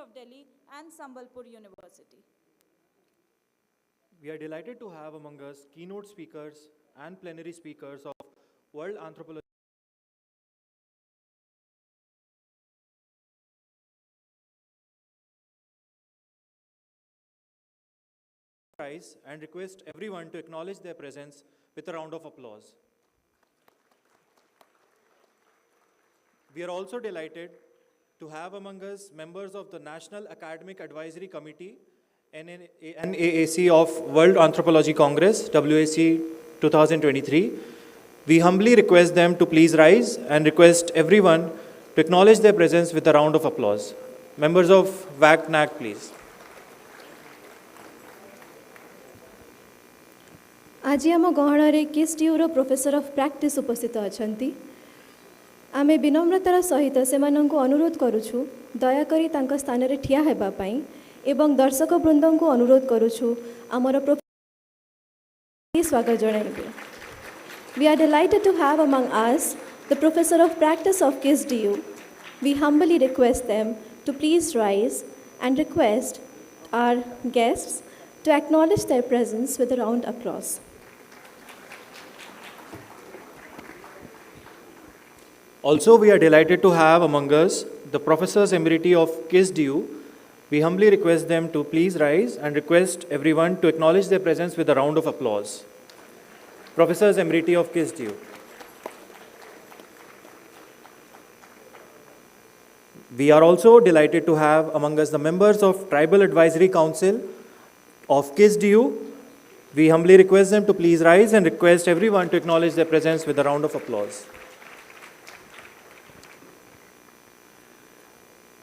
of Delhi and Sambalpur University. We are delighted to have among us keynote speakers and plenary speakers of World Anthropology Prize and request everyone to acknowledge their presence with a round of applause. We are also delighted to have among us members of the National Academic Advisory Committee, NAAC of World Anthropology Congress, WAC 2023. We humbly request them to please rise and request everyone to acknowledge their presence with a round of applause. Members of WAC, NAC, please. आज आम गहन केएसटीयू professor of practice उपस्थित अच्छा आमे विनम्रतार सहित से अनुरोध करुछु दयाकरी तांका स्थान रे ठिया हेबापाई एवं दर्शक वृंद को अनुरोध करुछु आमर प्रोफेसर स्वागत जणाइबे. We are delighted to have among us the professor of practice of KSDU. We humbly request them to please rise and request our guests to acknowledge their presence with a round applause. Also, we are delighted to have among us the Professors Emeriti of KSDU. We humbly request them to please rise and request everyone to acknowledge their presence with a round of applause. Professors Emeriti of KSDU. We are also delighted to have among us the members of Tribal Advisory Council of KSDU. We humbly request them to please rise and request everyone to acknowledge their presence with a round of applause.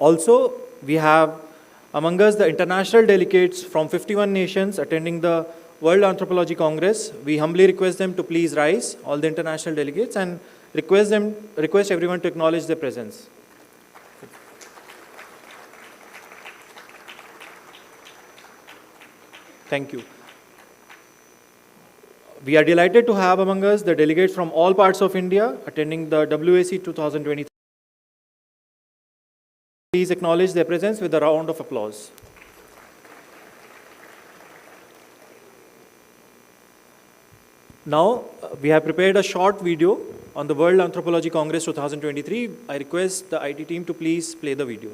Also, we have among us the international delegates from 51 nations attending the World Anthropology Congress. We humbly request them to please rise, all the international delegates, and request everyone to acknowledge their presence. Thank you. We are delighted to have among us the delegates from all parts of India attending the WAC 2023. Please acknowledge their presence with a round of applause. Now, we have prepared a short video on the World Anthropology Congress 2023. I request the IT team to please play the video.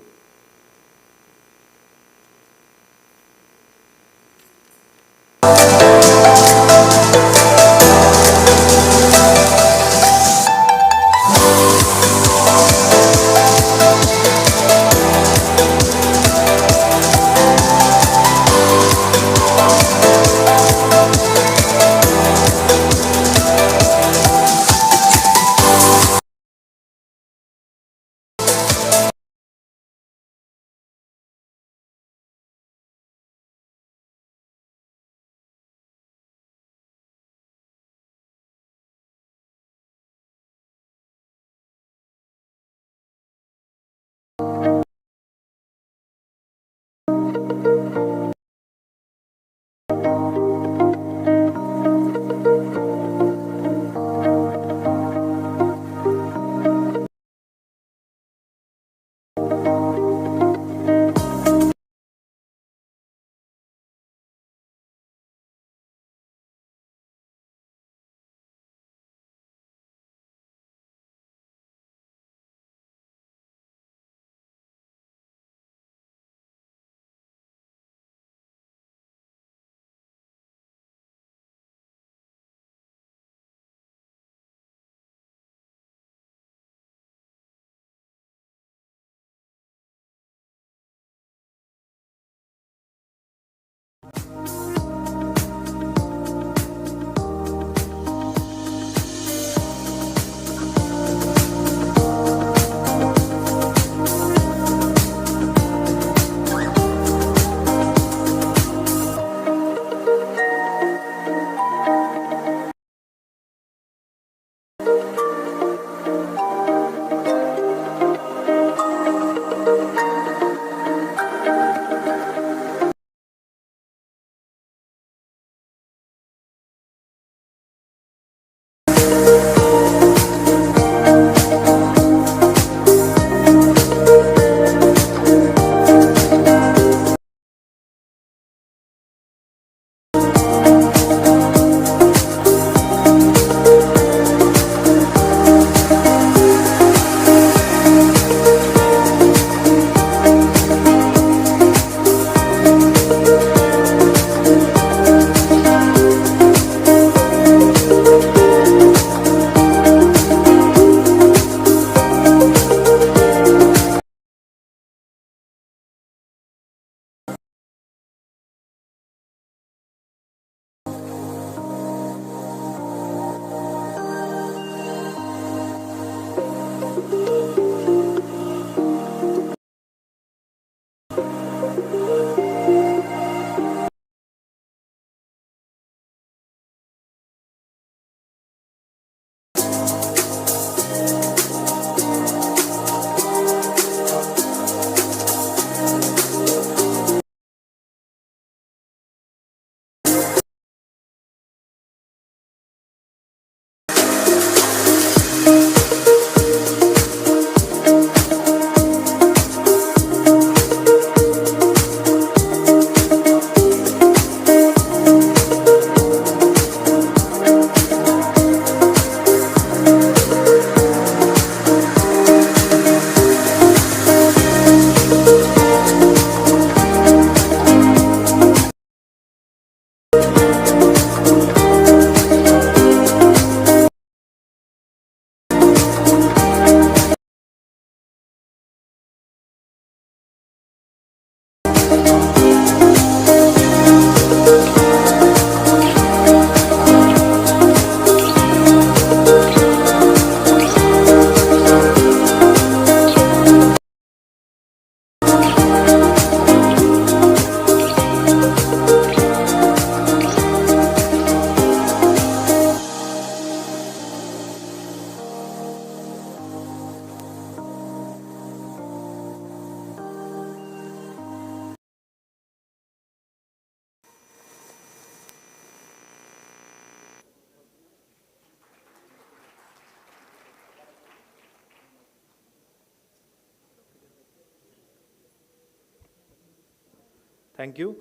Thank you.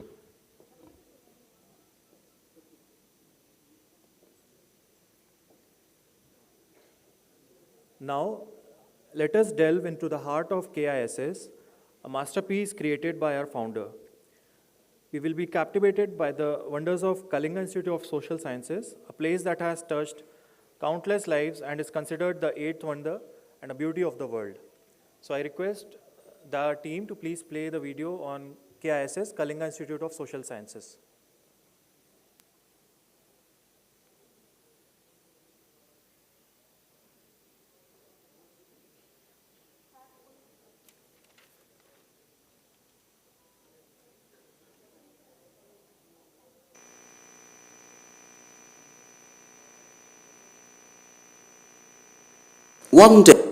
Now, let us delve into the heart of KISS, a masterpiece created by our founder. We will be captivated by the wonders of Kalinga Institute of Social Sciences, a place that has touched countless lives and is considered the eighth wonder and a beauty of the world. So I request the team to please play the video on KISS, Kalinga Institute of Social Sciences. One day,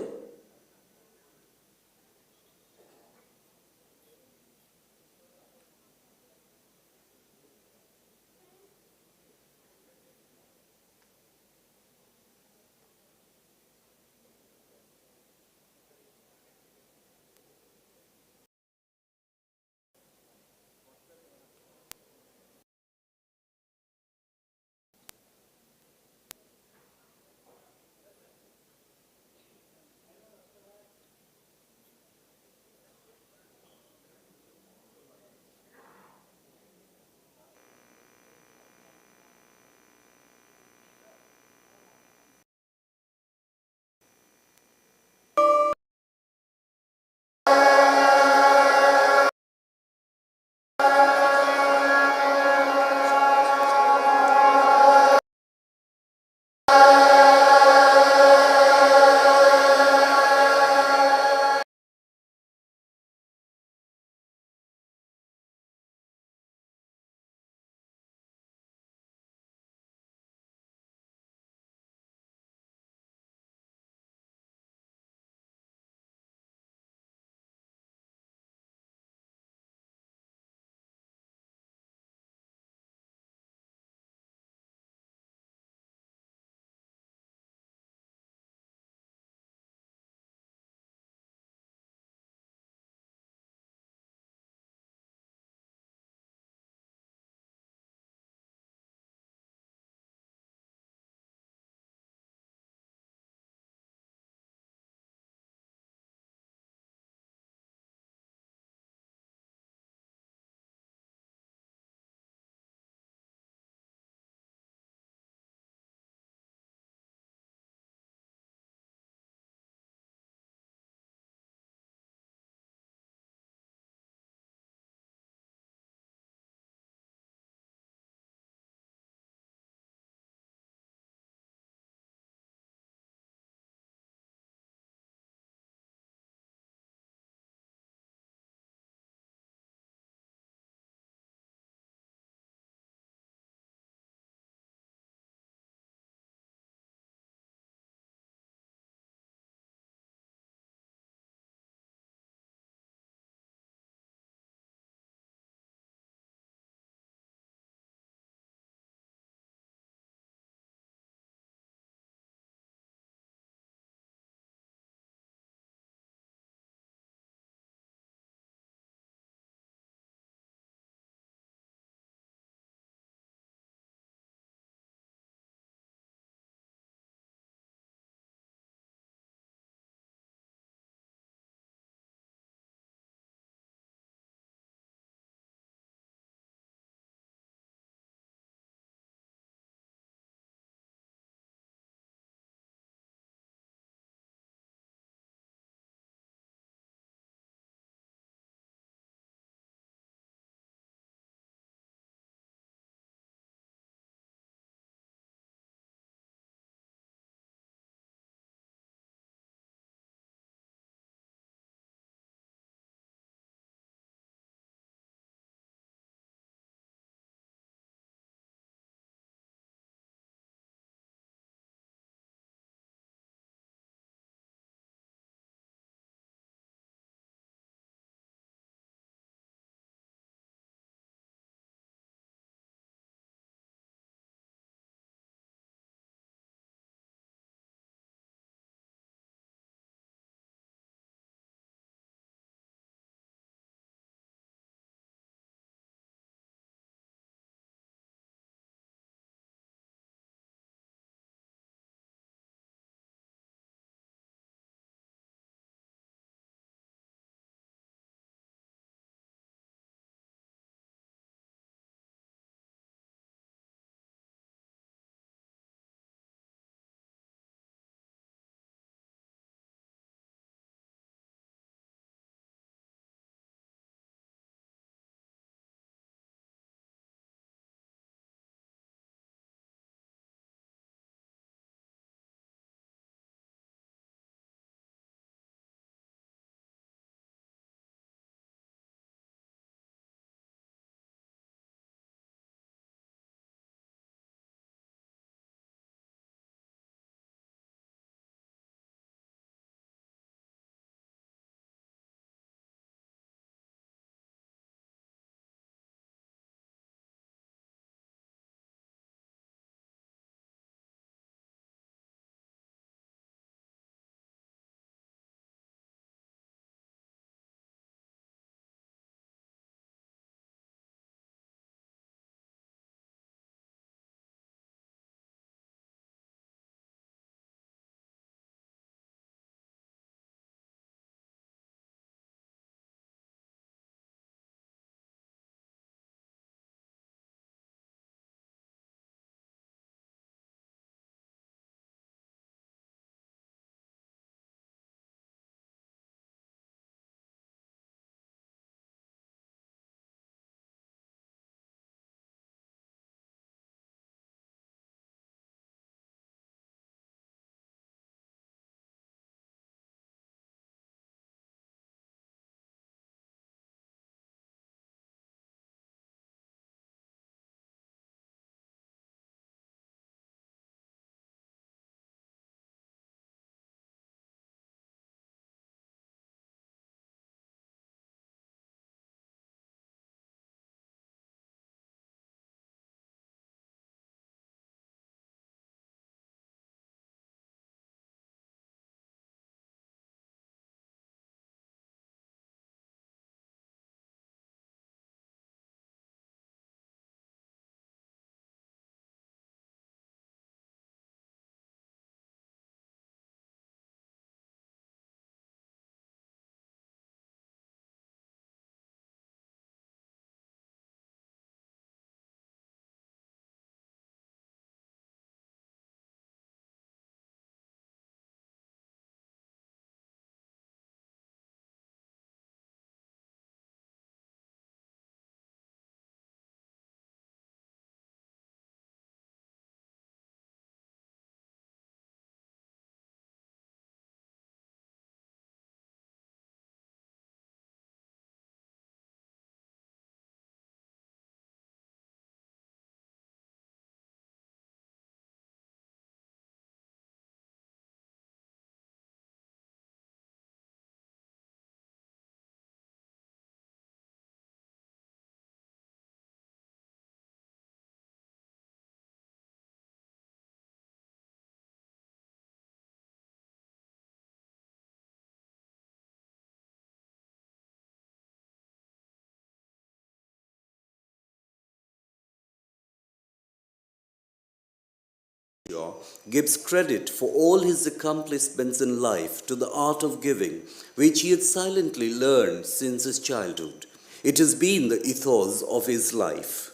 gives credit for all his accomplishments in life to the art of giving, which he had silently learned since his childhood. It has been the ethos of his life.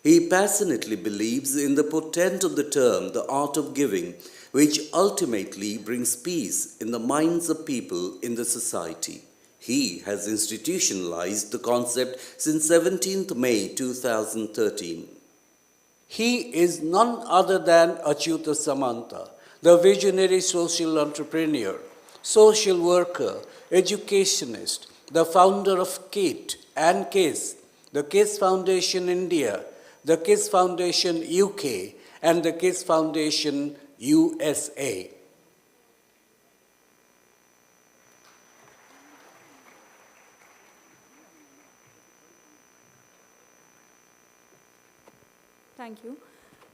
He passionately believes in the portent of the term, the art of giving, which ultimately brings peace in the minds of people in the society. He has institutionalized the concept since 17th May 2013. He is none other than Achyuta Samanta, the visionary social entrepreneur, social worker, educationist, the founder of KIT and KISS, the KISS Foundation India, the KISS Foundation UK, and the KISS Foundation USA. Thank you.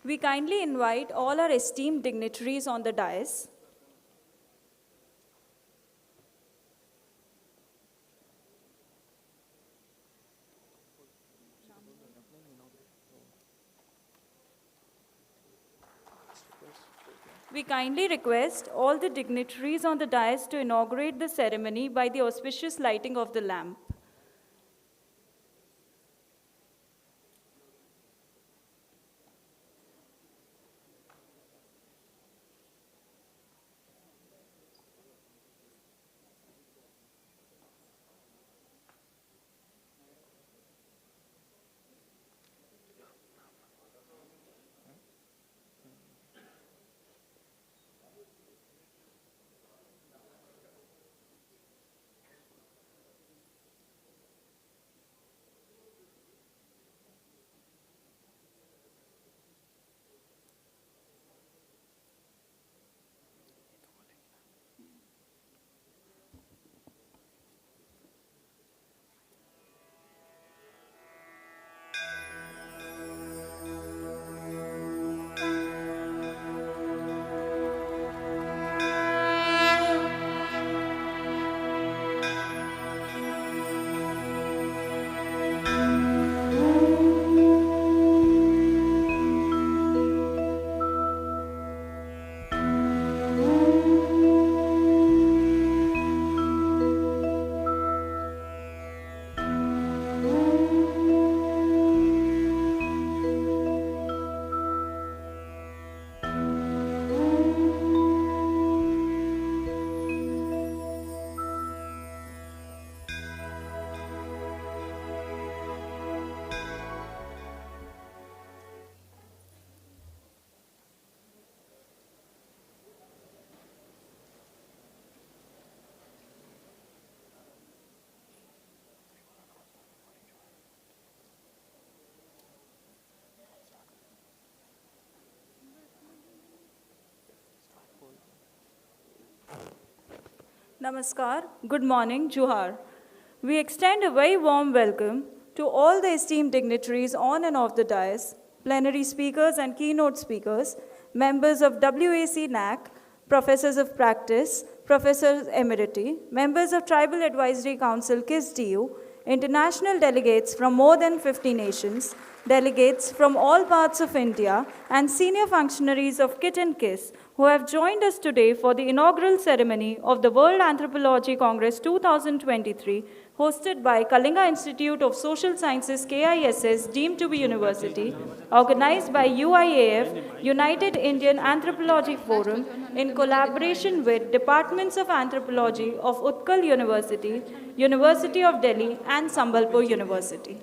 We kindly invite all our esteemed dignitaries on the dais. We kindly request all the dignitaries on the dais to inaugurate the ceremony by the auspicious lighting of the lamp. Namaskar, good morning, Juhar. We extend a very warm welcome to all the esteemed dignitaries on and off the dais, plenary speakers and keynote speakers, members of WAC NAC, professors of practice, professors emeriti, members of Tribal Advisory Council KISS-DU, international delegates from more than 50 nations, delegates from all parts of India, and senior functionaries of KIT and KISS who have joined us today for the inaugural ceremony of the World Anthropology Congress 2023, hosted by Kalinga Institute of Social Sciences KISS, deemed to be university, organized by UIAF, United Indian Anthropology Forum, in collaboration with Departments of Anthropology of Utkal University, University of Delhi, and Sambalpur University.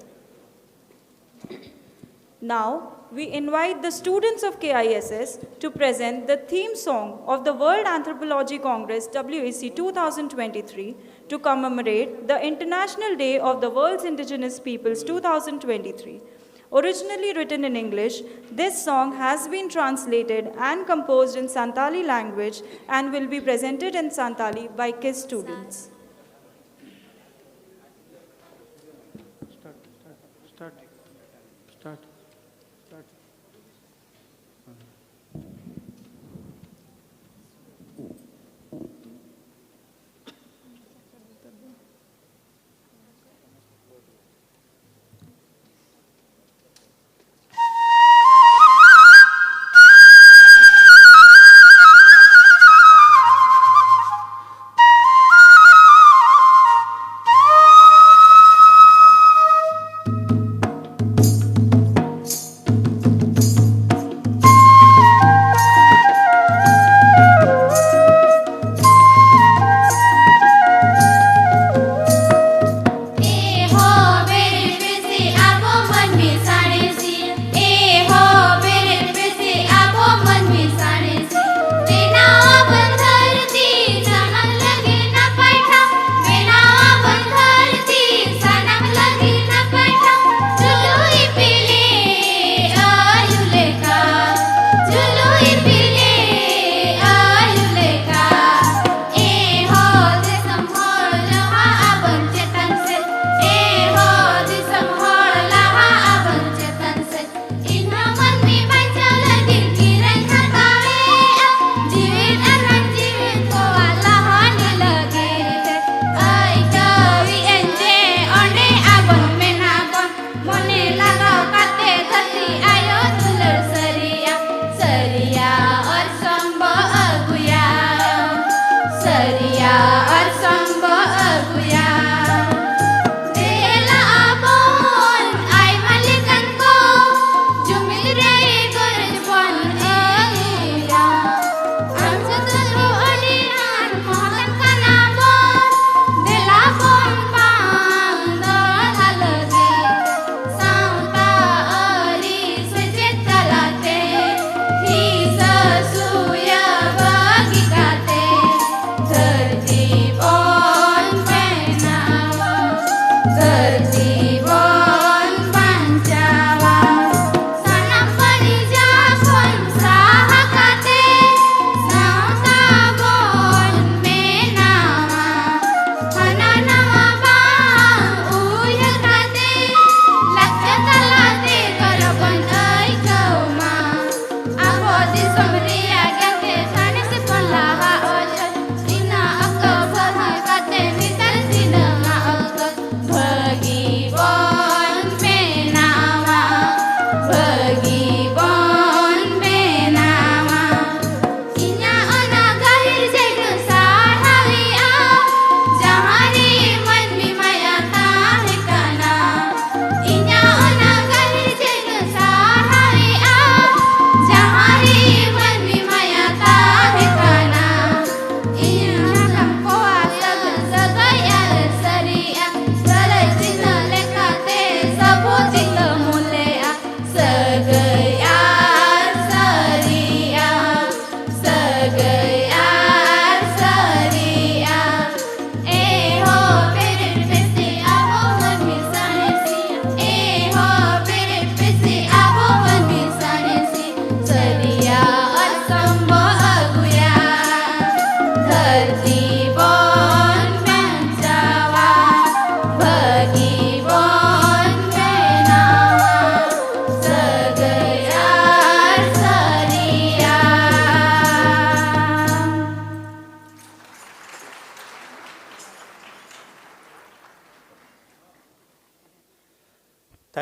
Now, we invite the students of KISS to present the theme song of the World Anthropology Congress WAC 2023 to commemorate the International Day of the World's Indigenous Peoples 2023. Originally written in English, this song has been translated and composed in Santali language and will be presented in Santali by KISS students. Start.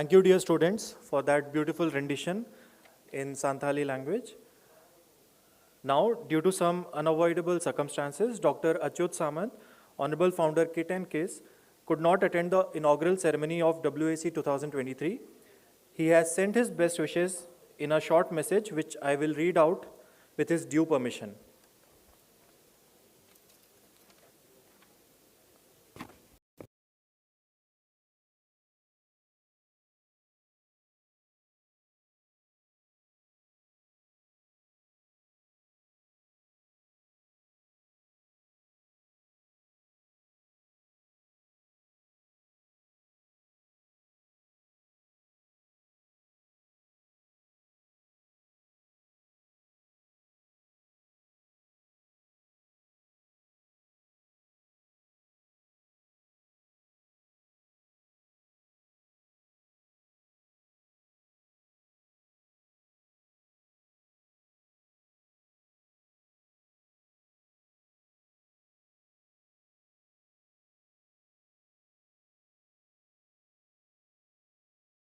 Thank you, dear students, for that beautiful rendition in Santali language. Now, due to some unavoidable circumstances, Dr. Achyut Samant, Honorable Founder Kit and Kiss, could not attend the inaugural ceremony of WAC 2023. He has sent his best wishes in a short message, which I will read out with his due permission.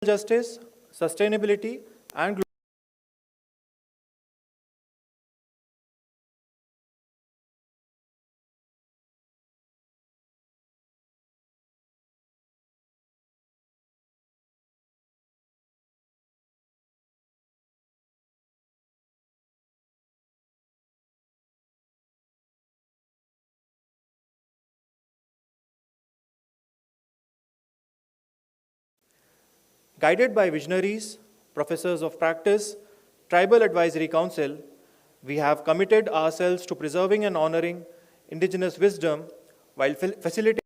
Justice, sustainability, and guided by visionaries, professors of practice, Tribal Advisory Council, we have committed ourselves to preserving and honoring indigenous wisdom while facilitating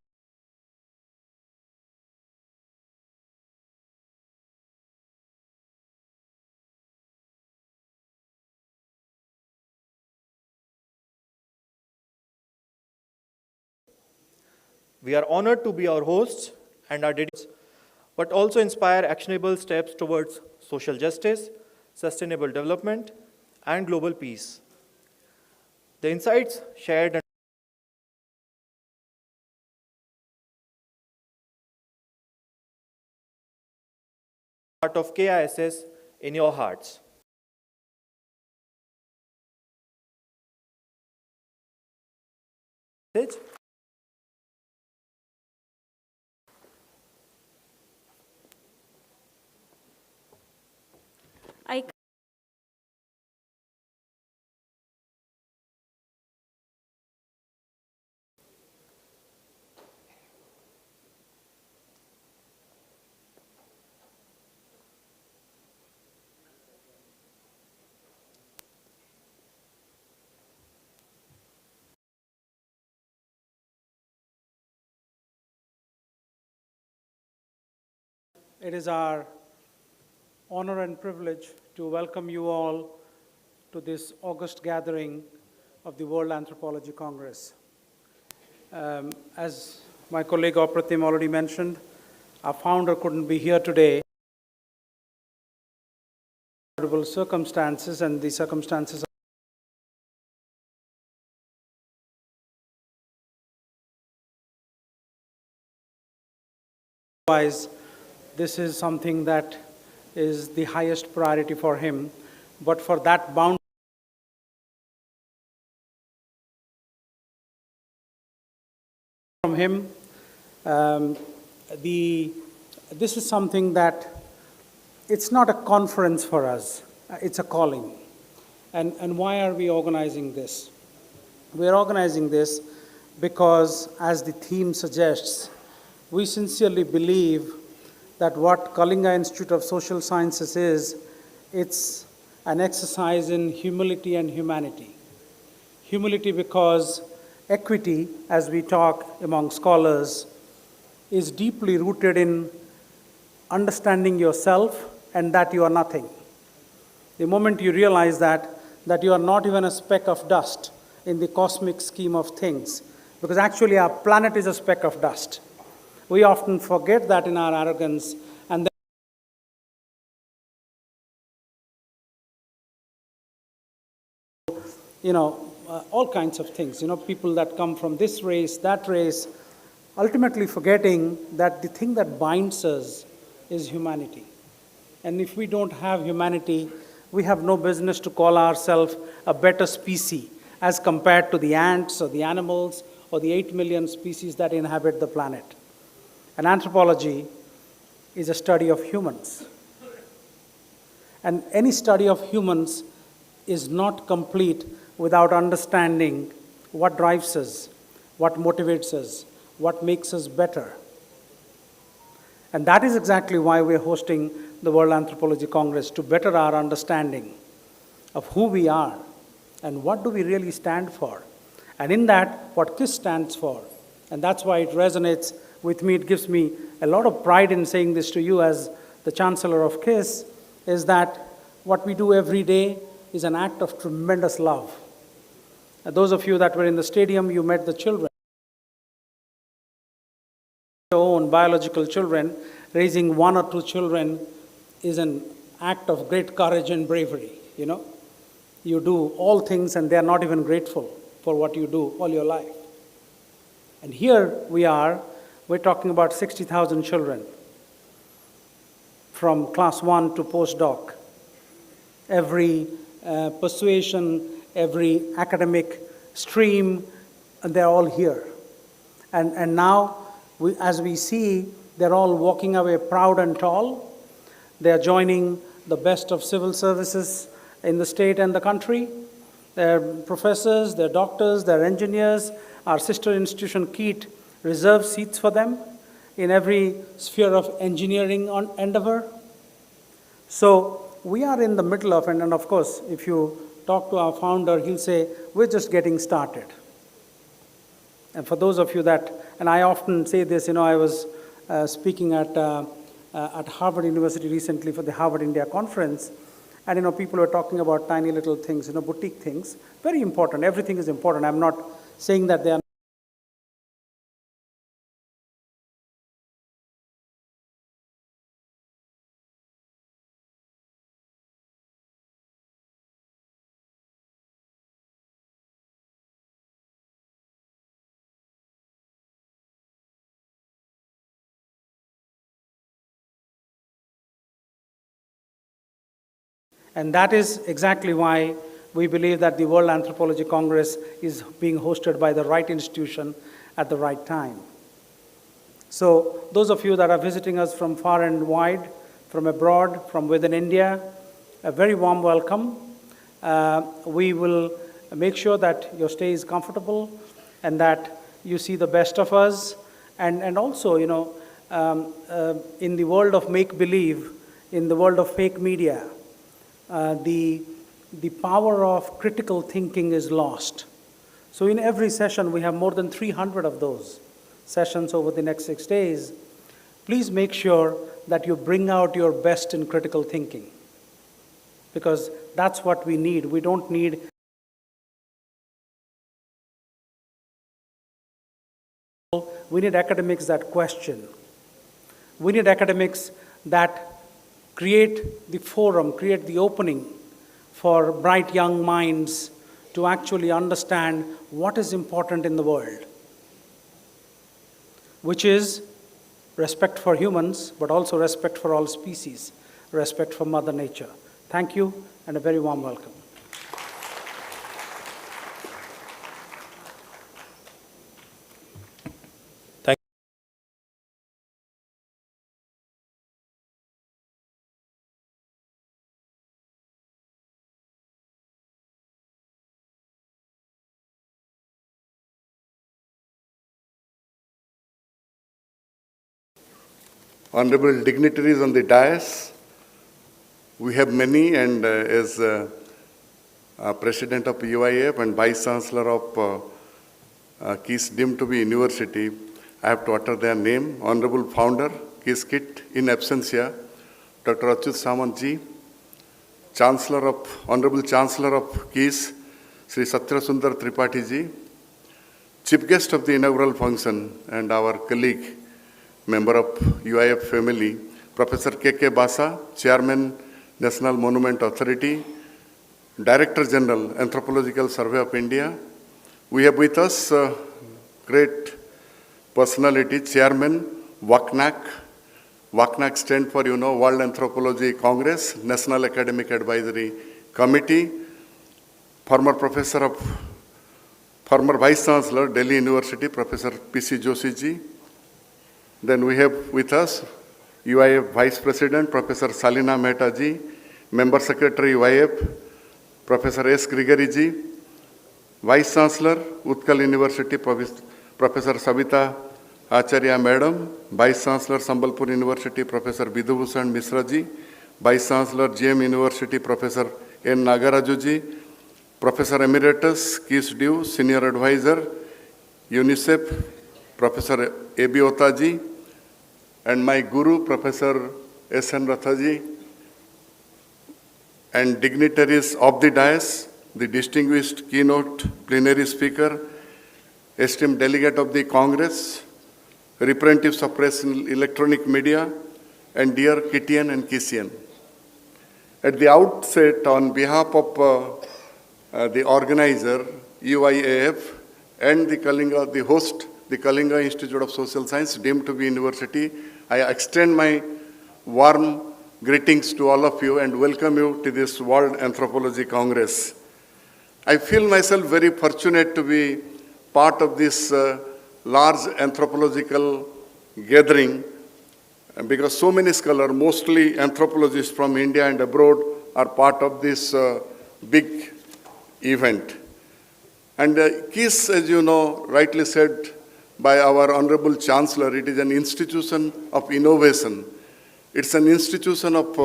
We are honored to be our hosts and our dedicated, but also inspire actionable steps towards social justice, sustainable development, and global peace. The insights shared and part of KISS in your hearts. I It is our honor and privilege to welcome you all to this August gathering of the World Anthropology Congress. As my colleague Apratim already mentioned, our founder couldn't be here today. Circumstances, and the circumstances otherwise, this is something that is the highest priority for him. But for that bound from him, this is something that it's not a conference for us, it's a calling. And why are we organizing this? We're organizing this because, as the theme suggests, we sincerely believe that what Kalinga Institute of Social Sciences is, it's an exercise in humility and humanity. Humility because equity, as we talk among scholars, is deeply rooted in understanding yourself and that you are nothing. The moment you realize that you are not even a speck of dust in the cosmic scheme of things, because actually our planet is a speck of dust. We often forget that in our arrogance, and then, all kinds of things. People that come from this race, that race, ultimately forgetting that the thing that binds us is humanity. And if we don't have humanity, we have no business to call ourselves a better species as compared to the ants or the animals or the 8 million species that inhabit the planet. And anthropology is a study of humans. And any study of humans is not complete without understanding what drives us, what motivates us, what makes us better. And that is exactly why we're hosting the World Anthropology Congress, to better our understanding of who we are and what do we really stand for. And in that, what KISS stands for. And that's why it resonates with me. It gives me a lot of pride in saying this to you as the Chancellor of KISS, is that what we do every day is an act of tremendous love. Those of you that were in the stadium, you met the children. Your own biological children, raising 1 or 2 children is an act of great courage and bravery, you know. You do all things and they are not even grateful for what you do all your life. And here we're talking about 60,000 children from class 1 to postdoc. Every persuasion, every academic stream, they're all here. And now, as we see, they're all walking away proud and tall. They're joining the best of civil services in the state and the country. They're professors, they're doctors, they're engineers. Our sister institution, KEAT, reserves seats for them in every sphere of engineering endeavor. So we are in the middle of, and of course, if you talk to our founder, he'll say, we're just getting started. And for those of you that, and I often say this, you know, I was speaking at Harvard University recently for the Harvard India Conference, and, you know, people were talking about tiny little things, you know, boutique things. Very important. Everything is important. I'm not saying that they are. And that is exactly why we believe that the World Anthropology Congress is being hosted by the right institution at the right time. So those of you that are visiting us from far and wide, from abroad, from within India, a very warm welcome. We will make sure that your stay is comfortable and that you see the best of us. And also, you know, in the world of make-believe, in the world of fake media, the power of critical thinking is lost. So in every session, we have more than 300 of those sessions over the next 6 days. Please make sure that you bring out your best in critical thinking, because that's what we need. We don't need we need academics that question. We need academics that create the forum, create the opening for bright young minds to actually understand what is important in the world, which is respect for humans, but also respect for all species, respect for Mother Nature. Thank you, and a very warm welcome. Honorable dignitaries on the dais, we have many, and as President of UIF and Vice Chancellor of KISS deemed to be university, I have to utter their name. Honorable Founder, KISS KIT, in absentia, Dr. Achyut Samantji, Honorable Chancellor of KISS, Sri Satyasundar Tripathi ji, Chief Guest of the inaugural function, and our colleague, member of UIF family, Professor K.K. Basa, Chairman, National Monument Authority, Director General, Anthropological Survey of India. We have with us great personality, Chairman, WAC, WACNAC stand for, World Anthropology Congress, National Academic Advisory Committee, former Vice Chancellor, Delhi University, Professor P.C. Joshi ji. Then we have with us UIF Vice President, Professor Salina Mehta ji, Member Secretary UIF, Professor S. Grigori ji, Vice Chancellor, Utkal University, Professor Savita Acharya Madam, Vice Chancellor, Sambalpur University, Professor Bidhubhushan Misra ji, Vice Chancellor, GM University, Professor N. Nagaraju ji, Professor Emeritus, Kees Dew, Senior Advisor, UNICEF, Professor A.B. Ota ji, and my Guru, Professor S.N. Ratha ji, and dignitaries of the dais, the distinguished keynote plenary speaker, esteemed delegate of the Congress, representatives of press and electronic media, and dear Kitian and Kisian. At the outset, on behalf of the organizer, UIAF, and the host, the Kalinga Institute of Social Science, deemed to be university, I extend my warm greetings to all of you and welcome you to this World Anthropology Congress. I feel myself very fortunate to be part of this large anthropological gathering because so many scholars, mostly anthropologists from India and abroad, are part of this big event. And KISS, as you know, rightly said by our Honorable Chancellor, it is an institution of innovation. It's an institution of,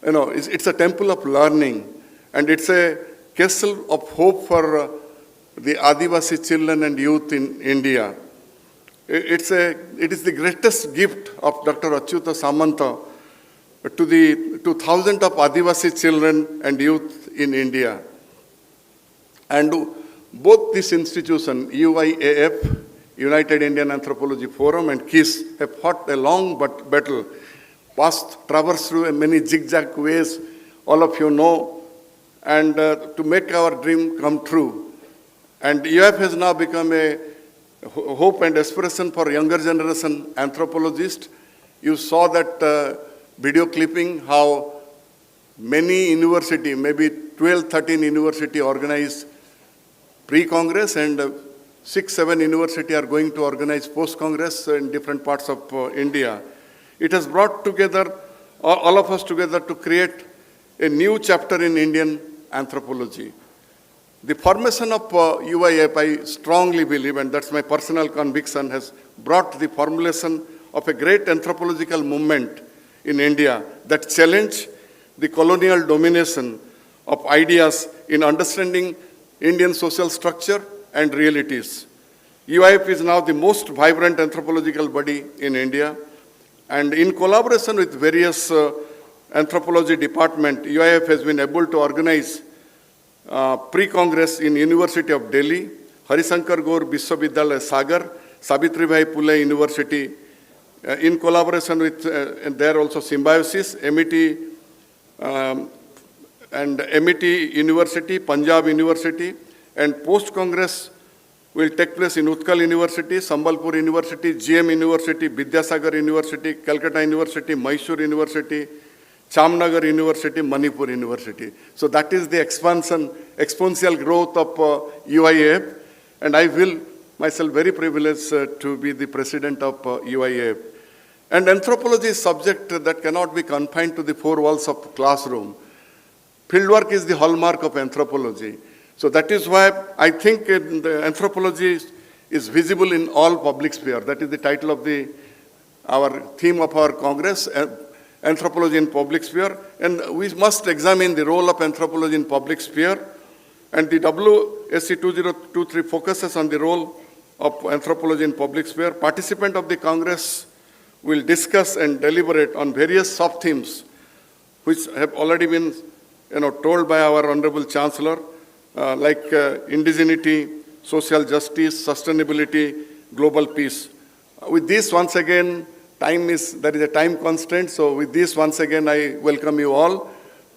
it's a temple of learning, and it's a castle of hope for the Adivasi children and youth in India. It is the greatest gift of Dr. Achyuta Samanta to thousands of Adivasi children and youth in India. And both this institution, UIAF, United Indian Anthropology Forum, and KISS have fought a long battle, traversed through many zigzag ways, all of you know, and to make our dream come true. And UIF has now become a hope and aspiration for younger generation anthropologists. You saw that video clipping, how many university, maybe 12, 13 university organized pre-Congress, and 6, 7 university are going to organize post-Congress in different parts of India. It has brought together, all of us together, to create a new chapter in Indian anthropology. The formation of UIF, I strongly believe, and that's my personal conviction, has brought the formulation of a great anthropological movement in India that challenged the colonial domination of ideas in understanding Indian social structure and realities. UIF is now the most vibrant anthropological body in India, and in collaboration with various anthropology department, UIF has been able to organize pre-Congress in University of Delhi, Harishankar Gaur Vishwavidyalaya Sagar, Savitribhai Phule University, in collaboration with, and there also Symbiosis, MET and MET University, Punjab University, and post-Congress will take place in Utkal University, Sambalpur University, GM University, Vidyasagar University, Calcutta University, Mysore University, Chamnagar University, Manipur University. So that is the exponential growth of UIAF, and I feel myself very privileged to be the president of UIAF. And anthropology is a subject that cannot be confined to the four walls of classroom. Fieldwork is the hallmark of anthropology. So that is why I think the anthropology is visible in all public sphere. That is the title of our theme of our Congress, Anthropology in Public Sphere. And we must examine the role of anthropology in public sphere. And the WAC 2023 focuses on the role of anthropology in public sphere. Participants of the Congress will discuss and deliberate on various sub-themes which have already been told by our Honorable Chancellor, like indigeneity, social justice, sustainability, global peace. With this, once again, there is a time constraint, so with this, once again, I welcome you all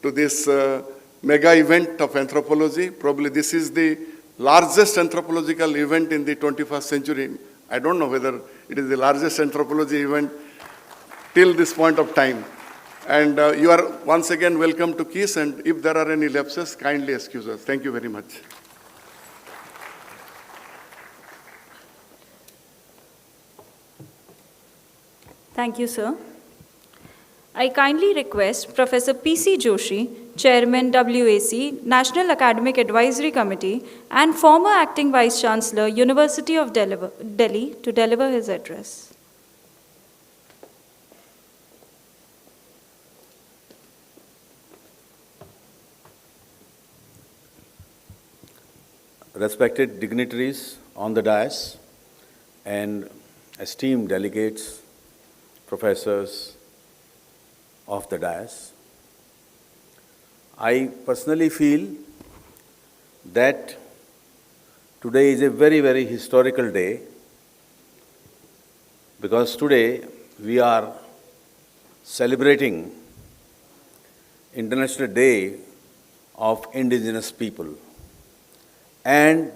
to this mega event of anthropology. Probably this is the largest anthropological event in the 21st century. I don't know whether it is the largest anthropology event till this point of time. And you are once again welcome to KISS, and if there are any lapses, kindly excuse us. Thank you very much. Thank you, sir. I kindly request Professor P.C. Joshi, Chairman WAC, National Academic Advisory Committee, and former Acting Vice Chancellor, University of Delhi, to deliver his address. Respected dignitaries on the dais and esteemed delegates, professors of the dais, I personally feel that today is a very, very historical day, because today we are celebrating International Day of Indigenous People. And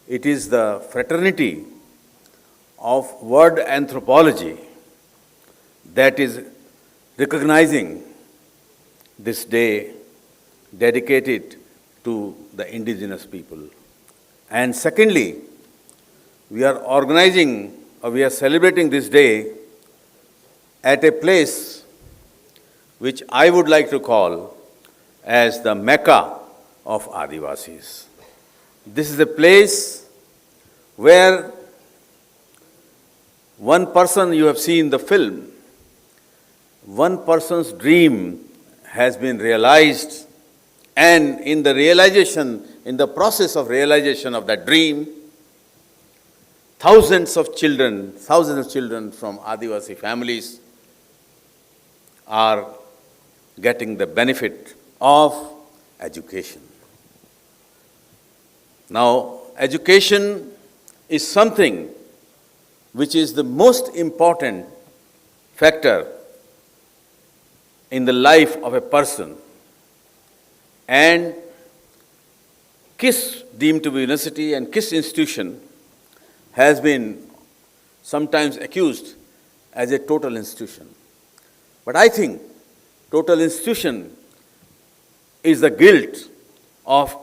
it is the fraternity of world anthropology that is recognizing this day dedicated to the indigenous people. And secondly, we are celebrating this day at a place which I would like to call as the Mecca of Adivasis. This is a place where one person, you have seen the film, one person's dream has been realized, and in the process of realization of that dream, thousands of children from Adivasi families are getting the benefit of education. Now, education is something which is the most important factor in the life of a person. And KISS, deemed to be university, and KISS institution has been sometimes accused as a total institution. But I think total institution is the guilt of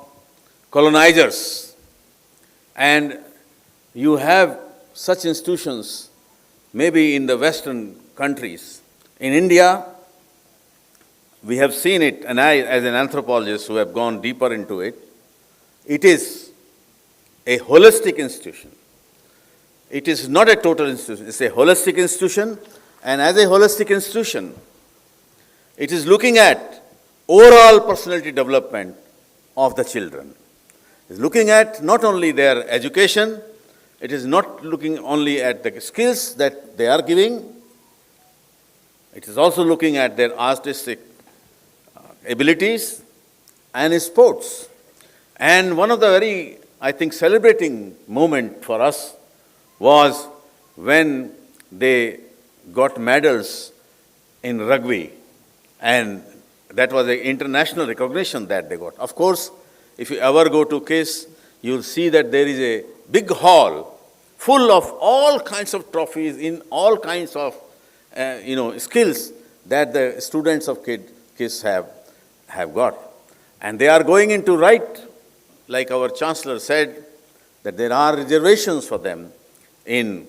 colonizers, and you have such institutions maybe in the Western countries. In India, we have seen it, and I, as an anthropologist who have gone deeper into it, it is a holistic institution. It is not a total institution, it's a holistic institution, and as a holistic institution, it is looking at overall personality development of the children. It's looking at not only their education, it is not looking only at the skills that they are giving, it is also looking at their artistic abilities and sports. And one of the very, I think, celebrating moment for us was when they got medals in rugby, and that was an international recognition that they got. Of course, if you ever go to KISS, you'll see that there is a big hall full of all kinds of trophies in all kinds of skills that the students of KISS have got. And they are going into right, like our Chancellor said, that there are reservations for them in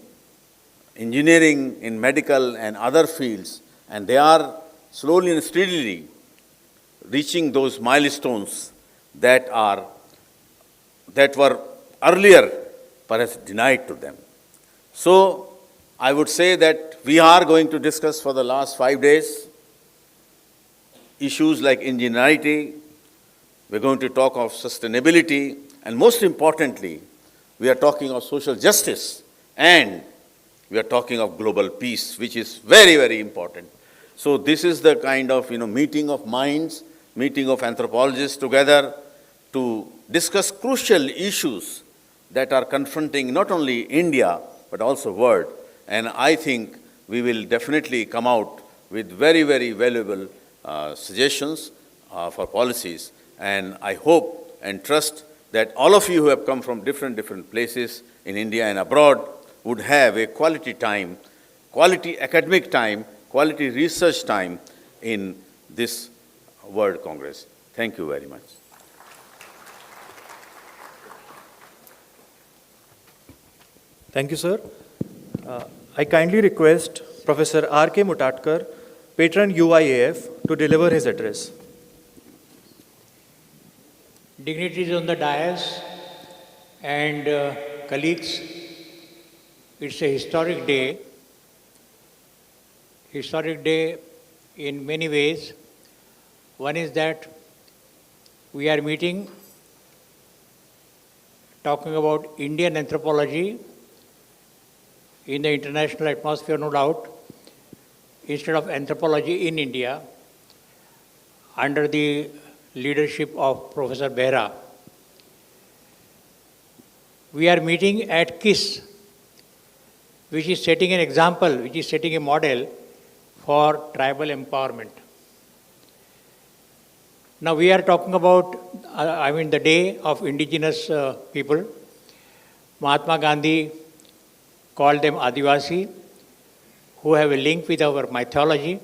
engineering, in medical and other fields, and they are slowly and steadily reaching those milestones that were earlier perhaps denied to them. So I would say that we are going to discuss for the last 5 days issues like ingenuity, we're going to talk of sustainability, and most importantly, we are talking of social justice, and we are talking of global peace, which is very, very important. So this is the kind of meeting of minds, meeting of anthropologists together to discuss crucial issues that are confronting not only India, but also world. And I think we will definitely come out with very, very valuable suggestions for policies. And I hope and trust that all of you who have come from different places in India and abroad would have a quality time quality academic time, quality research time in this World Congress. Thank you very much. Thank you, sir. I kindly request Professor R.K. Mutatkar, patron UIAF, to deliver his address. Dignitaries on the dais and colleagues, it's a historic day in many ways. One is that we are meeting talking about Indian anthropology in the international atmosphere, no doubt, instead of anthropology in India, under the leadership of Professor Behra. We are meeting at KISS, which is setting an example, which is setting a model for tribal empowerment. Now we are talking about, the day of indigenous people. Mahatma Gandhi called them Adivasi, who have a link with our mythology.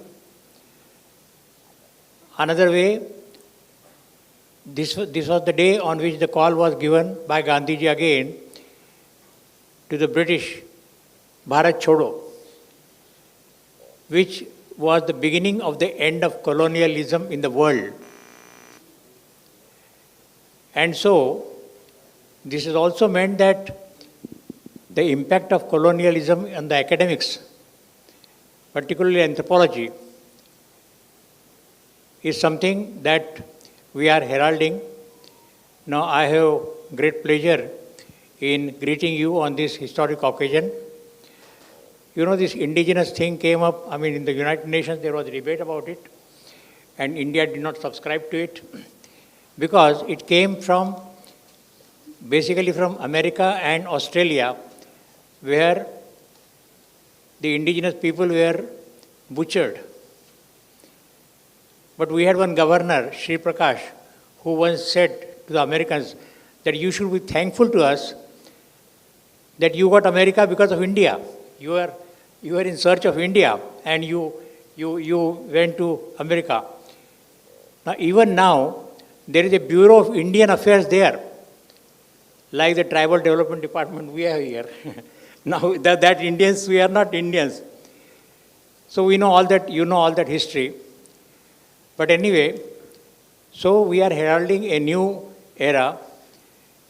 Another way, this was the day on which the call was given by Gandhiji again to the British, Bharat Chodo, which was the beginning of the end of colonialism in the world. And so, this has also meant that the impact of colonialism on the academics, particularly anthropology, is something that we are heralding. Now, I have great pleasure in greeting you on this historic occasion. You know, this indigenous thing came up, in the United Nations there was a debate about it, and India did not subscribe to it, because it came basically from America and Australia, where the indigenous people were butchered. But we had one governor, Sri Prakash, who once said to the Americans that you should be thankful to us that you got America because of India. You were in search of India and you went to America. Now, even now, there is a Bureau of Indian Affairs there, like the Tribal Development Department we have here. Now, that Indians, we are not Indians. So we know all that, you know all that history. But anyway, so we are heralding a new era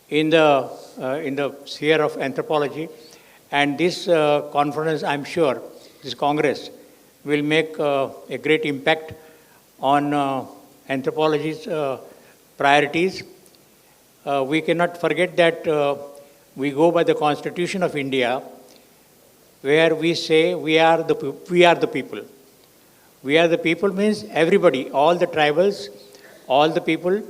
in the sphere of anthropology, and this conference, I'm sure, this Congress, will make a great impact on anthropology's priorities. We cannot forget that we go by the Constitution of India, where we say we are the people. We are the people means everybody, all the tribals, all the people,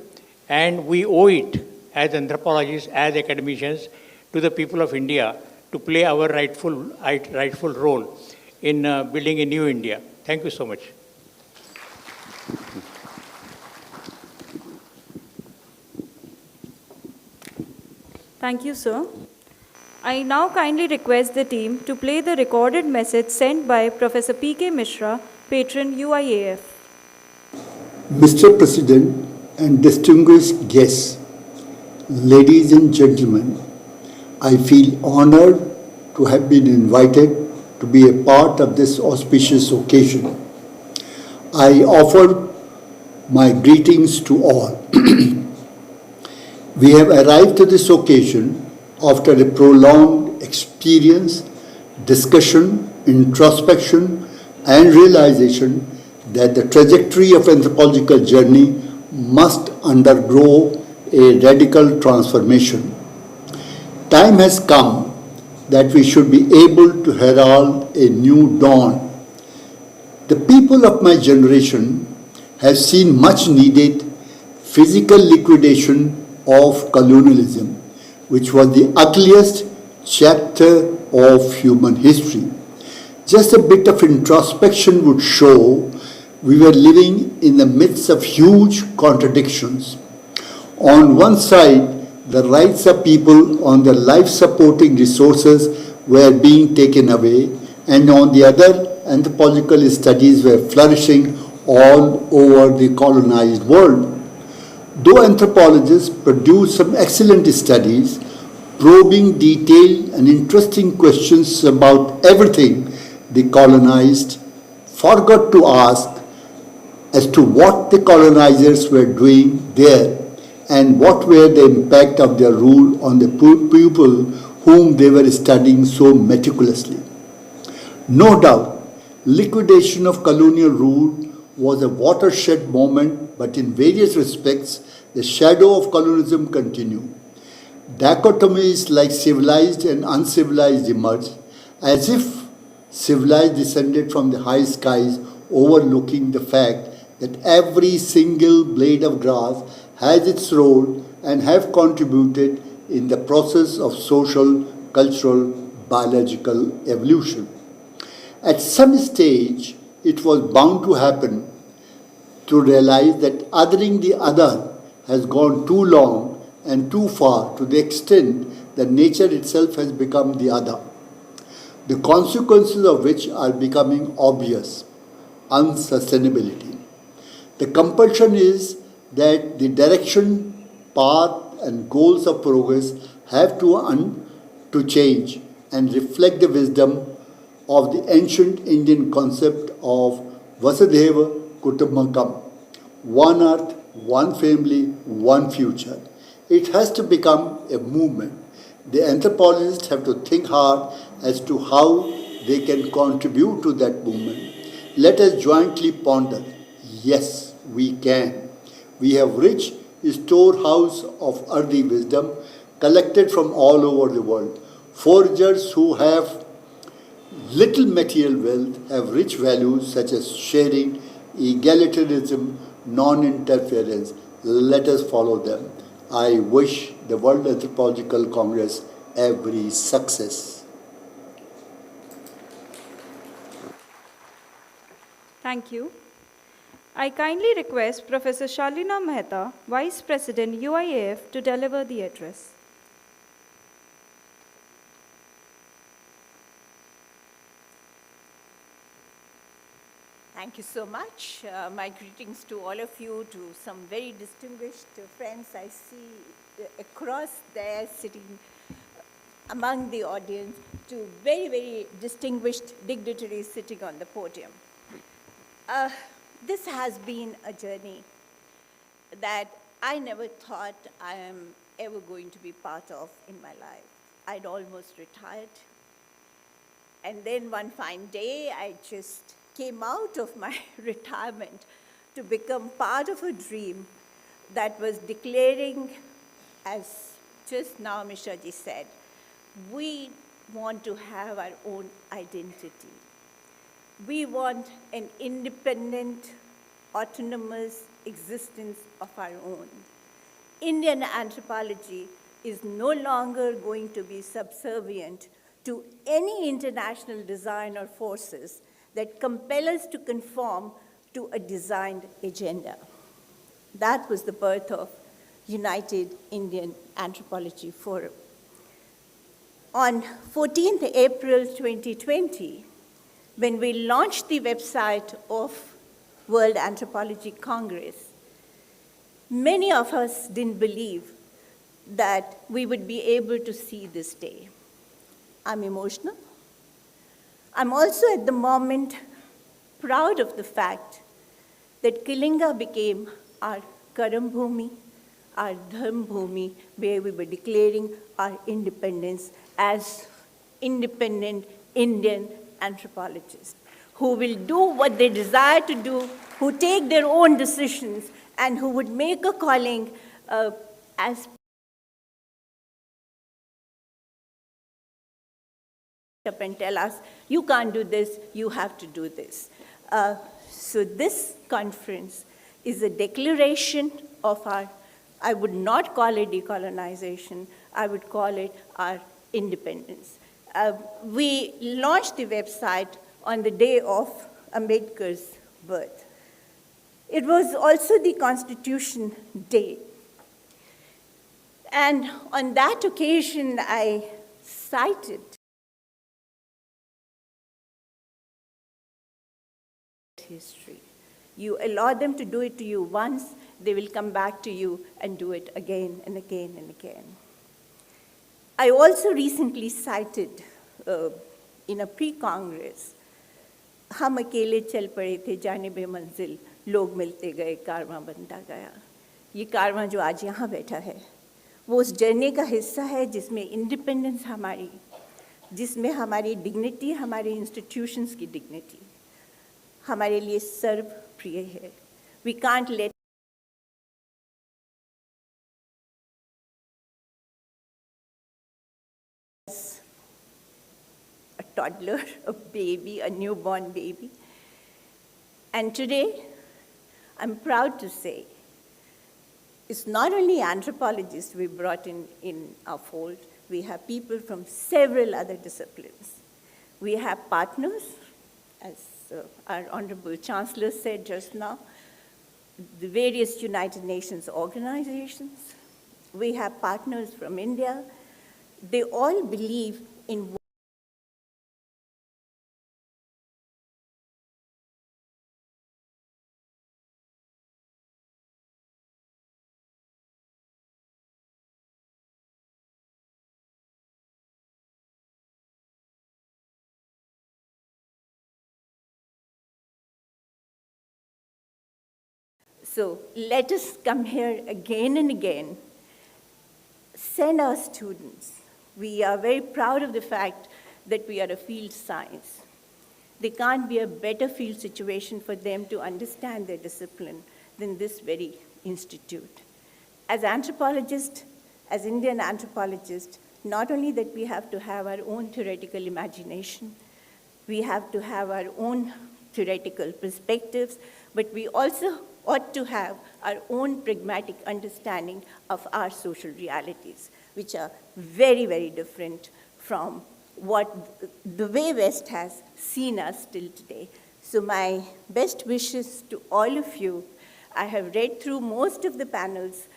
and we owe it as anthropologists, as academicians, to the people of India to play our rightful role in building a new India. Thank you so much. Thank you, sir. I now kindly request the team to play the recorded message sent by Professor P.K. Mishra, patron UIAF. Mr. President and distinguished guests, ladies and gentlemen, I feel honored to have been invited to be a part of this auspicious occasion. I offer my greetings to all. We have arrived to this occasion after a prolonged experience, discussion, introspection, and realization that the trajectory of anthropological journey must undergo a radical transformation. Time has come that we should be able to herald a new dawn. The people of my generation have seen much needed physical liquidation of colonialism, which was the ugliest chapter of human history. Just a bit of introspection would show we were living in the midst of huge contradictions. On one side, the rights of people on their life-supporting resources were being taken away, and on the other, anthropological studies were flourishing all over the colonized world. Though anthropologists produced some excellent studies, probing detailed and interesting questions about everything the colonized, forgot to ask as to what the colonizers were doing there and what were the impact of their rule on the people whom they were studying so meticulously. No doubt, liquidation of colonial rule was a watershed moment, but in various respects, the shadow of colonialism continued. Dichotomies like civilized and uncivilized emerged, as if civilized descended from the high skies, overlooking the fact that every single blade of grass has its role and have contributed in the process of social, cultural, biological evolution. At some stage, it was bound to happen to realize that othering the other has gone too long and too far to the extent that nature itself has become the other, the consequences of which are becoming obvious: unsustainability. The compulsion is that the direction, path, and goals of progress have to change and reflect the wisdom of the ancient Indian concept of Vasudhaiva Kutumbakam, one earth, one family, one future. It has to become a movement. The anthropologists have to think hard as to how they can contribute to that movement. Let us jointly ponder. Yes, we can. We have rich storehouse of earthy wisdom collected from all over the world. Foragers who have little material wealth have rich values such as sharing, egalitarianism, non-interference. Let us follow them. I wish the World Anthropological Congress every success. Thank you. I kindly request Professor Shalina Mehta, Vice President UIAF, to deliver the address. Thank you so much. My greetings to all of you, to some very distinguished friends I see across there sitting among the audience, to very, very distinguished dignitaries sitting on the podium. This has been a journey that I never thought I am ever going to be part of in my life. I'd almost retired. And then one fine day, I just came out of my retirement to become part of a dream that was declaring, as just now Mishra-ji said, we want to have our own identity. We want an independent, autonomous existence of our own. Indian anthropology is no longer going to be subservient to any international design or forces that compel us to conform to a designed agenda. That was the birth of United Indian Anthropology Forum. On 14th April 2020, when we launched the website of World Anthropology Congress, many of us didn't believe that we would be able to see this day. I'm emotional. I'm also at the moment proud of the fact that Kalinga became our Karam Bhumi, our Dharm Bhumi, where we were declaring our independence as independent Indian anthropologists who will do what they desire to do, who take their own decisions, and who would make a calling as up and tell us, you can't do this, you have to do this. So this conference is a declaration of our, I would not call it decolonization, I would call it our independence. We launched the website on the day of Ambedkar's birth. It was also the Constitution Day. And on that occasion, I cited history. You allow them to do it to you once, they will come back to you and do it again and again and again. I also recently cited in a pre-Congress, हम अकेले चल पड़े थे जाने बेमंजिल, लोग मिलते गए, कारवां बनता गया. ये कारवां जो आज यहाँ बैठा है, वो उस जर्नी का हिस्सा है जिसमें इंडिपेंडेंस हमारी, जिसमें हमारी डिग्निटी, हमारे इंस्टीट्यूशंस की डिग्निटी हमारे लिए सर्वप्रिय है. We can't let a toddler, a baby, a newborn baby. And today, I'm proud to say, it's not only anthropologists we brought in our fold, we have people from several other disciplines. We have partners, as our Honorable Chancellor said just now, the various United Nations organizations. We have partners from India. They all believe in So let us come here again and again, send our students. We are very proud of the fact that we are a field science. There can't be a better field situation for them to understand their discipline than this very institute. As anthropologists, as Indian anthropologists, not only that we have to have our own theoretical imagination, we have to have our own theoretical perspectives, but we also ought to have our own pragmatic understanding of our social realities, which are very, very different from what the way West has seen us till today. So my best wishes to all of you. I have read through most of the panels.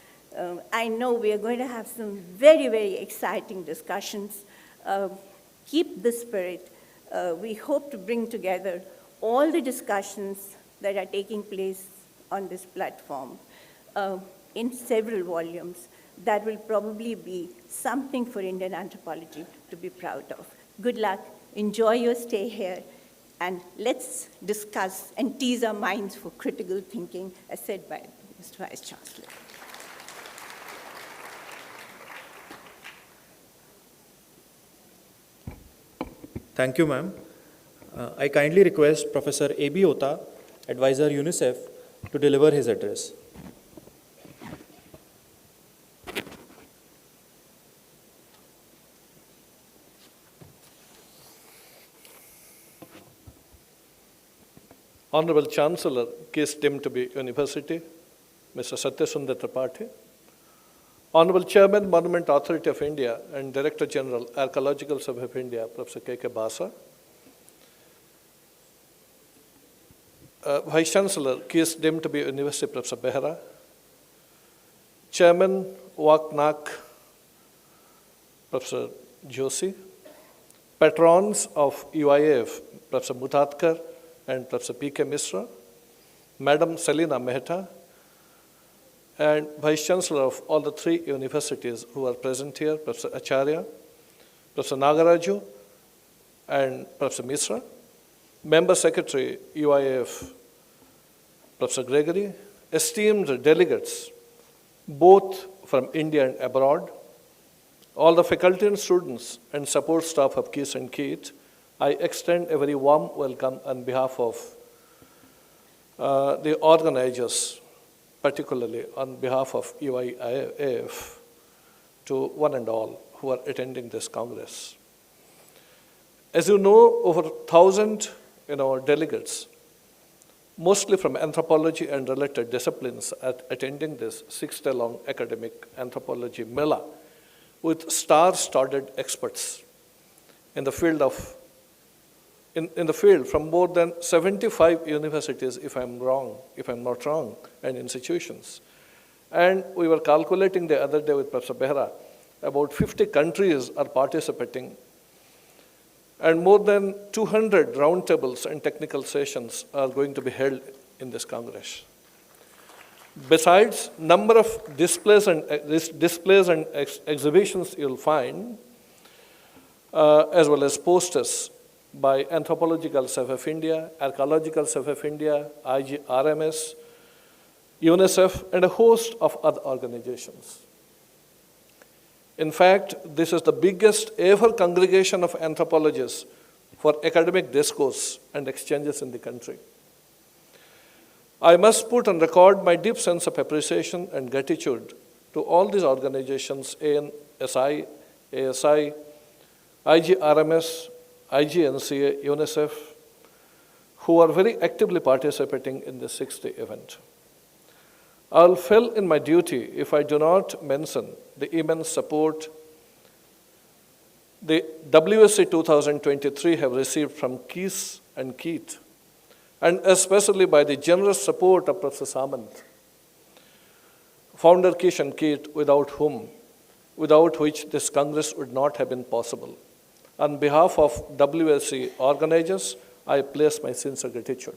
I know we are going to have some very, very exciting discussions. Keep the spirit. We hope to bring together all the discussions that are taking place on this platform in several volumes. That will probably be something for Indian anthropology to be proud of. Good luck, enjoy your stay here, and let's discuss and tease our minds for critical thinking, as said by Mr. Vice Chancellor. Thank you, ma'am. I kindly request Professor A.B. Ota, Advisor UNICEF, to deliver his address. Honorable Chancellor, Case deemed to be University, Mr. Satyasundar Tripathi, Honorable Chairman, Monument Authority of India and Director General, Archaeological Survey of India, Professor K.K. Basa, Vice Chancellor, Case deemed to be University, Professor Behra, Chairman, WAC, Professor Joshi, Patrons of UIF, Professor Muthatkar and Professor P.K. Misra, Madam Selina Mehta, and Vice Chancellor of all the three universities who are present here, Professor Acharya, Professor Nagaraju, and Professor Misra, Member Secretary, UIF, Professor Gregory, esteemed delegates, both from India and abroad, all the faculty and students and support staff of KISS and KEAT, I extend a very warm welcome on behalf of the organizers, particularly on behalf of UIIF, to one and all who are attending this Congress. As you know, over 1,000 delegates, mostly from anthropology and related disciplines, are attending this 6-day-long academic anthropology mela with star-studded experts in the field of in the field from more than 75 universities, if I'm not wrong, and institutions. And we were calculating the other day with Professor Behra, about 50 countries are participating. and more than 200 roundtables and technical sessions are going to be held in this Congress. Besides, number of displays and exhibitions you'll find, as well as posters by Anthropological Survey of India, Archaeological Survey of India, IGRMS, UNICEF, and a host of other organizations. In fact, this is the biggest ever congregation of anthropologists for academic discourse and exchanges in the country. I must put on record my deep sense of appreciation and gratitude to all these organizations, ANSI, ASI, IGRMS, IGNCA, UNICEF, who are very actively participating in this 6-day event. I'll fail in my duty if I do not mention the immense support the WAC 2023 have received from Keith and Keith, and especially by the generous support of Professor Samant, founder Keith and Keith, without which this Congress would not have been possible. On behalf of WAC organizers, I place my sincere gratitude.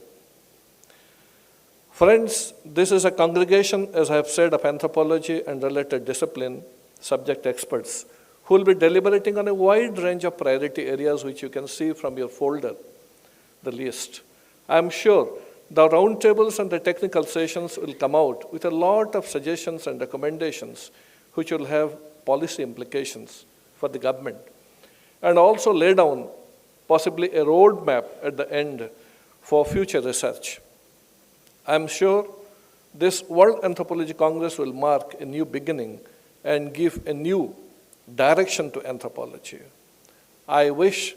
Friends, this is a congregation, as I have said, of anthropology and related discipline subject experts who will be deliberating on a wide range of priority areas which you can see from your folder, the list. I am sure the roundtables and the technical sessions will come out with a lot of suggestions and recommendations which will have policy implications for the government, and also lay down possibly a roadmap at the end for future research. I am sure this World Anthropology Congress will mark a new beginning and give a new direction to anthropology. I wish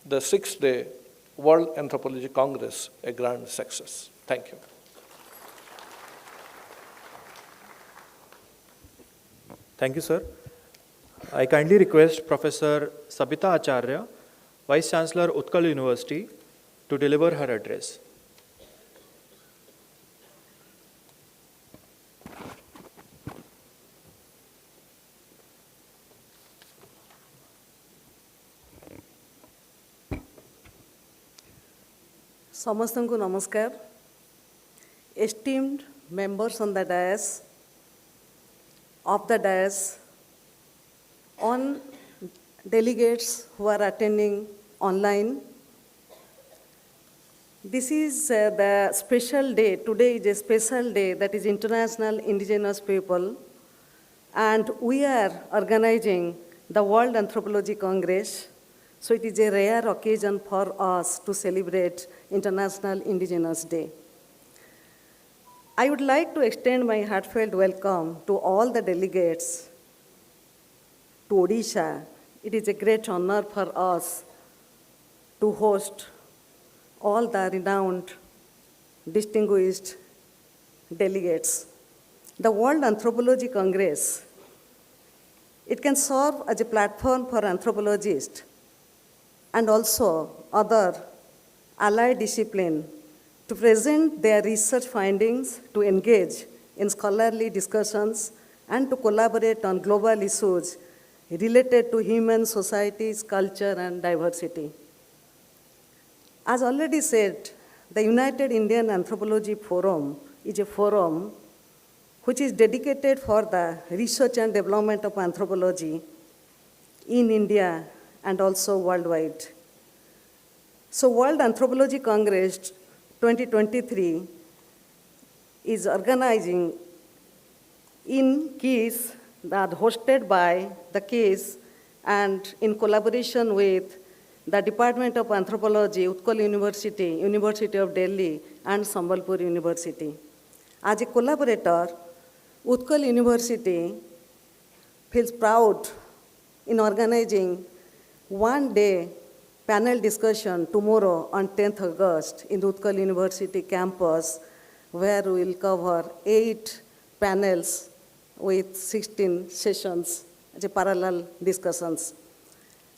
the 6th-day World Anthropology Congress a grand success. Thank you. Thank you, sir. I kindly request Professor Sabita Acharya, Vice Chancellor, Utkal University, to deliver her address. Samastanku namaskar. Esteemed members on the dais, on delegates who are attending online. This is the special day. Today is a special day, that is International Indigenous People, and we are organizing the World Anthropology Congress. So it is a rare occasion for us to celebrate International Indigenous Day. I would like to extend my heartfelt welcome to all the delegates to Odisha. It is a great honor for us to host all the renowned, distinguished delegates. The World Anthropology Congress, it can serve as a platform for anthropologists and also other allied disciplines to present their research findings, to engage in scholarly discussions, and to collaborate on global issues related to human societies, culture, and diversity. As already said, the United Indian Anthropology Forum is a forum which is dedicated for the research and development of anthropology in India and also worldwide. So World Anthropology Congress 2023 is organizing in Keys, that hosted by the Keys and in collaboration with the Department of Anthropology, Utkal University, University of Delhi, and Sambalpur University. As a collaborator, Utkal University feels proud in organizing one-day panel discussion tomorrow on 10th August in the Utkal University campus, where we will cover 8 panels with 16 sessions, as a parallel discussions.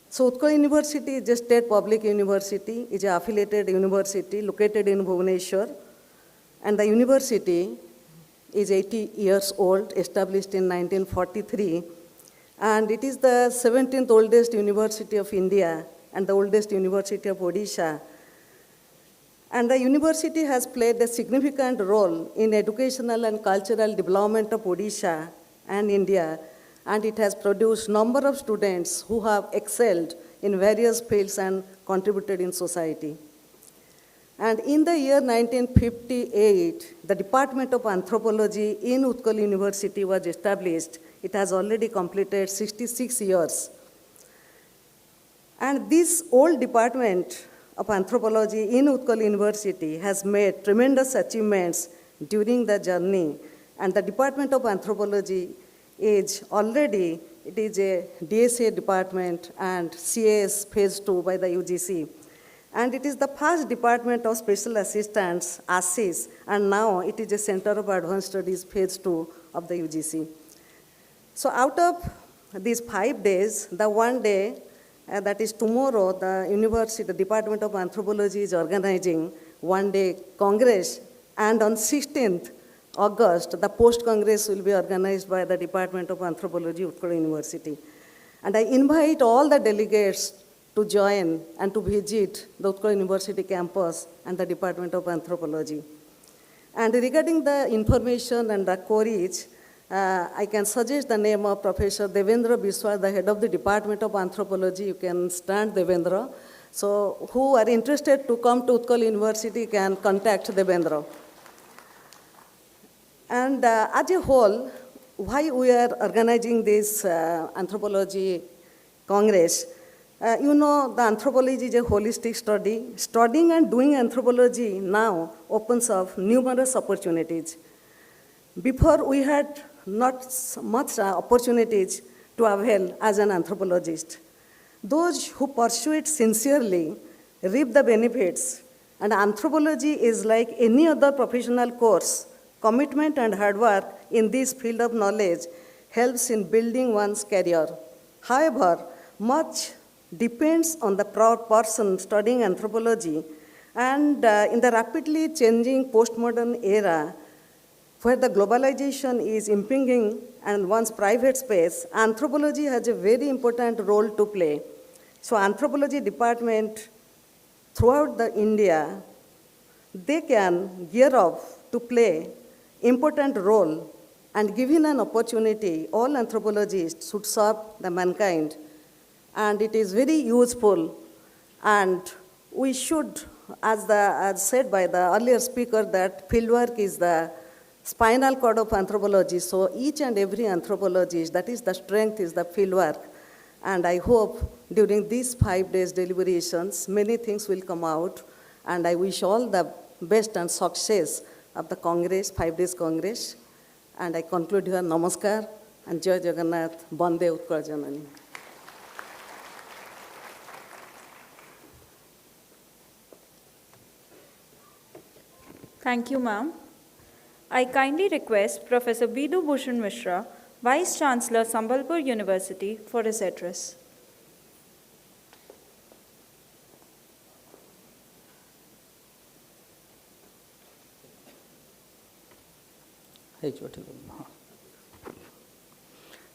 So Utkal University is a state public university, is an affiliated university located in Bhubaneswar, and the university is 80 years old, established in 1943, and it is the 17th oldest university of India and the oldest university of Odisha. And the university has played a significant role in educational and cultural development of Odisha and India, and it has produced number of students who have excelled in various fields and contributed in society. And in the year 1958, the Department of Anthropology in Utkal University was established. It has already completed 66 years. And this old Department of Anthropology in Utkal University has made tremendous achievements during the journey. And the Department of Anthropology is already, it is a DSA department and CAS phase 2 by the UGC. And it is the first department of special assistants, ASIS, and now it is a Center of Advanced Studies phase 2 of the UGC. So out of these 5 days, the one day, that is tomorrow, the university, the Department of Anthropology is organizing one-day Congress, and on 16th August, the post-Congress will be organized by the Department of Anthropology, Utkal University. And I invite all the delegates to join and to visit the Utkal University campus and the Department of Anthropology. And regarding the information and the queries, I can suggest the name of Professor Devendra Biswas, the head of the Department of Anthropology. You can stand Devendra. So who are interested to come to Utkal University can contact Devendra. And as a whole, why we are organizing this Anthropology Congress? You know, the anthropology is a holistic study. Studying and doing anthropology now opens up numerous opportunities. Before, we had not much opportunities to avail as an anthropologist. Those who pursue it sincerely reap the benefits, and anthropology is like any other professional course. Commitment and hard work in this field of knowledge helps in building one's career. However, much depends on the person studying anthropology, and in the rapidly changing postmodern era, where the globalization is impinging on one's private space, anthropology has a very important role to play. So anthropology department throughout the India, they can gear up to play important role, and given an opportunity, all anthropologists should serve the mankind. And it is very useful, and we should, as said by the earlier speaker, that fieldwork is the spinal cord of anthropology. So each and every anthropologist, that is the strength, is the fieldwork. And I hope during these 5 days deliberations, many things will come out, and I wish all the best and success of the Congress, 5 days Congress. And I conclude here, Namaskar, and Jai Jagannath, Bande Utkal Janani. Thank you, ma'am. I kindly request Professor Bidu Bhushan Mishra, Vice Chancellor, Sambalpur University, for his address.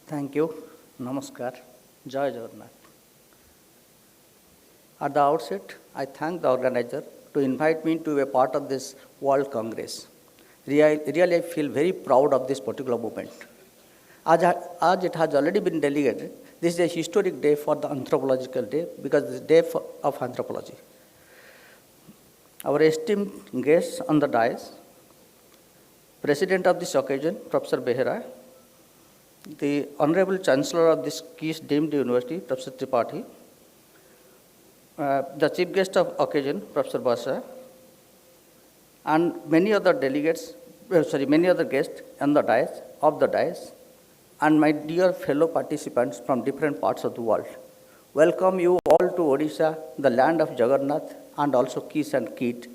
Thank you. Namaskar. Jai Jagannath. At the outset, I thank the organizer to invite me to be a part of this World Congress. Really, I feel very proud of this particular movement. As it has already been delegated, this is a historic day for the anthropological day, because it's the day of anthropology. Our esteemed guests on the dais, President of this occasion, Professor Behera, the Honorable Chancellor of this KIS deemed university, Professor Tripathi, the Chief Guest of occasion, Professor Basa, and many other delegates, many other guests on the dais, and my dear fellow participants from different parts of the world. Welcome you all to Odisha, the land of Jagannath, and also KIS and KIT.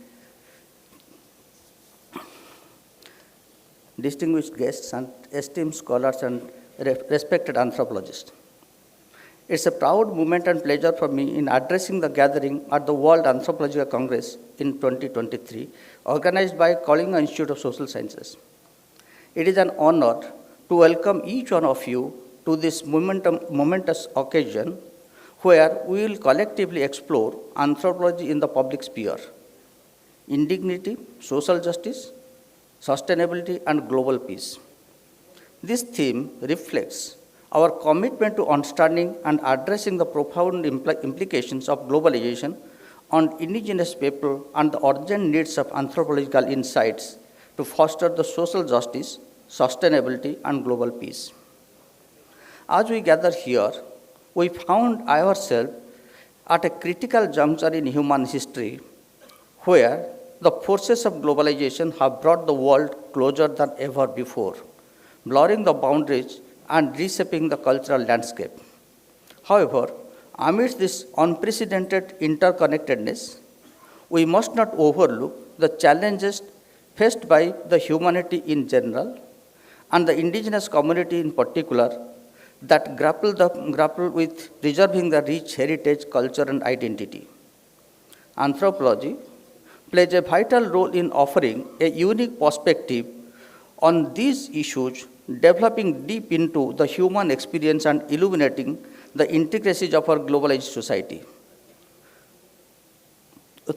Distinguished guests and esteemed scholars and respected anthropologists. It's a proud moment and pleasure for me in addressing the gathering at the World Anthropological Congress in 2023, organized by Kalinga Institute of Social Sciences. It is an honor to welcome each one of you to this momentous occasion, where we will collectively explore anthropology in the public sphere, indignity, social justice, sustainability, and global peace. This theme reflects our commitment to understanding and addressing the profound implications of globalization on indigenous people and the urgent needs of anthropological insights to foster the social justice, sustainability, and global peace. As we gather here, we found ourselves at a critical juncture in human history where the forces of globalization have brought the world closer than ever before, blurring the boundaries and reshaping the cultural landscape. However, amidst this unprecedented interconnectedness, we must not overlook the challenges faced by the humanity in general and the indigenous community in particular that grapple with preserving the rich heritage, culture, and identity. Anthropology plays a vital role in offering a unique perspective on these issues, developing deep into the human experience and illuminating the intricacies of our globalized society.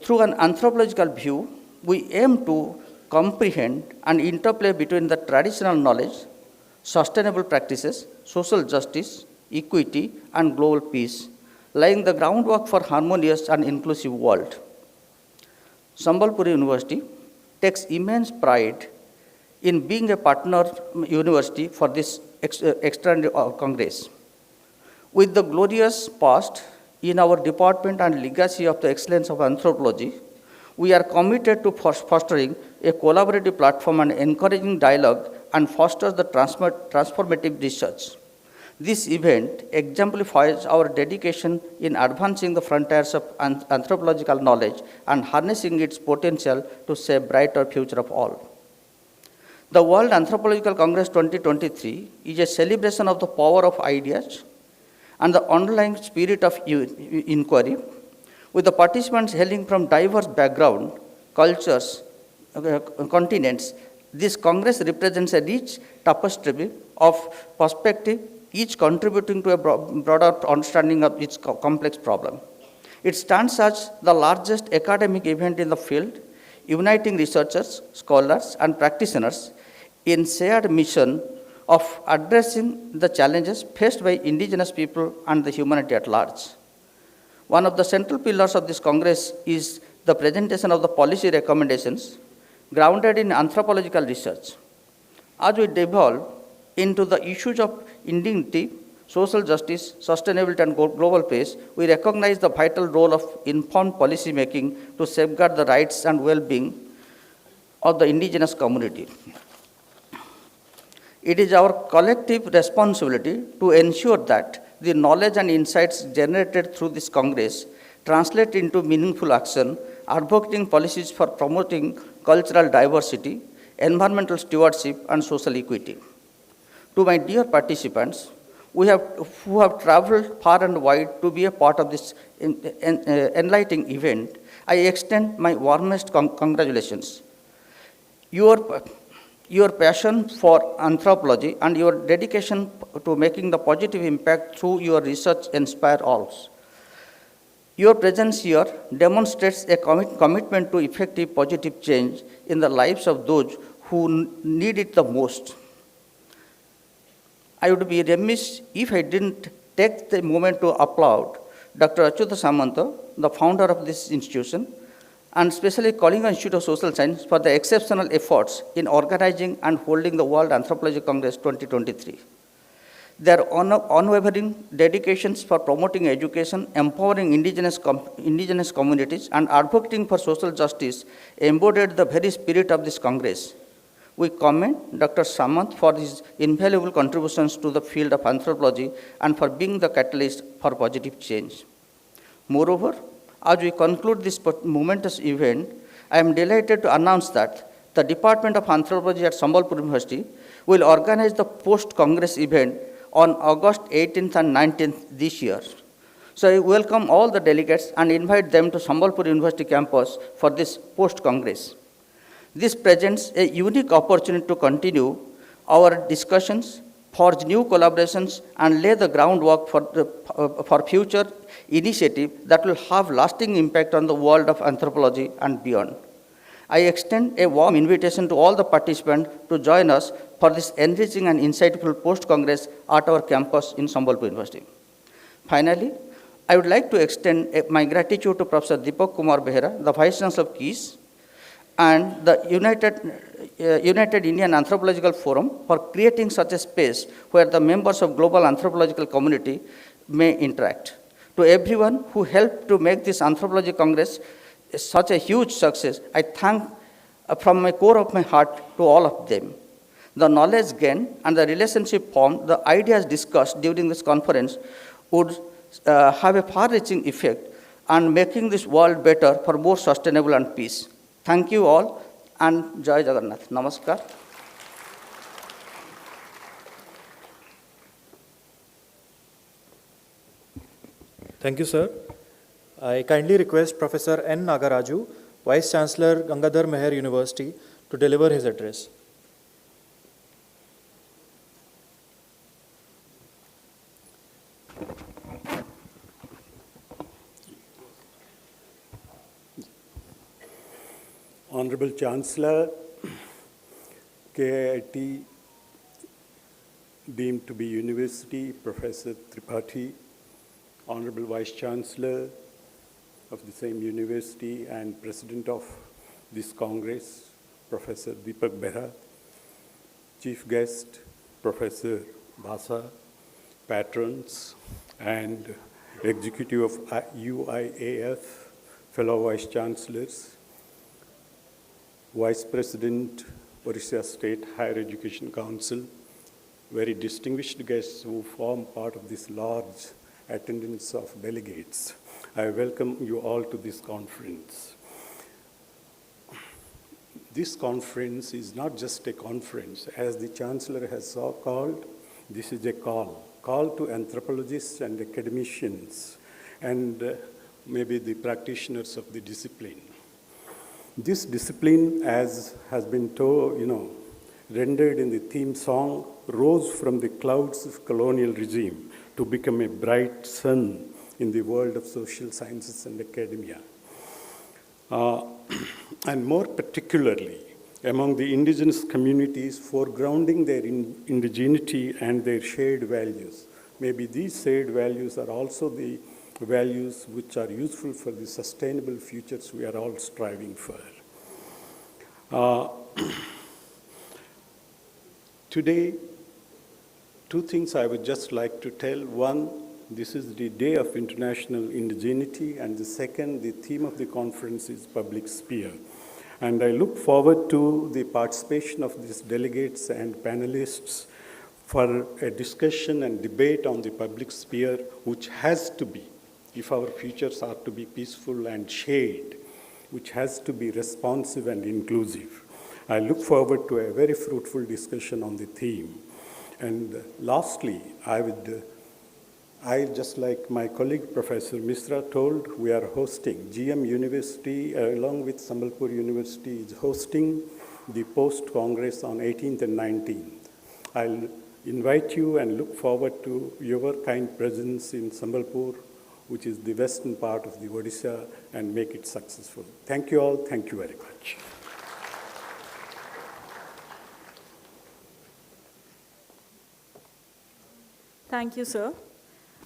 Through an anthropological view, we aim to comprehend an interplay between the traditional knowledge, sustainable practices, social justice, equity, and global peace, laying the groundwork for harmonious and inclusive world. Sambalpur University takes immense pride in being a partner university for this extraordinary Congress. With the glorious past in our department and legacy of the excellence of anthropology, we are committed to fostering a collaborative platform and encouraging dialogue and fosters the transformative research. This event exemplifies our dedication in advancing the frontiers of anthropological knowledge and harnessing its potential to shape a brighter future of all. The World Anthropological Congress 2023 is a celebration of the power of ideas and the underlying spirit of inquiry, with the participants hailing from diverse backgrounds, cultures, continents. This Congress represents a rich tapestry of perspective, each contributing to a broader understanding of its complex problem. It stands as the largest academic event in the field, uniting researchers, scholars, and practitioners in shared mission of addressing the challenges faced by indigenous people and the humanity at large. One of the central pillars of this Congress is the presentation of the policy recommendations grounded in anthropological research. As we delve into the issues of indignity, social justice, sustainability, and global peace, we recognize the vital role of informed policy making to safeguard the rights and well-being of the indigenous community. It is our collective responsibility to ensure that the knowledge and insights generated through this Congress translate into meaningful action, advocating policies for promoting cultural diversity, environmental stewardship, and social equity. To my dear participants, who have traveled far and wide to be a part of this enlightening event, I extend my warmest congratulations. Your passion for anthropology and your dedication to making the positive impact through your research inspire all. Your presence here demonstrates a commitment to effective positive change in the lives of those who need it the most. I would be remiss if I didn't take the moment to applaud Dr. Achyuta Samanta, the founder of this institution, and especially Kalinga Institute of Social Science for the exceptional efforts in organizing and holding the World Anthropology Congress 2023. Their unwavering dedications for promoting education, empowering indigenous communities, and advocating for social justice embodied the very spirit of this Congress. We commend Dr. Samant for his invaluable contributions to the field of anthropology and for being the catalyst for positive change. Moreover, as we conclude this momentous event, I am delighted to announce that the Department of Anthropology at Sambalpur University will organize the post-Congress event on August 18th and 19th this year. So I welcome all the delegates and invite them to Sambalpur University campus for this post-Congress. This presents a unique opportunity to continue our discussions, forge new collaborations, and lay the groundwork for future initiatives that will have lasting impact on the world of anthropology and beyond. I extend a warm invitation to all the participants to join us for this enriching and insightful post-Congress at our campus in Sambalpur University. Finally, I would like to extend my gratitude to Professor Deepak Kumar Behera, the Vice Chancellor of KIS, and the United Indian Anthropological Forum for creating such a space where the members of global anthropological community may interact. To everyone who helped to make this Anthropology Congress such a huge success, I thank from my core of my heart to all of them. The knowledge gained and the relationship formed, the ideas discussed during this conference would have a far-reaching effect on making this world better for more sustainable and peace. Thank you all, and Jai Jagannath. Namaskar. Thank you, sir. I kindly request Professor N. Nagaraju, Vice Chancellor, Gangadhar Meher University, to deliver his address. Honorable Chancellor, KIIT deemed to be university, Professor Tripathi, Honorable Vice Chancellor of the same university and President of this Congress, Professor Deepak Behera, Chief Guest, Professor Basa, patrons, and Executive of UIAF, fellow Vice Chancellors, Vice President, Orissa State Higher Education Council, very distinguished guests who form part of this large attendance of delegates. I welcome you all to this conference. This conference is not just a conference. As the Chancellor has so called, this is a call to anthropologists and academicians and maybe the practitioners of the discipline. This discipline, as has been told, rendered in the theme song, rose from the clouds of colonial regime to become a bright sun in the world of social sciences and academia. And more particularly, among the indigenous communities, foregrounding their indigeneity and their shared values. Maybe these shared values are also the values which are useful for the sustainable futures we are all striving for. Today, two things I would just like to tell. One, this is the Day of International Indigeneity, and the second, the theme of the conference is public sphere. And I look forward to the participation of these delegates and panelists for a discussion and debate on the public sphere, which has to be, if our futures are to be peaceful and shared, which has to be responsive and inclusive. I look forward to a very fruitful discussion on the theme. And lastly, I just like my colleague Professor Misra told, we are hosting, GM University along with Sambalpur University is hosting the post-Congress on 18th and 19th. I'll invite you and look forward to your kind presence in Sambalpur, which is the western part of the Odisha, and make it successful. Thank you all. Thank you very much. Thank you, sir.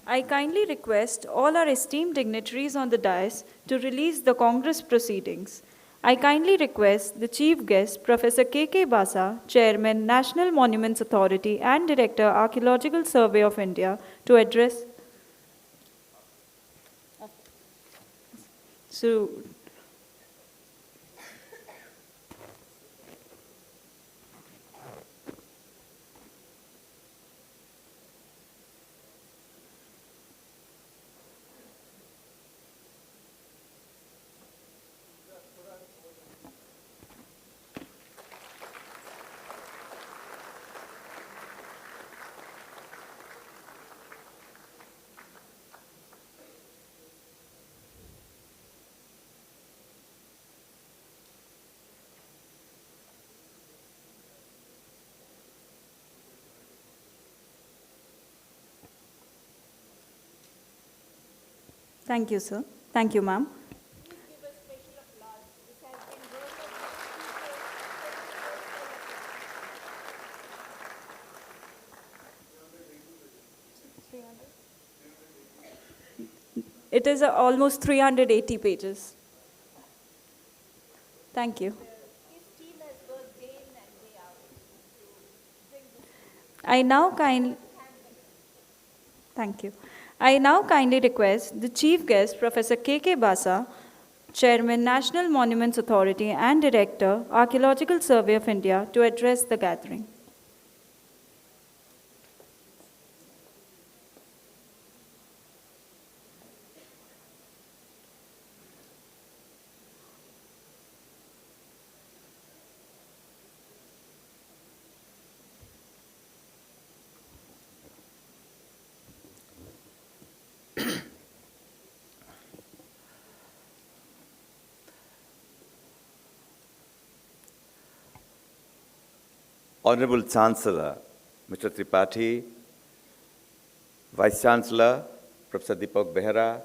I kindly request all our esteemed dignitaries on the dais to release the Congress proceedings. I kindly request the Chief Guest, Professor K.K. Basa, Chairman, National Monuments Authority and Director, Archaeological Survey of India, to address. So, Thank you, sir. Thank you, ma'am. It is almost 380 pages. Thank you. I now kindly Thank you. I now kindly request the Chief Guest, Professor K.K. Basa, Chairman, National Monuments Authority and Director, Archaeological Survey of India, to address the gathering. Honorable Chancellor, Mr. Tripathi, Vice Chancellor, Professor Deepak Behera,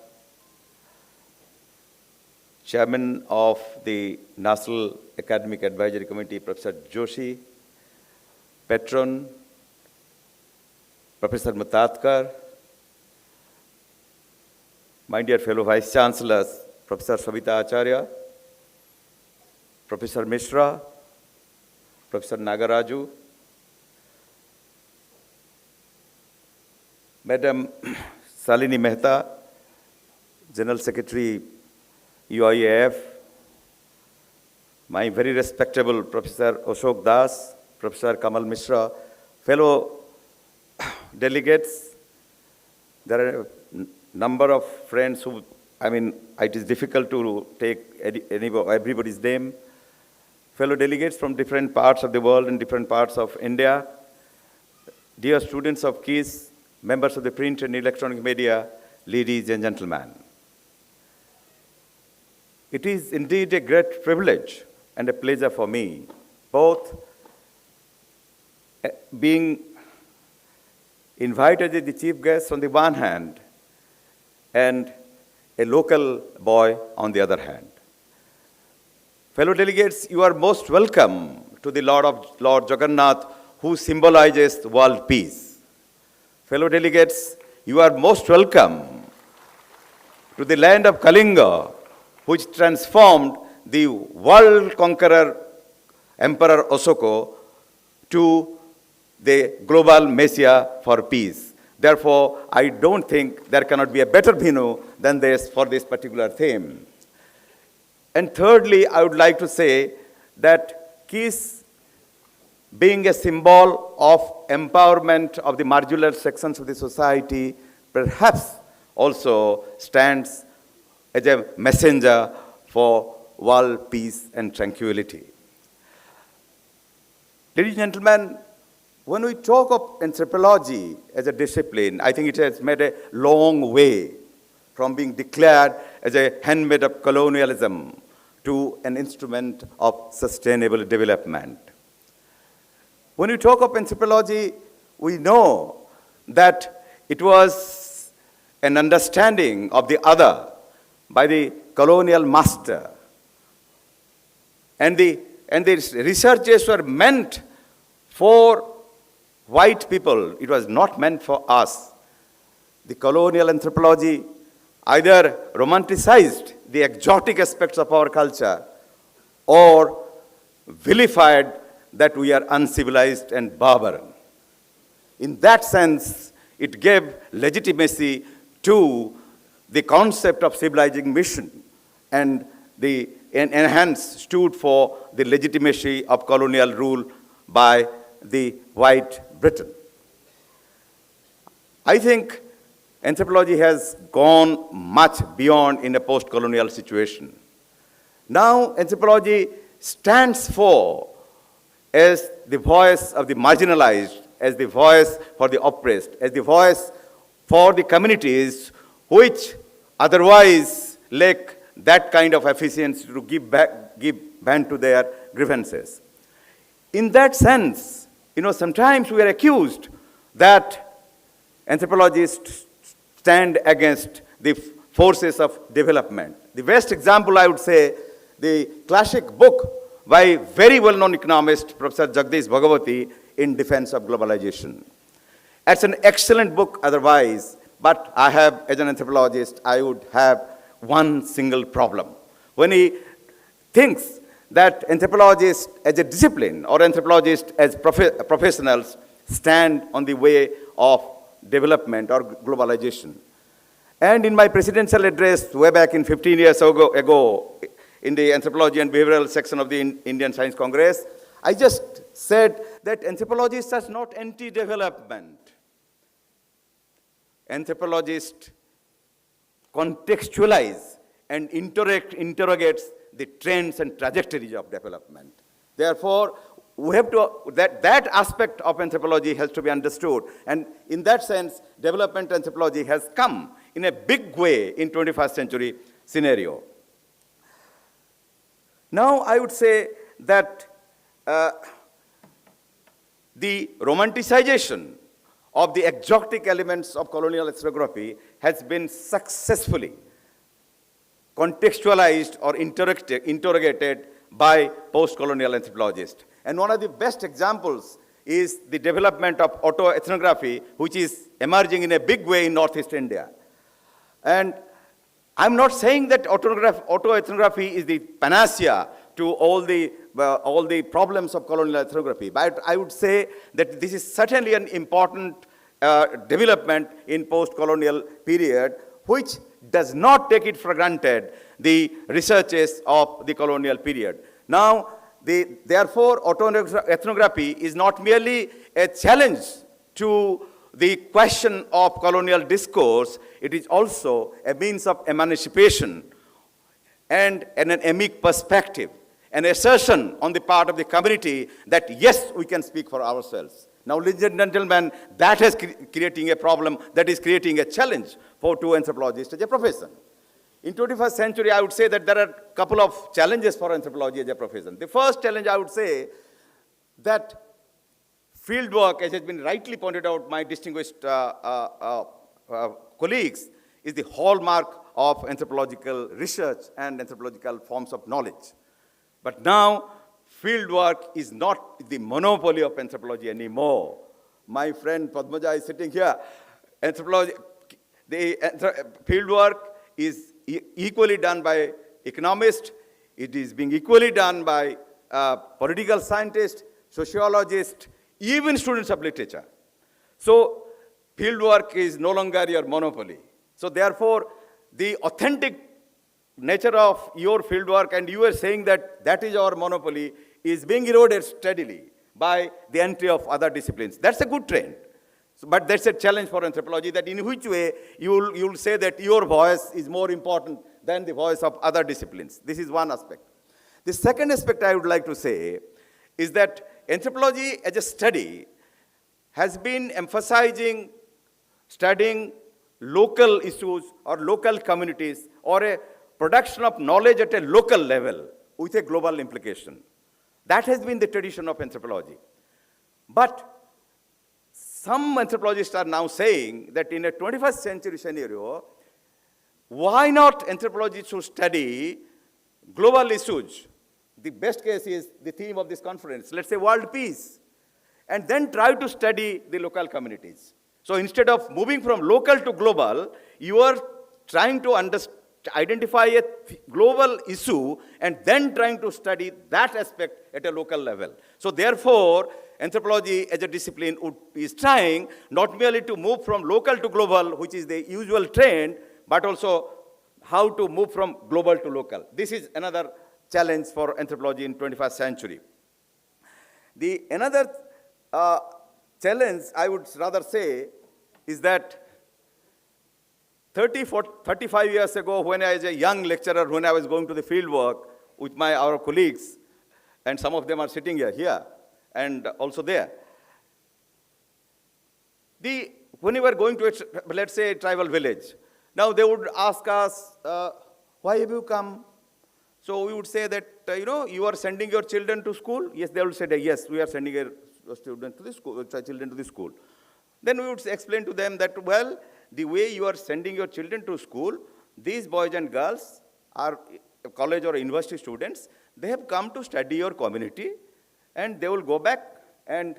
Chairman of the National Academic Advisory Committee, Professor Joshi, Patron, Professor Mutatkar, my dear fellow Vice Chancellors, Professor Savita Acharya, Professor Mishra, Professor Nagaraju, Madam Salini Mehta, General Secretary, UIAF, my very respectable Professor Ashok Das, Professor Kamal Mishra, fellow delegates, there are a number of friends who, it is difficult to take everybody's name, fellow delegates from different parts of the world and different parts of India, dear students of KISS, members of the print and electronic media, ladies and gentlemen. It is indeed a great privilege and a pleasure for me, both being invited as the chief guest on the one hand and a local boy on the other hand. Fellow delegates, you are most welcome to the Lord Jagannath, who symbolizes world peace. Fellow delegates, you are most welcome to the land of Kalinga, which transformed the world conqueror Emperor Ashoka to the global messiah for peace. Therefore, I don't think there cannot be a better venue than this for this particular theme. And thirdly, I would like to say that KISS, being a symbol of empowerment of the marginal sections of the society, perhaps also stands as a messenger for world peace and tranquility. Ladies and gentlemen, when we talk of anthropology as a discipline, I think it has made a long way from being declared as a handmaid of colonialism to an instrument of sustainable development. When we talk of anthropology, we know that it was an understanding of the other by the colonial master. And the researches were meant for white people. It was not meant for us. The colonial anthropology either romanticized the exotic aspects of our culture or vilified that we are uncivilized and barbarian. In that sense, it gave legitimacy to the concept of civilizing mission, and hence stood for the legitimacy of colonial rule by the white Britain. I think anthropology has gone much beyond in a post-colonial situation. Now, anthropology stands for as the voice of the marginalized, as the voice for the oppressed, as the voice for the communities which otherwise lack that kind of efficiency to give vent to their grievances. In that sense, sometimes we are accused that anthropologists stand against the forces of development. The best example, I would say, the classic book by very well-known economist, Professor Jagdish Bhagavati, In Defense of Globalization. It's an excellent book otherwise, but I have, as an anthropologist, I would have one single problem. When he thinks that anthropologists as a discipline or anthropologists as professionals stand on the way of development or globalization. And in my presidential address way back in 15 years ago in the Anthropology and Behavioral section of the Indian Science Congress, I just said that anthropologists are not anti-development. Anthropologists contextualize and interrogates the trends and trajectories of development. Therefore, we have to, that aspect of anthropology has to be understood. And in that sense, development anthropology has come in a big way in 21st century scenario. Now, I would say that the romanticization of the exotic elements of colonial ethnography has been successfully contextualized or interrogated by post-colonial anthropologists. And one of the best examples is the development of autoethnography, which is emerging in a big way in Northeast India. And I'm not saying that autoethnography is the panacea to all the problems of colonial ethnography, but I would say that this is certainly an important development in post-colonial period, which does not take it for granted the researches of the colonial period. Now, therefore, autoethnography is not merely a challenge to the question of colonial discourse, it is also a means of emancipation and an emic perspective, an assertion on the part of the community that yes, we can speak for ourselves. Now, ladies and gentlemen, that is creating a problem, that is creating a challenge to anthropologists as a profession. In 21st century, I would say that there are a couple of challenges for anthropology as a profession. The first challenge, I would say, that fieldwork, as has been rightly pointed out by distinguished colleagues, is the hallmark of anthropological research and anthropological forms of knowledge. But now, fieldwork is not the monopoly of anthropology anymore. My friend Padmaja is sitting here. Fieldwork is equally done by economists, it is being equally done by political scientists, sociologists, even students of literature. So, fieldwork is no longer your monopoly. So, therefore, the authentic nature of your fieldwork, and you are saying that that is our monopoly, is being eroded steadily by the entry of other disciplines. That's a good trend. So, but that's a challenge for anthropology, that in which way you'll say that your voice is more important than the voice of other disciplines. This is one aspect. The second aspect I would like to say is that anthropology as a study has been emphasizing studying local issues or local communities or a production of knowledge at a local level with a global implication. That has been the tradition of anthropology. But some anthropologists are now saying that in a 21st century scenario, why not anthropology should study global issues? The best case is the theme of this conference, let's say world peace, and then try to study the local communities. So instead of moving from local to global, you are trying to identify a global issue and then trying to study that aspect at a local level. So therefore, anthropology as a discipline is trying not merely to move from local to global, which is the usual trend, but also how to move from global to local. This is another challenge for anthropology in 21st century. Another challenge, I would rather say, is that 35 years ago, when I was a young lecturer, when I was going to the field work with our colleagues, and some of them are sitting here and also there. When we were going to, let's say, a tribal village, now they would ask us, why have you come? So we would say that, you are sending your children to school? Yes, they would say, yes, we are sending our children to the school. Then we would explain to them that, well, the way you are sending your children to school, these boys and girls are college or university students. They have come to study your community, and they will go back and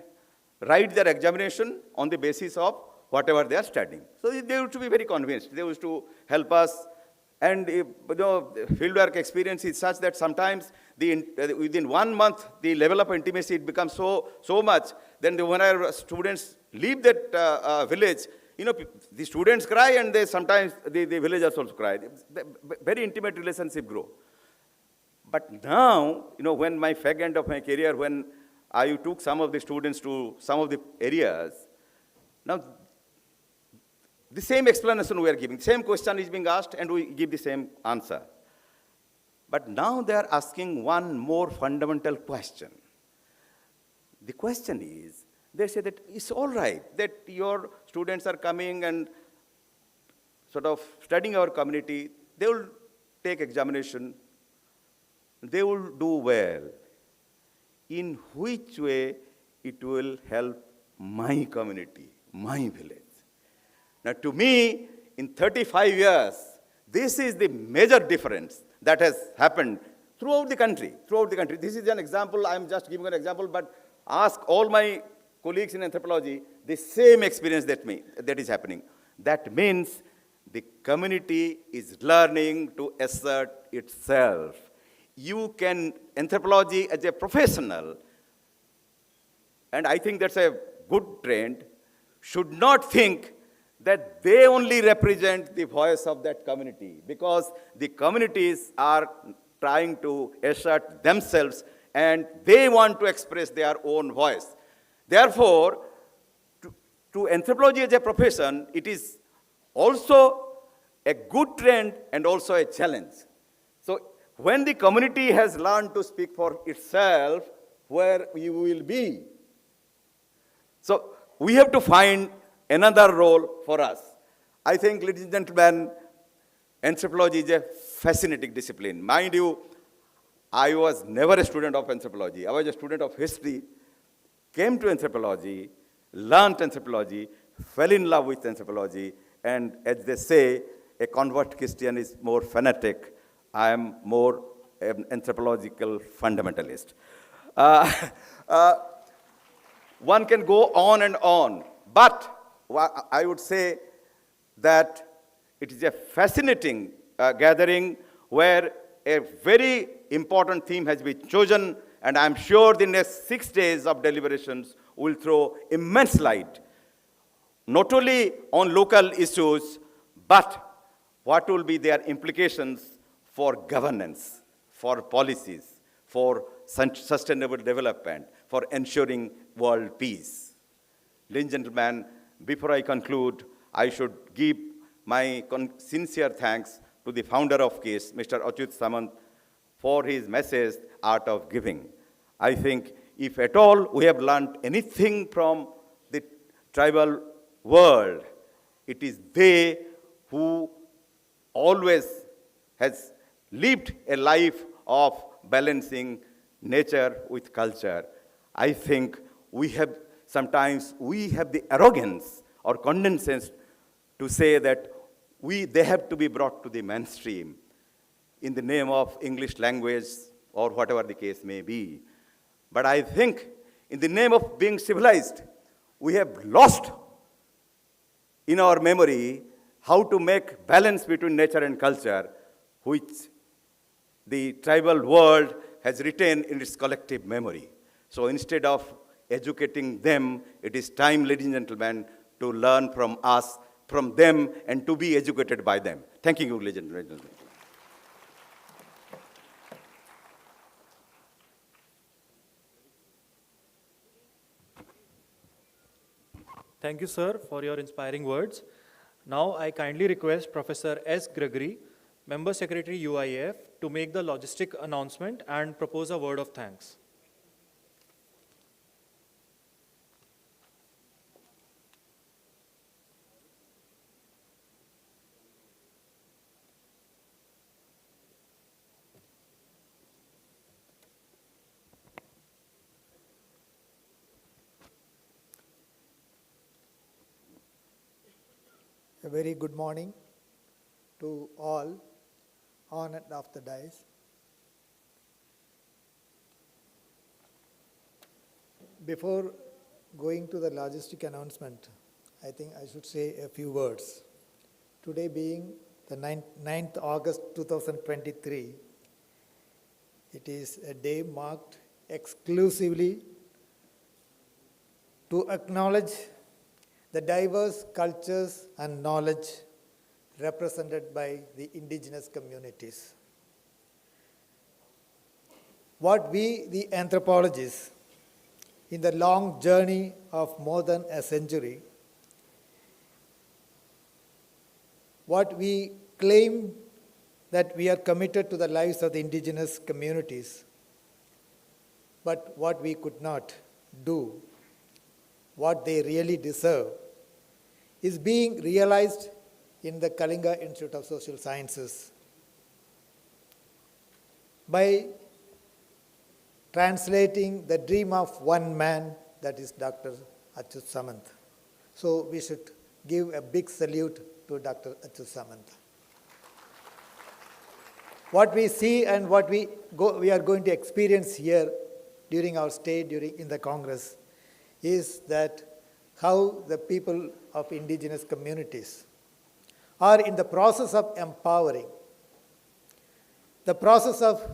write their examination on the basis of whatever they are studying. So they used to be very convinced. They used to help us. And fieldwork experience is such that sometimes within 1 month, the level of intimacy it becomes so much. Then when our students leave that village, the students cry, and sometimes the villagers also cry. Very intimate relationship grow. But now, when my fag end of my career, when I took some of the students to some of the areas, now the same explanation we are giving, same question is being asked, and we give the same answer. But now they are asking one more fundamental question. The question is, they say that it's all right that your students are coming and sort of studying our community. They will take examination. They will do well. In which way it will help my community, my village? Now, to me, in 35 years, this is the major difference that has happened throughout the country. This is an example. I'm just giving an example, but ask all my colleagues in anthropology, the same experience that is happening. That means the community is learning to assert itself. You can, anthropology as a professional, and I think that's a good trend, should not think that they only represent the voice of that community, because the communities are trying to assert themselves and they want to express their own voice. Therefore, to anthropology as a profession, it is also a good trend and also a challenge. So when the community has learned to speak for itself, where you will be? So we have to find another role for us. I think, ladies and gentlemen, anthropology is a fascinating discipline. Mind you, I was never a student of anthropology. I was a student of history, came to anthropology, learned anthropology, fell in love with anthropology, and as they say, a convert Christian is more fanatic. I am more an anthropological fundamentalist. One can go on and on, but I would say that it is a fascinating gathering where a very important theme has been chosen, and I'm sure the next 6 days of deliberations will throw immense light, not only on local issues, but what will be their implications for governance, for policies, for sustainable development, for ensuring world peace. Ladies and gentlemen, before I conclude, I should give my sincere thanks to the founder of KISS, Mr. Achyut Samant, for his message, Art of Giving. I think if at all we have learned anything from the tribal world, it is they who always has lived a life of balancing nature with culture. I think sometimes we have the arrogance or condescension to say that they have to be brought to the mainstream in the name of English language or whatever the case may be. But I think in the name of being civilized, we have lost in our memory how to make balance between nature and culture, which the tribal world has retained in its collective memory. So instead of educating them, it is time, ladies and gentlemen, to learn from us, from them, and to be educated by them. Thank you, ladies and gentlemen. Thank you, sir, for your inspiring words. Now, I kindly request Professor S. Gregory, Member Secretary UIF, to make the logistic announcement and propose a word of thanks. A very good morning to all on and off the dais. Before going to the logistic announcement, I think I should say a few words. Today being the 9th August 2023, it is a day marked exclusively to acknowledge the diverse cultures and knowledge represented by the indigenous communities. What we, the anthropologists, in the long journey of more than a century, what we claim that we are committed to the lives of the indigenous communities, but what we could not do, what they really deserve, is being realized in the Kalinga Institute of Social Sciences by translating the dream of one man, that is Dr. Achyut Samant. So we should give a big salute to Dr. Achyut Samant. What we see and what we are going to experience here during our stay in the Congress is that how the people of indigenous communities are in the process of empowering, the process of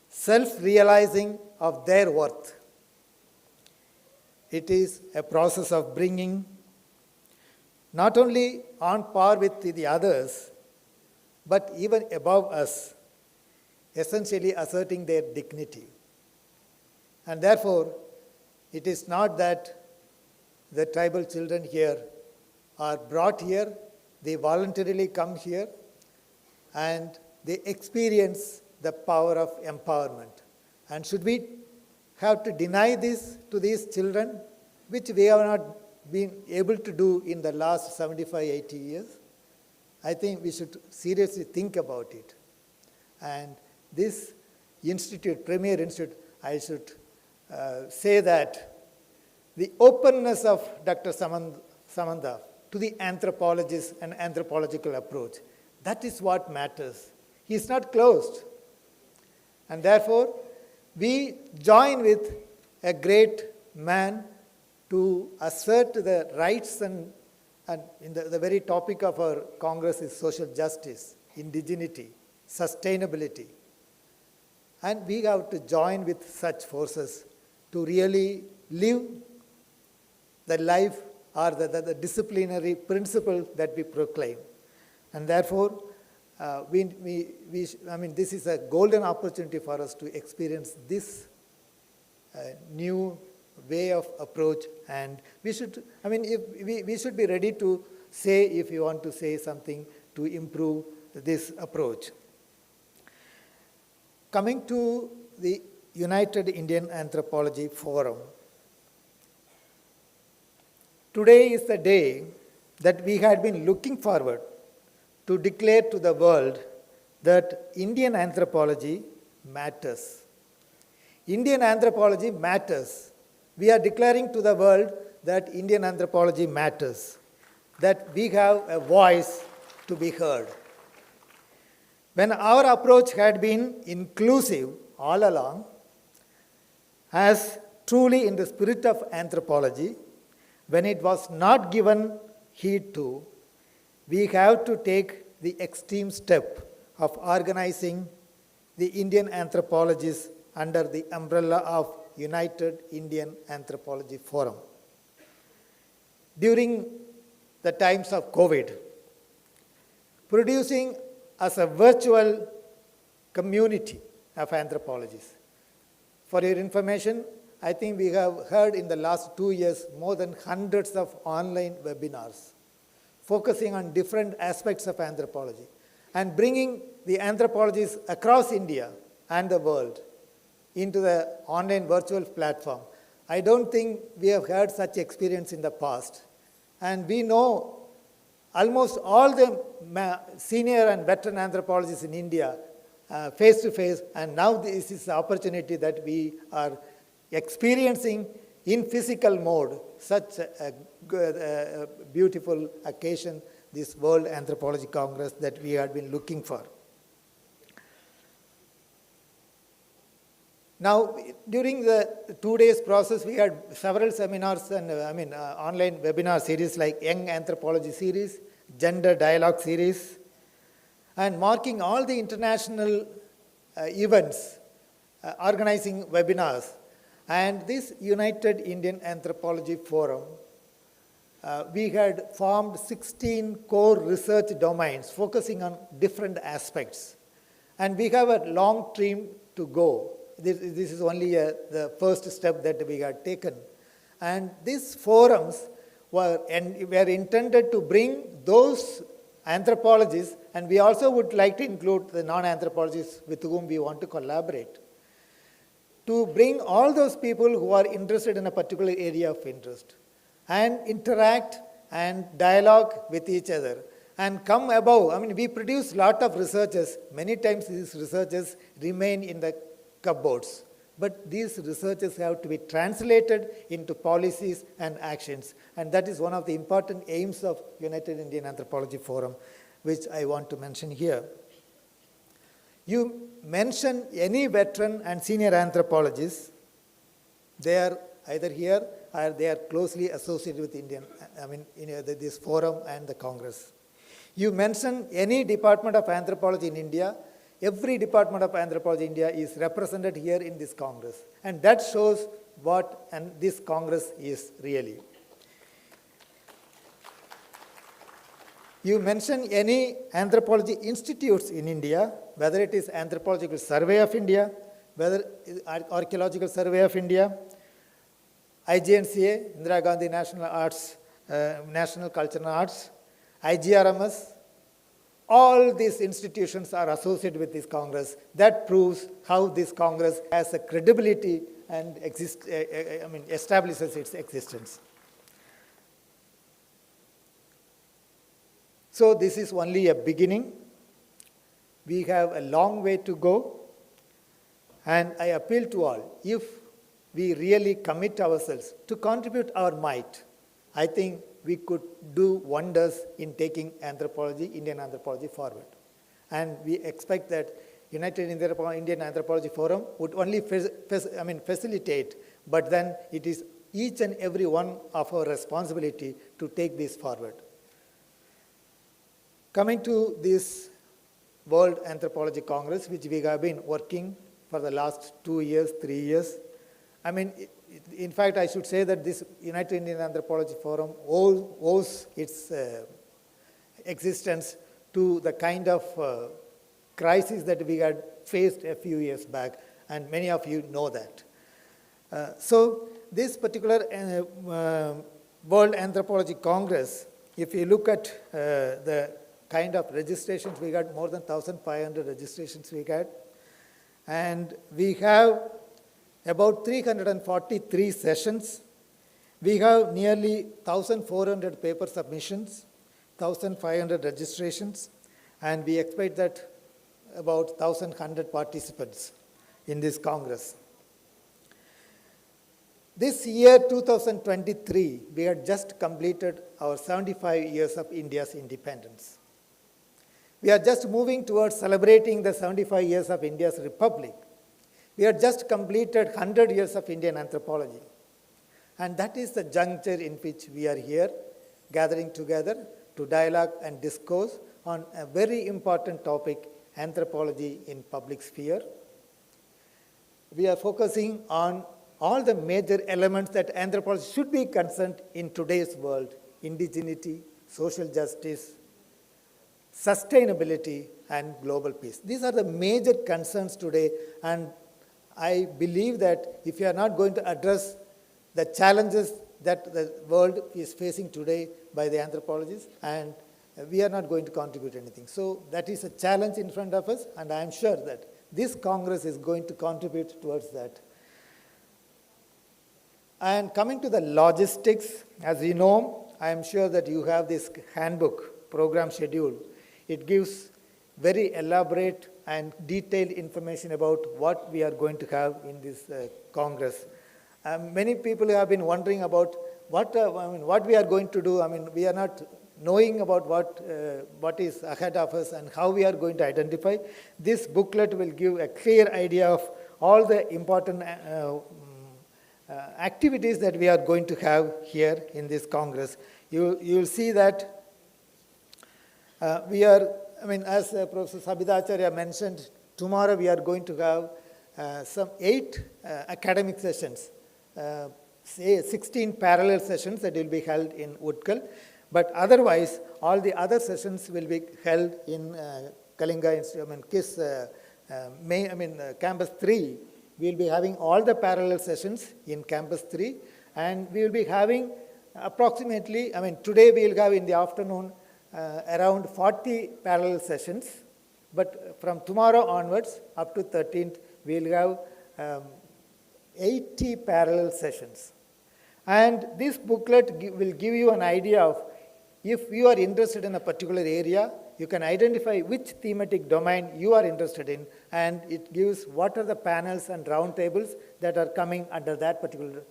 self-realizing of their worth. It is a process of bringing not only on par with the others, but even above us, essentially asserting their dignity. And therefore, it is not that the tribal children here are brought here, they voluntarily come here, and they experience the power of empowerment. And should we have to deny this to these children, which we have not been able to do in the last 75, 80 years? I think we should seriously think about it. And this institute, Premier Institute, I should say that the openness of Dr. Samanta to the anthropologist and anthropological approach, that is what matters. He is not closed. And therefore, we join with a great man to assert the rights and in the very topic of our Congress is social justice, indigeneity, sustainability. And we have to join with such forces to really live the life or the disciplinary principle that we proclaim. And therefore, this is a golden opportunity for us to experience this new way of approach, and we should, we should be ready to say if you want to say something to improve this approach. Coming to the United Indian Anthropology Forum, today is the day that we had been looking forward to declare to the world that Indian anthropology matters. Indian anthropology matters. We are declaring to the world that Indian anthropology matters, that we have a voice to be heard. When our approach had been inclusive all along, as truly in the spirit of anthropology, when it was not given heed to, we have to take the extreme step of organizing the Indian anthropologists under the umbrella of United Indian Anthropology Forum. During the times of COVID, producing as a virtual community of anthropologists. For your information, I think we have heard in the last 2 years more than hundreds of online webinars focusing on different aspects of anthropology and bringing the anthropologists across India and the world into the online virtual platform. I don't think we have had such experience in the past. And we know almost all the senior and veteran anthropologists in India face to face, and now this is the opportunity that we are experiencing in physical mode such a beautiful occasion, this World Anthropology Congress that we had been looking for. Now, during the 2 days process, we had several seminars and online webinar series like Young Anthropology series, Gender Dialogue series, and marking all the international events, organizing webinars. And this United Indian Anthropology Forum, we had formed 16 core research domains focusing on different aspects. And we have a long stream to go. This is only the first step that we had taken. And these forums were intended to bring those anthropologists, and we also would like to include the non-anthropologists with whom we want to collaborate, to bring all those people who are interested in a particular area of interest and interact and dialogue with each other and come above. We produce a lot of researches. Many times these researches remain in the cupboards. But these researches have to be translated into policies and actions. And that is one of the important aims of United Indian Anthropology Forum, which I want to mention here. You mention any veteran and senior anthropologists, they are either here or they are closely associated with this forum and the Congress. You mention any department of anthropology in India, every department of anthropology in India is represented here in this Congress. And that shows what this Congress is really. You mention any anthropology institutes in India, whether it is Anthropological Survey of India, whether it is Archaeological Survey of India, IGNCA, Indira Gandhi National Cultural Arts, IGRMS, all these institutions are associated with this Congress. That proves how this Congress has a credibility and establishes its existence. So this is only a beginning. We have a long way to go. And I appeal to all, if we really commit ourselves to contribute our might, I think we could do wonders in taking Indian anthropology forward. And we expect that United Indian Anthropology Forum would only facilitate, but then it is each and every one of our responsibility to take this forward. Coming to this World Anthropology Congress, which we have been working for the last 2 years, 3 years, in fact, I should say that this United Indian Anthropology Forum owes its existence to the kind of crisis that we had faced a few years back, and many of you know that. So this particular World Anthropology Congress, if you look at the kind of registrations we got, more than 1,500 registrations we got, and we have about 343 sessions. We have nearly 1,400 paper submissions, 1,500 registrations, and we expect that about 1,100 participants in this Congress. This year, 2023, we had just completed our 75 years of India's independence. We are just moving towards celebrating the 75 years of India's republic. We have just completed 100 years of Indian anthropology. And that is the juncture in which we are here, gathering together to dialogue and discourse on a very important topic, anthropology in public sphere. We are focusing on all the major elements that anthropology should be concerned in today's world: indigeneity, social justice, sustainability, and global peace. These are the major concerns today, and I believe that if you are not going to address the challenges that the world is facing today by the anthropologists, and we are not going to contribute anything. So that is a challenge in front of us, and I am sure that this Congress is going to contribute towards that. And coming to the logistics, as you know, I am sure that you have this handbook, program schedule. It gives very elaborate and detailed information about what we are going to have in this Congress. Many people have been wondering about what we are going to do. I mean, we are not knowing about what is ahead of us and how we are going to identify. This booklet will give a clear idea of all the important activities that we are going to have here in this Congress. You will see that we are, I mean, as Professor Sabita Acharya mentioned, tomorrow we are going to have some 8 academic sessions, 16 parallel sessions that will be held in Utkal. But otherwise, all the other sessions will be held in Kalinga, KISS, Campus 3. We will be having all the parallel sessions in Campus 3, and we will be having approximately, today we will have in the afternoon around 40 parallel sessions, but from tomorrow onwards, up to 13th, we will have 80 parallel sessions. And this booklet will give you an idea of, if you are interested in a particular area, you can identify which thematic domain you are interested in, and it gives what are the panels and roundtables that are coming under that particular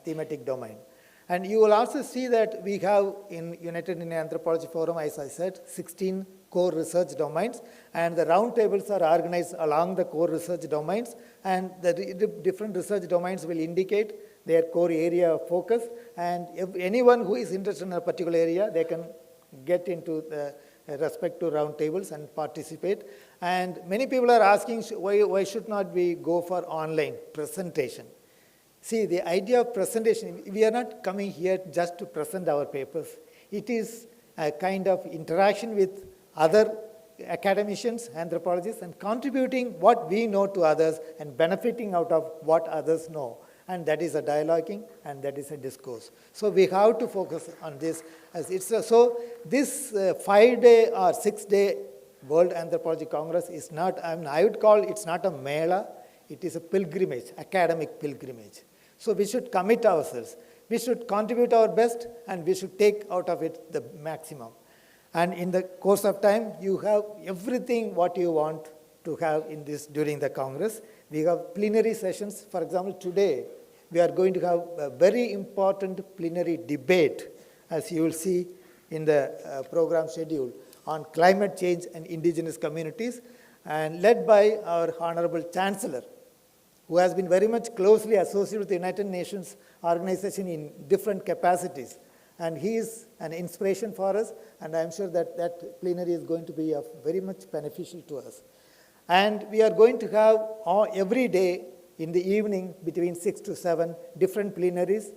thematic domain. And you will also see that we have in United Indian Anthropology Forum, as I said, 16 core research domains, and the roundtables are organized along the core research domains, and the different research domains will indicate their core area of focus, and if anyone who is interested in a particular area, they can get into the respective roundtables and participate. And many people are asking, why should not we go for online presentation? See, the idea of presentation, we are not coming here just to present our papers. It is a kind of interaction with other academicians, anthropologists, and contributing what we know to others and benefiting out of what others know. And that is a dialoguing, and that is a discourse. So we have to focus on this. So this 5-day or 6-day World Anthropology Congress is not, I would call it's not a mela, it is a pilgrimage, academic pilgrimage. So we should commit ourselves. We should contribute our best, and we should take out of it the maximum. And in the course of time, you have everything what you want to have in this during the Congress. We have plenary sessions. For example, today, we are going to have a very important plenary debate, as you will see in the program schedule, on climate change and indigenous communities, and led by our Honorable Chancellor, who has been very much closely associated with the United Nations organization in different capacities. And he is an inspiration for us, and I'm sure that that plenary is going to be very much beneficial to us. And we are going to have every day in the evening between 6 to 7 different plenaries,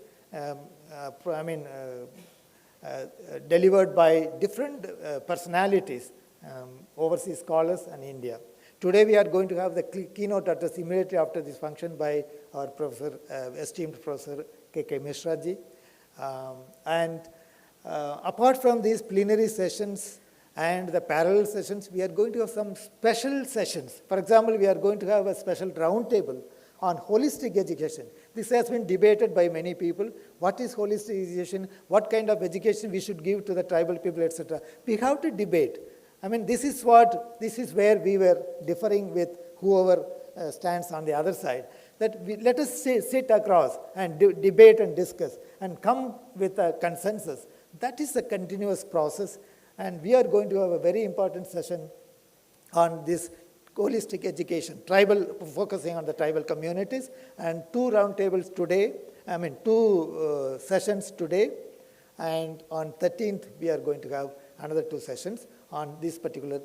delivered by different personalities, overseas scholars and India. Today we are going to have the keynote address immediately after this function by our professor, esteemed Professor K.K. Mishra ji. Apart from these plenary sessions and the parallel sessions, we are going to have some special sessions. For example, we are going to have a special roundtable on holistic education. This has been debated by many people. What is holistic education? What kind of education we should give to the tribal people, etc. We have to debate. This is where we were differing with whoever stands on the other side. Let us sit across and debate and discuss and come with a consensus. That is a continuous process, and we are going to have a very important session on this holistic education, focusing on the tribal communities, and 2 roundtables today, 2 sessions today, and on 13th we are going to have another 2 sessions on this particular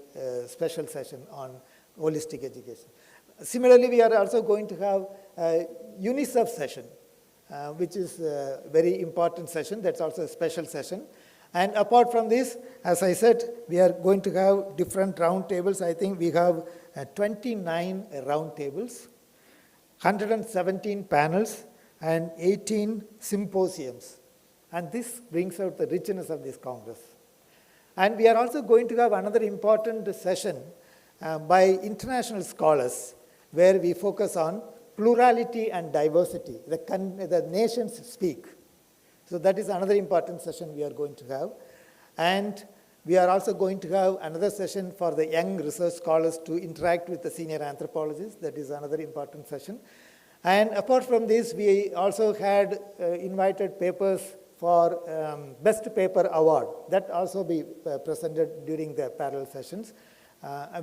special session on holistic education. Similarly, we are also going to have a UNICEF session, which is a very important session. That's also a special session. And apart from this, as I said, we are going to have different roundtables. I think we have 29 roundtables, 117 panels, and 18 symposiums. And this brings out the richness of this Congress. And we are also going to have another important session by international scholars, where we focus on plurality and diversity. The nations speak. So that is another important session we are going to have. And we are also going to have another session for the young research scholars to interact with the senior anthropologists. That is another important session. And apart from this, we also had invited papers for Best Paper Award. That also be presented during the parallel sessions.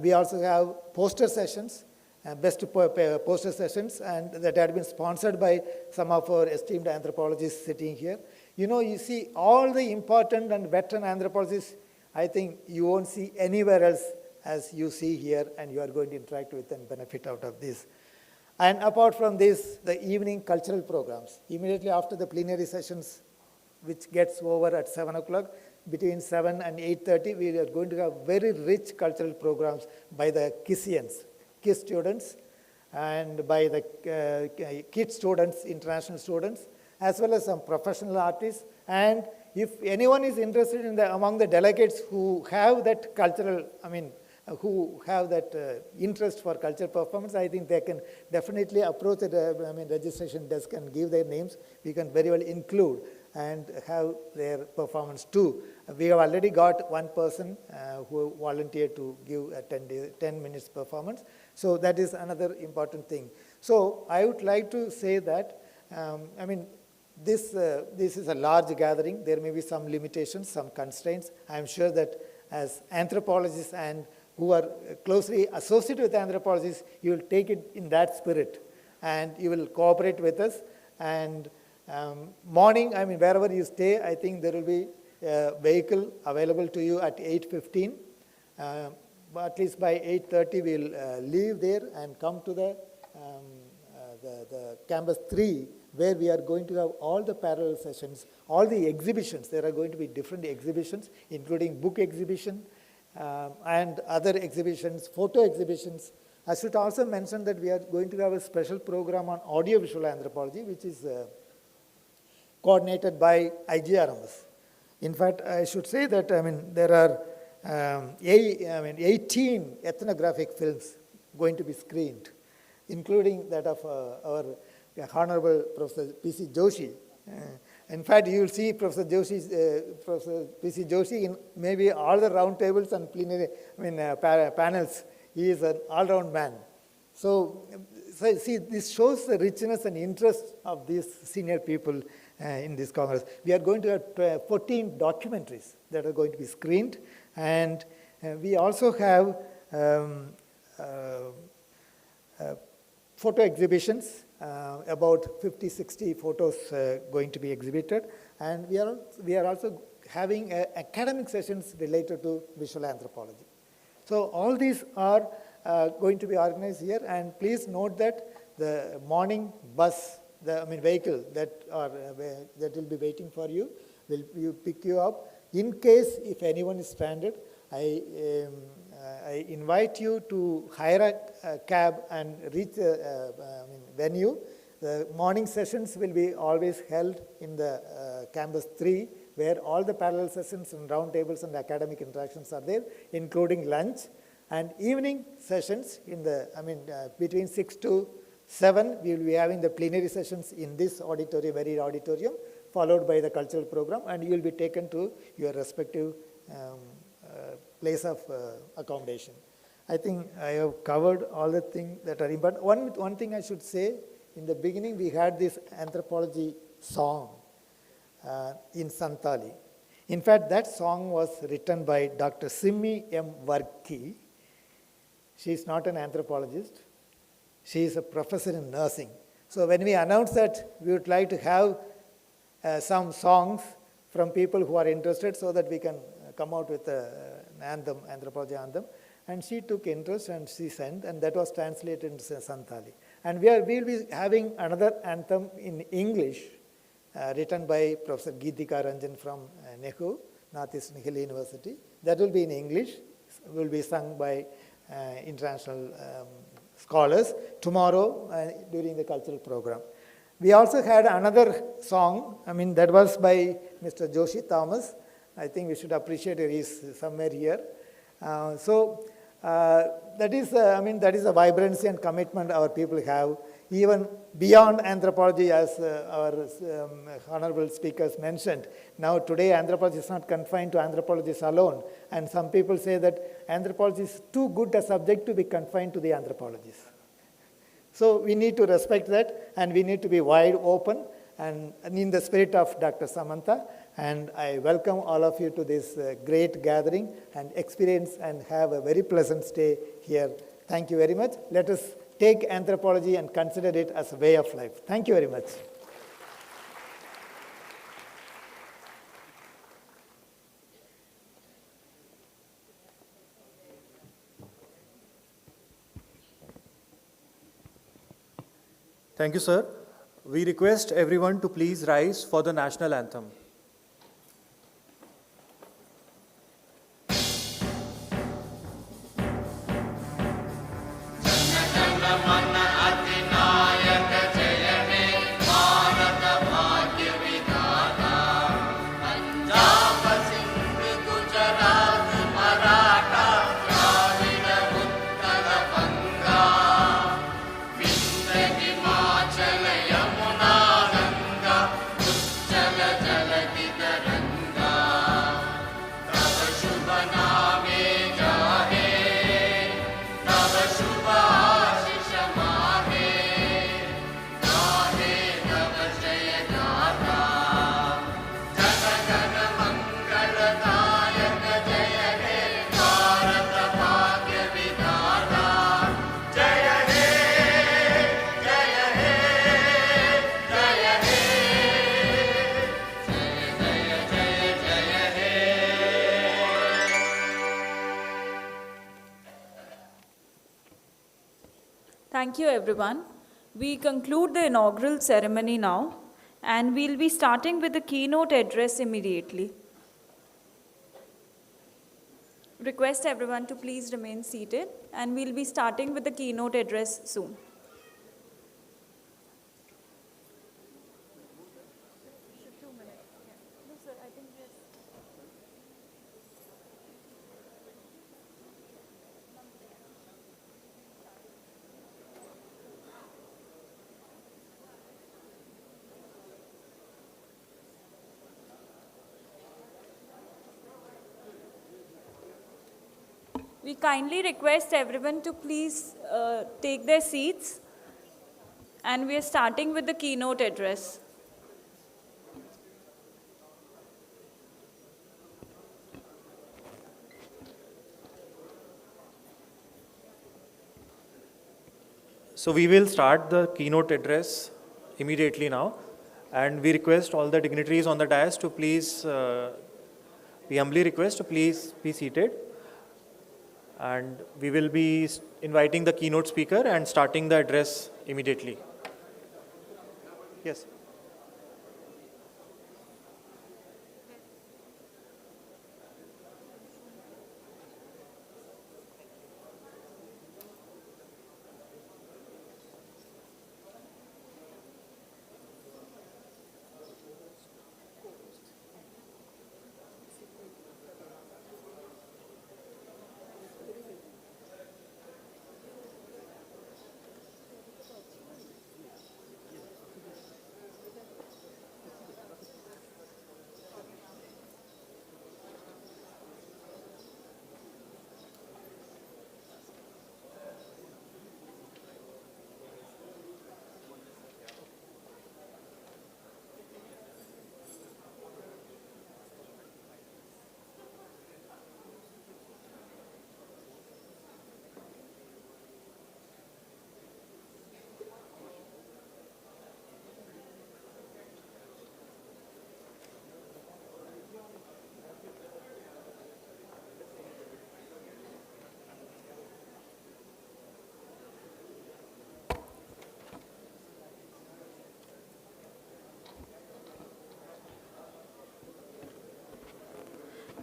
We also have poster sessions, poster sessions, and that had been sponsored by some of our esteemed anthropologists sitting here. You see all the important and veteran anthropologists, I think you won't see anywhere else as you see here, and you are going to interact with and benefit out of this. And apart from this, the evening cultural programs. Immediately after the plenary sessions, which gets over at 7 o'clock, between 7 and 8:30, we are going to have very rich cultural programs by the KISSians, KISS students, and by the KIT students, international students, as well as some professional artists. And if anyone is interested in among the delegates who have that cultural, who have that interest for cultural performance, I think they can definitely approach the registration desk and give their names. We can very well include and have their performance too. We have already got one person who volunteered to give a 10 minutes performance. So that is another important thing. So I would like to say that, this is a large gathering. There may be some limitations, some constraints. I am sure that as anthropologists and who are closely associated with anthropologists, you will take it in that spirit and you will cooperate with us. And morning, wherever you stay, I think there will be a vehicle available to you at 8:15. But at least by 8:30, we'll leave there and come to the campus 3, where we are going to have all the parallel sessions, all the exhibitions. There are going to be different exhibitions, including book exhibition, and other exhibitions, photo exhibitions. I should also mention that we are going to have a special program on audiovisual anthropology, which is coordinated by IGRMS. In fact, I should say that there are 18 ethnographic films going to be screened, including that of our Honorable Professor P.C. Joshi. In fact, you will see Professor P.C. Joshi in maybe all the round tables and plenary, panels. He is an all-round man. So see, this shows the richness and interest of these senior people in this Congress. We are going to have 14 documentaries that are going to be screened, and we also have photo exhibitions, about 50, 60 photos going to be exhibited. And we are also having academic sessions related to visual anthropology. So all these are going to be organized here. And please note that the morning bus, vehicle that will be waiting for you, will pick you up. In case if anyone is stranded, I invite you to hire a cab and reach the venue. The morning sessions will be always held in the campus 3, where all the parallel sessions and roundtables and academic interactions are there, including lunch. And evening sessions in the between 6 to 7, we will be having the plenary sessions in this auditorium, very auditorium, followed by the cultural program, and you will be taken to your respective place of accommodation. I think I have covered all the things that are important. One thing I should say, in the beginning we had this anthropology song in Santali. In fact, that song was written by Dr. Simmi M. Varki. She is not an anthropologist. She is a professor in nursing. So when we announced that we would like to have some songs from people who are interested so that we can come out with an anthem, anthropology anthem. And she took interest and she sent, and that was translated into Santali. And we will be having another anthem in English, written by Professor Geetika Ranjan from Nehu, Northeastern Hill University. That will be in English, will be sung by international scholars tomorrow during the cultural program. We also had another song, that was by Mr. Joshi Thomas. I think we should appreciate it. He is somewhere here. That is a vibrancy and commitment our people have, even beyond anthropology, as our honorable speakers mentioned. Now today anthropology is not confined to anthropologists alone, and some people say that anthropology is too good a subject to be confined to the anthropologists. So we need to respect that, and we need to be wide open and in the spirit of Dr. Samantha. And I welcome all of you to this great gathering and experience and have a very pleasant stay here. Thank you very much. Let us take anthropology and consider it as a way of life. Thank you very much. Thank you, sir. We request everyone to please rise for the national anthem. Thank you, everyone. We conclude the inaugural ceremony now, and we'll be starting with the keynote address immediately. Request everyone to please remain seated, and we'll be starting with the keynote address soon. We kindly request everyone to please take their seats, and we are starting with the keynote address. So we will start the keynote address immediately now, and we request all the dignitaries on the dais to please, we humbly request to please be seated. And we will be inviting the keynote speaker and starting the address immediately. Yes.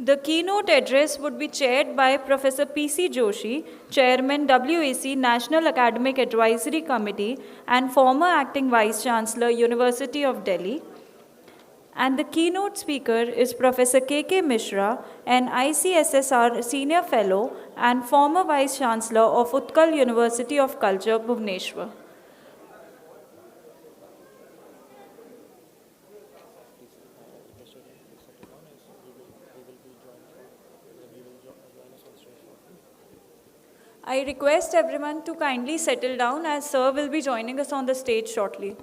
The keynote address would be chaired by Professor P.C. Joshi, Chairman WAC National Academic Advisory Committee and former Acting Vice Chancellor, University of Delhi. And the keynote speaker is Professor K.K. Mishra, an ICSSR Senior Fellow and former Vice Chancellor of Utkal University of Culture, Bhubaneswar. I request everyone to kindly settle down as Sir will be joining us on the stage shortly.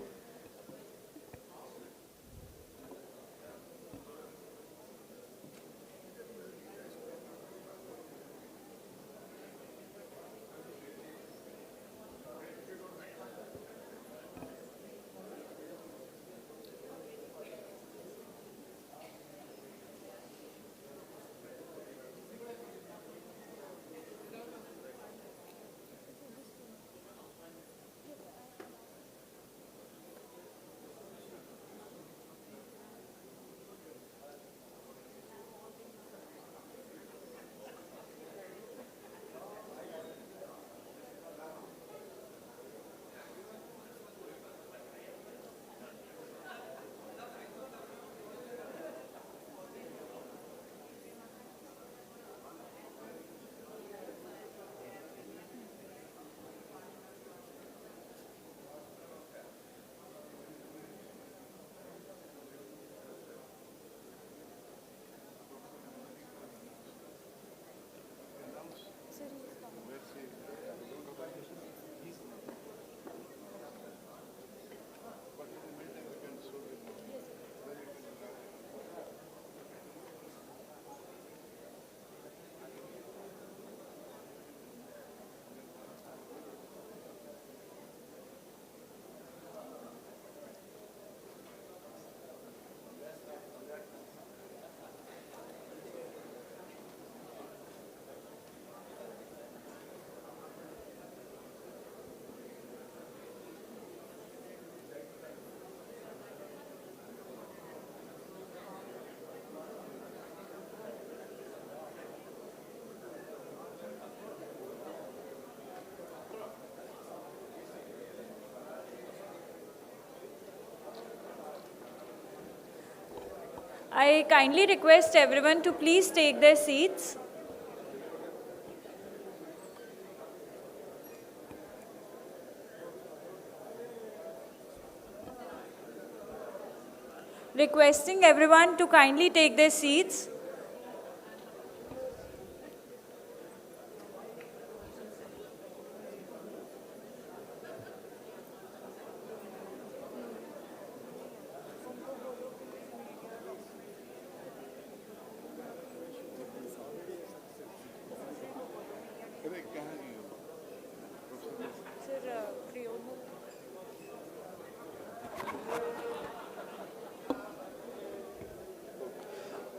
I kindly request everyone to please take their seats. Requesting everyone to kindly take their seats.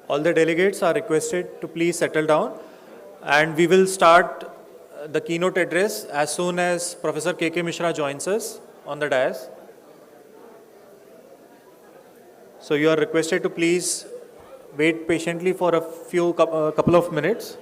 All the delegates are requested to please settle down, and we will start the keynote address as soon as Professor K.K. Mishra joins us on the dais. So you are requested to please wait patiently for a couple of minutes.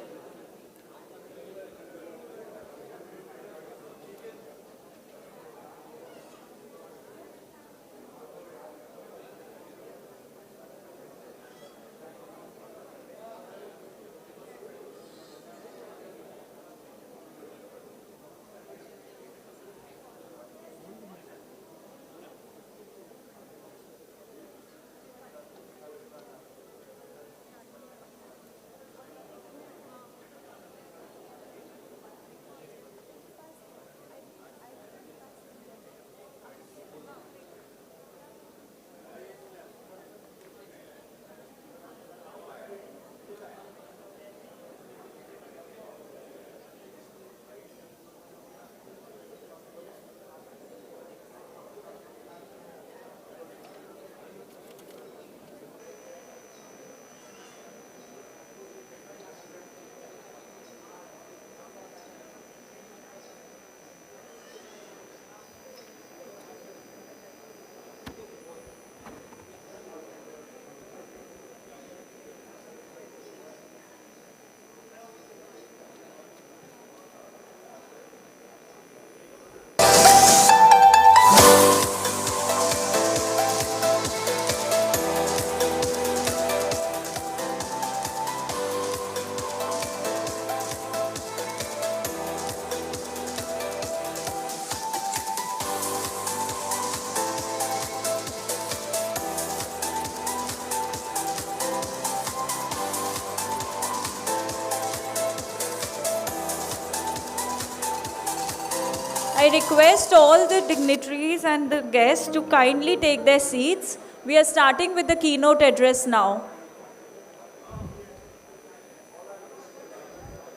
I request all the dignitaries and the guests to kindly take their seats. We are starting with the keynote address now.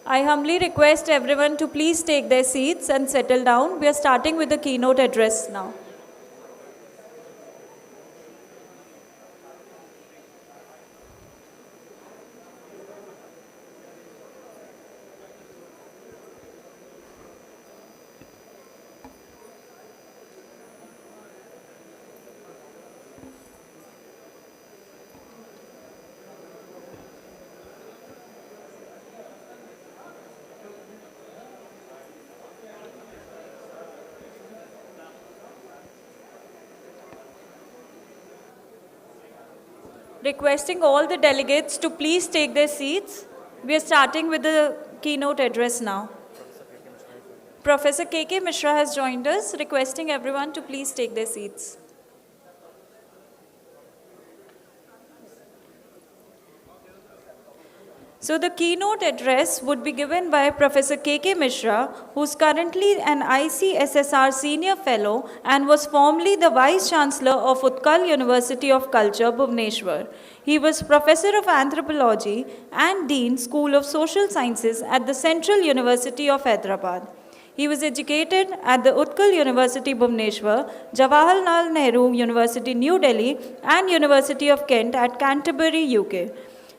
I humbly request everyone to please take their seats and settle down. We are starting with the keynote address now. Requesting all the delegates to please take their seats. We are starting with the keynote address now. Professor K.K. Mishra has joined us, requesting everyone to please take their seats. So the keynote address would be given by Professor K.K. Mishra, who is currently an ICSSR Senior Fellow and was formerly the Vice Chancellor of Utkal University of Culture, Bhubaneswar. He was Professor of Anthropology and Dean, School of Social Sciences at the Central University of Hyderabad. He was educated at the Utkal University, Bhubaneswar, Jawaharlal Nehru University, New Delhi, and University of Kent at Canterbury, UK.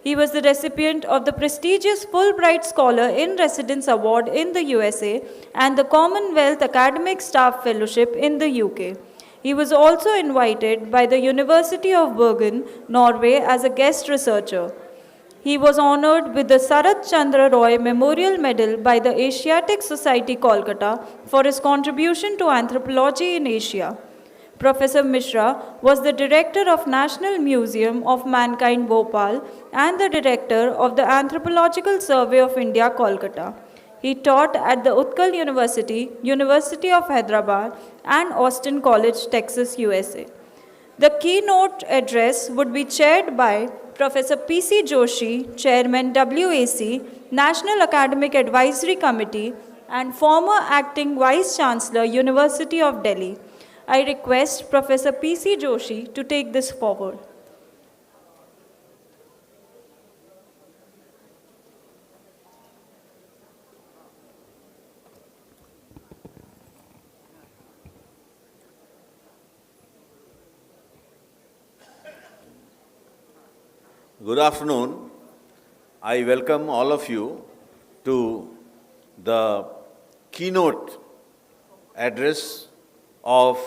He was the recipient of the prestigious Fulbright Scholar in Residence Award in the USA and the Commonwealth Academic Staff Fellowship in the UK. He was also invited by the University of Bergen, Norway, as a guest researcher. He was honored with the Sarath Chandra Roy Memorial Medal by the Asiatic Society, Kolkata, for his contribution to anthropology in Asia. Professor Mishra was the director of National Museum of Mankind, Bhopal, and the director of the Anthropological Survey of India, Kolkata. He taught at the Utkal University, University of Hyderabad, and Austin College, Texas, USA. The keynote address would be chaired by Professor P.C. Joshi, Chairman WAC, National Academic Advisory Committee, and former Acting Vice Chancellor, University of Delhi. I request Professor P.C. Joshi to take this forward. Good afternoon. I welcome all of you to the keynote address of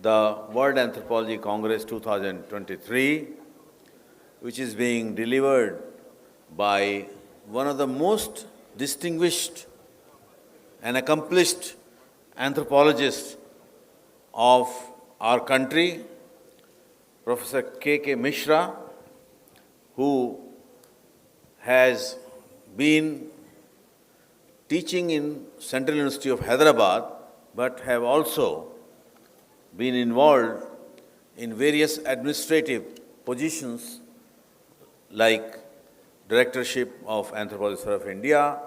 the World Anthropology Congress 2023, which is being delivered by one of the most distinguished and accomplished anthropologists of our country, Professor K.K. Mishra, who has been teaching in Central University of Hyderabad, but have also been involved in various administrative positions like Directorship of Anthropology of India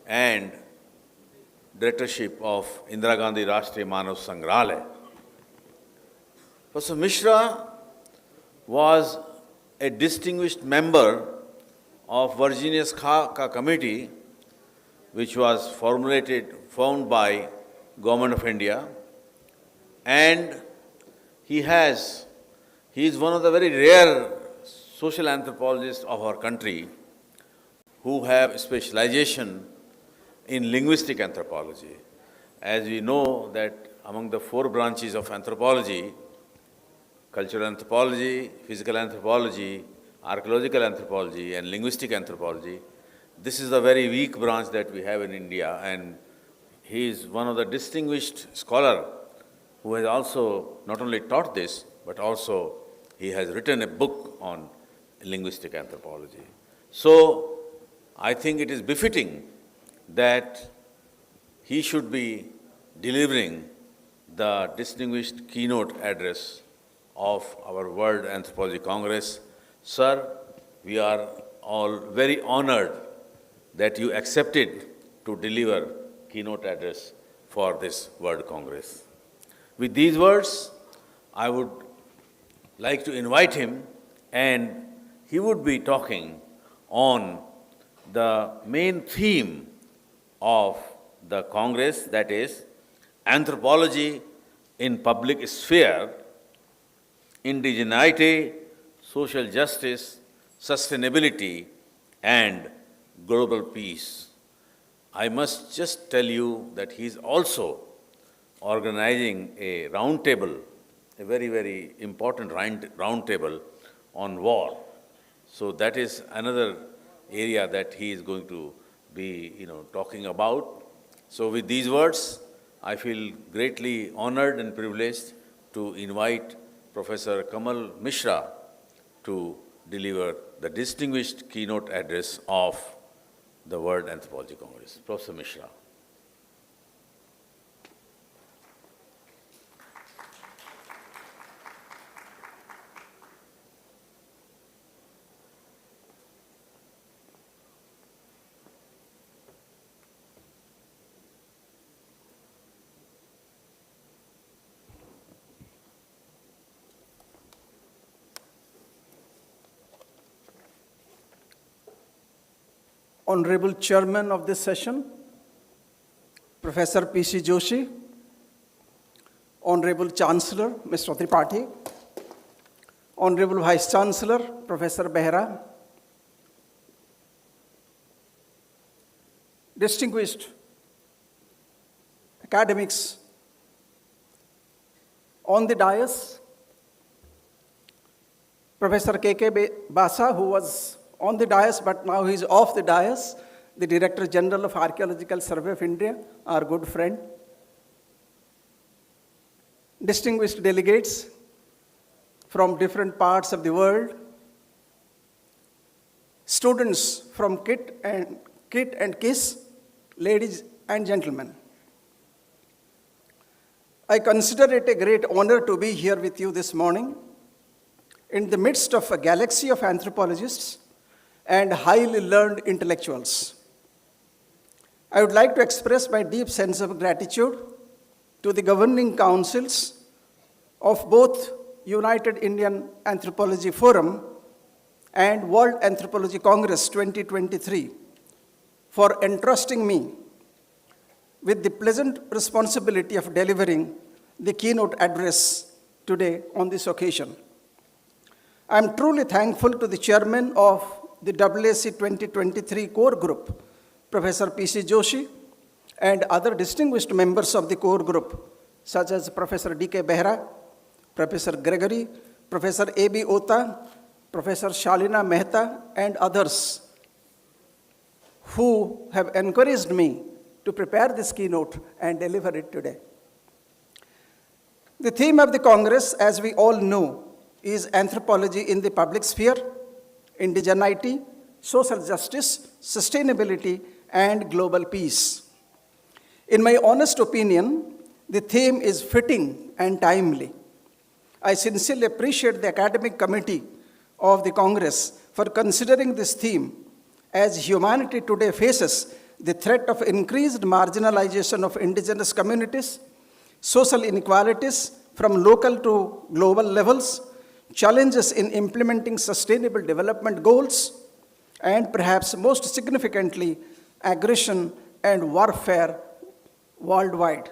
and Directorship of Indira Gandhi Rashtriya Manav Sangrahalaya. Professor Mishra was a distinguished member of Virginius Khaka Committee, which was formed by Government of India, and he is one of the very rare social anthropologists of our country who have specialization in linguistic anthropology. As we know that among the 4 branches of anthropology, cultural anthropology, physical anthropology, archaeological anthropology, and linguistic anthropology, this is a very weak branch that we have in India, and he is one of the distinguished scholars who has also not only taught this, but also he has written a book on linguistic anthropology. So I think it is befitting that he should be delivering the distinguished keynote address of our World Anthropology Congress. Sir, we are all very honored that you accepted to deliver keynote address for this World Congress. With these words, I would like to invite him, and he would be talking on the main theme of the Congress, that is anthropology in public sphere, indigeneity, social justice, sustainability, and global peace. I must just tell you that he is also organizing a roundtable, a very, very important roundtable on war. So that is another area that he is going to be, talking about. So with these words, I feel greatly honored and privileged to invite Professor Kamal Mishra to deliver the distinguished keynote address of the World Anthropology Congress. Professor Mishra. Honorable Chairman of this session, Professor P.C. Joshi, Honorable Chancellor, Mr. Tripathi, Honorable Vice Chancellor, Professor Behra, distinguished academics on the dais, Professor K.K. Basa, who was on the dais, but now he's off the dais, the Director General of Archaeological Survey of India, our good friend. Distinguished delegates from different parts of the world, students from KIT and KISS, ladies and gentlemen. I consider it a great honor to be here with you this morning in the midst of a galaxy of anthropologists and highly learned intellectuals. I would like to express my deep sense of gratitude to the governing councils of both United Indian Anthropology Forum and World Anthropology Congress 2023 for entrusting me with the pleasant responsibility of delivering the keynote address today on this occasion. I am truly thankful to the chairman of the WAC 2023 core group, Professor P.C. Joshi, and other distinguished members of the core group, such as Professor D.K. Behra, Professor Gregory, Professor A.B. Ota, Professor Shalina Mehta, and others who have encouraged me to prepare this keynote and deliver it today. The theme of the Congress, as we all know, is anthropology in the public sphere, indigeneity, social justice, sustainability, and global peace. In my honest opinion, the theme is fitting and timely. I sincerely appreciate the academic committee of the Congress for considering this theme as humanity today faces the threat of increased marginalization of indigenous communities, social inequalities from local to global levels, challenges in implementing sustainable development goals, and perhaps most significantly, aggression and warfare worldwide.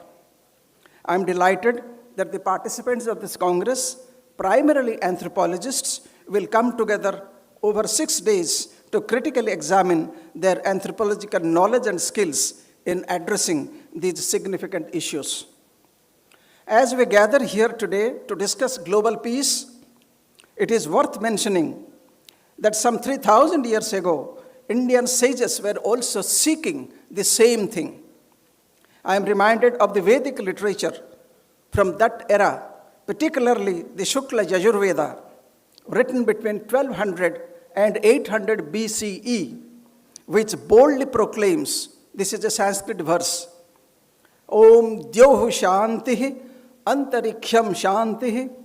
I am delighted that the participants of this Congress, primarily anthropologists, will come together over 6 days to critically examine their anthropological knowledge and skills in addressing these significant issues. As we gather here today to discuss global peace, it is worth mentioning that some 3,000 years ago, Indian sages were also seeking the same thing. I am reminded of the Vedic literature from that era, particularly the Shukla Yajurveda, written between 1200 and 800 BCE, which boldly proclaims, this is a Sanskrit verse, Om Dyohu Shantihi, Antarikhyam Shantihi,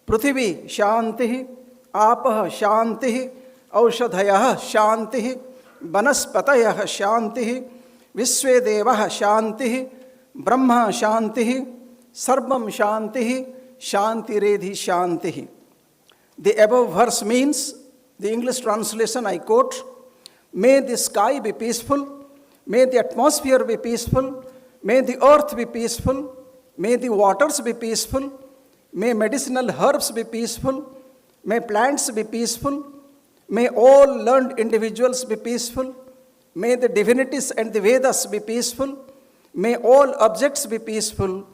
Prithvi Shantihi, Apah Shantihi, Aushadhayah Shantihi, Banaspatayah Shantihi, Visvedevah Shantihi, Brahma Shantihi, Sarvam Shantihi, Shantiredhi Shantihi. The above verse means, the English translation I quote, may the sky be peaceful, may the atmosphere be peaceful, may the earth be peaceful, may the waters be peaceful, may medicinal herbs be peaceful, may plants be peaceful, may all learned individuals be peaceful, may the divinities and the Vedas be peaceful, may all objects be peaceful,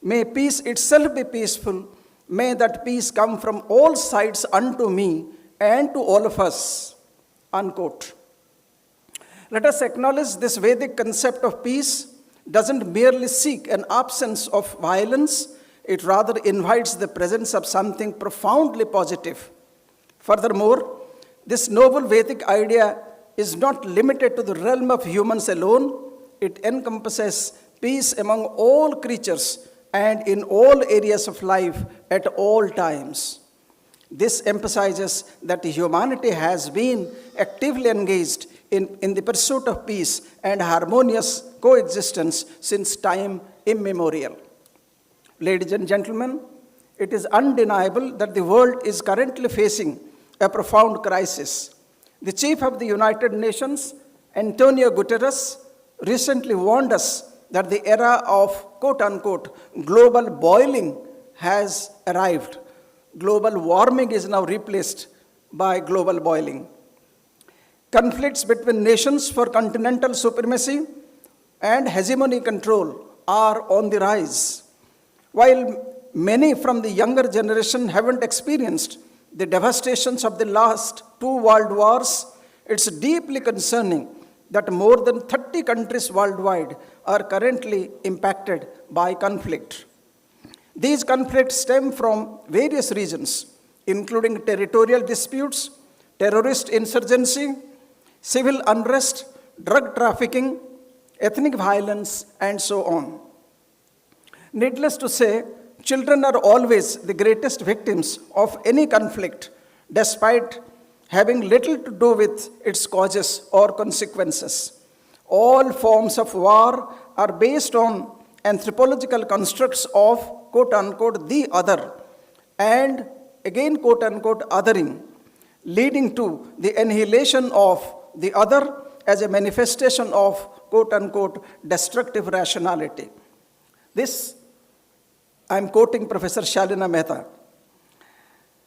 may peace itself be peaceful, may that peace come from all sides unto me and to all of us. Unquote. Let us acknowledge this Vedic concept of peace doesn't merely seek an absence of violence, it rather invites the presence of something profoundly positive. Furthermore, this noble Vedic idea is not limited to the realm of humans alone, it encompasses peace among all creatures and in all areas of life at all times. This emphasizes that humanity has been actively engaged in the pursuit of peace and harmonious coexistence since time immemorial. Ladies and gentlemen, it is undeniable that the world is currently facing a profound crisis. The Chief of the United Nations, Antonio Guterres, recently warned us that the era of quote-unquote global boiling has arrived. Global warming is now replaced by global boiling. Conflicts between nations for continental supremacy and hegemony control are on the rise. While many from the younger generation haven't experienced the devastations of the last 2 world wars, it's deeply concerning that more than 30 countries worldwide are currently impacted by conflict. These conflicts stem from various reasons, including territorial disputes, terrorist insurgency, civil unrest, drug trafficking, ethnic violence, and so on. Needless to say, children are always the greatest victims of any conflict, despite having little to do with its causes or consequences. All forms of war are based on anthropological constructs of quote-unquote the other and again quote-unquote othering, leading to the annihilation of the other as a manifestation of quote-unquote destructive rationality. This, I'm quoting Professor Shalina Mehta.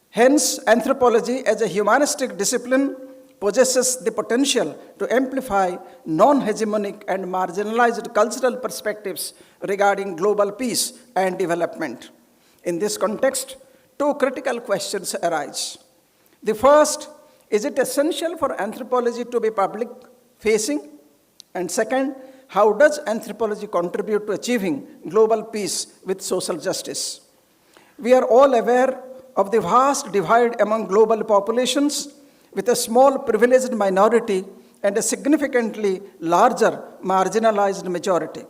Hence, anthropology as a humanistic discipline possesses the potential to amplify non-hegemonic and marginalized cultural perspectives regarding global peace and development. In this context, 2 critical questions arise. The first, is it essential for anthropology to be public-facing? And second, how does anthropology contribute to achieving global peace with social justice? We are all aware of the vast divide among global populations, with a small privileged minority and a significantly larger marginalized majority.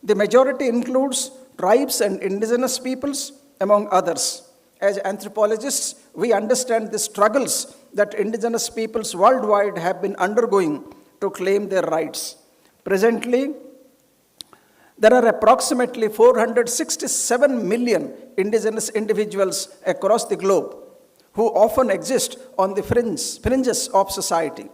The majority includes tribes and indigenous peoples, among others. As anthropologists, we understand the struggles that indigenous peoples worldwide have been undergoing to claim their rights. Presently, there are approximately 467 million indigenous individuals across the globe who often exist on the fringes of society.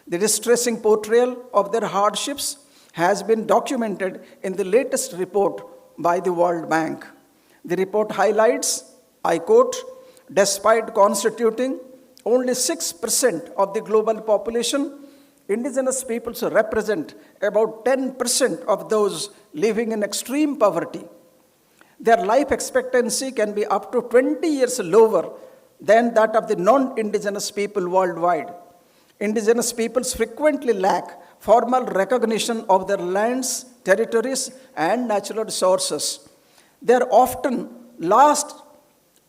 The distressing portrayal of their hardships has been documented in the latest report by the World Bank. The report highlights, I quote, despite constituting only 6% of the global population, indigenous peoples represent about 10% of those living in extreme poverty. Their life expectancy can be up to 20 years lower than that of the non-indigenous people worldwide. Indigenous peoples frequently lack formal recognition of their lands, territories, and natural resources. They are often last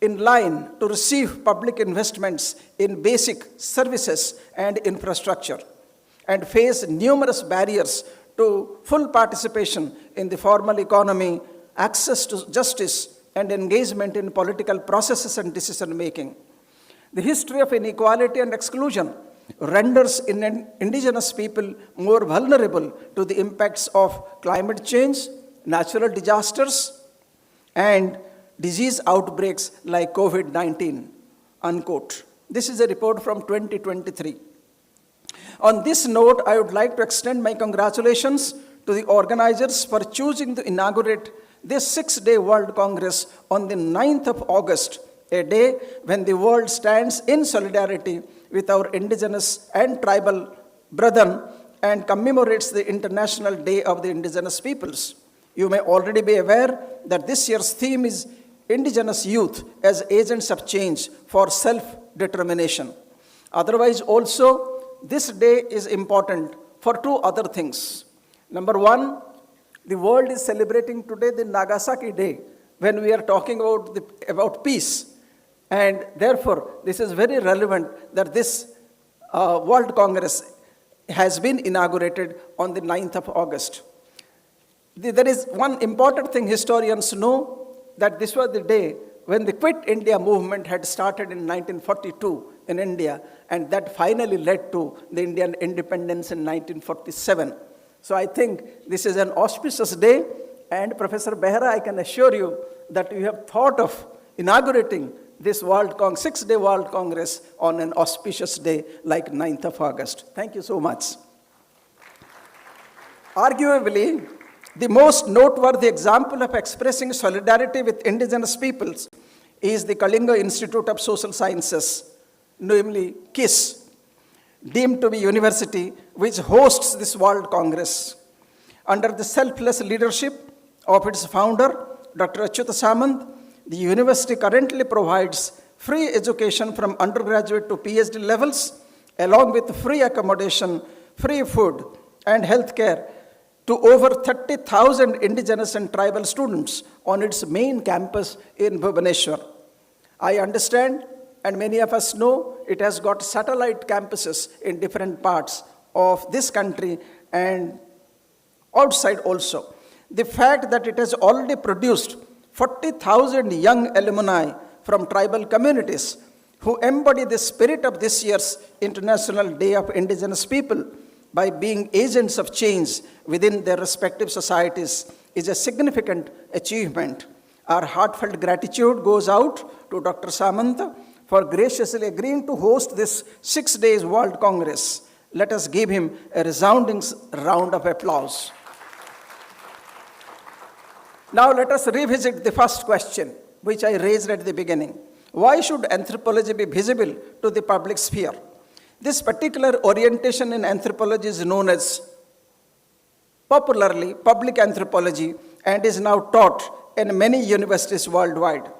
in line to receive public investments in basic services and infrastructure, and face numerous barriers to full participation in the formal economy, access to justice, and engagement in political processes and decision-making. The history of inequality and exclusion renders indigenous people more vulnerable to the impacts of climate change, natural disasters, and disease outbreaks like COVID-19, unquote. This is a report from 2023. On this note, I would like to extend my congratulations to the organizers for choosing to inaugurate this 6-day World Congress on the 9th of August, a day when the world stands in solidarity with our indigenous and tribal brethren and commemorates the International Day of the Indigenous Peoples. You may already be aware that this year's theme is Indigenous Youth as Agents of Change for Self-Determination. Otherwise, also, this day is important for two other things. Number one, the world is celebrating today the Nagasaki Day when we are talking about peace. And therefore, this is very relevant that this World Congress has been inaugurated on the 9th of August. There is one important thing historians know, that this was the day when the Quit India movement had started in 1942 in India, and that finally led to the Indian independence in 1947. So I think this is an auspicious day, and Professor Behra, I can assure you that you have thought of inaugurating this 6-day World Congress on an auspicious day like 9th of August. Thank you so much. Arguably, the most noteworthy example of expressing solidarity with indigenous peoples is the Kalinga Institute of Social Sciences, namely KISS, deemed to be university which hosts this World Congress. Under the selfless leadership of its founder, Dr. Achyuta Samant, the university currently provides free education from undergraduate to PhD levels, along with free accommodation, free food, and healthcare to over 30,000 indigenous and tribal students on its main campus in Bhubaneswar. I understand, and many of us know, it has got satellite campuses in different parts of this country and outside also. The fact that it has already produced 40,000 young alumni from tribal communities who embody the spirit of this year's International Day of Indigenous People by being agents of change within their respective societies is a significant achievement. Our heartfelt gratitude goes out to Dr. Samanta for graciously agreeing to host this 6 days World Congress. Let us give him a resounding round of applause. Now let us revisit the first question, which I raised at the beginning. Why should anthropology be visible to the public sphere? This particular orientation in anthropology is known as popularly public anthropology and is now taught in many universities worldwide.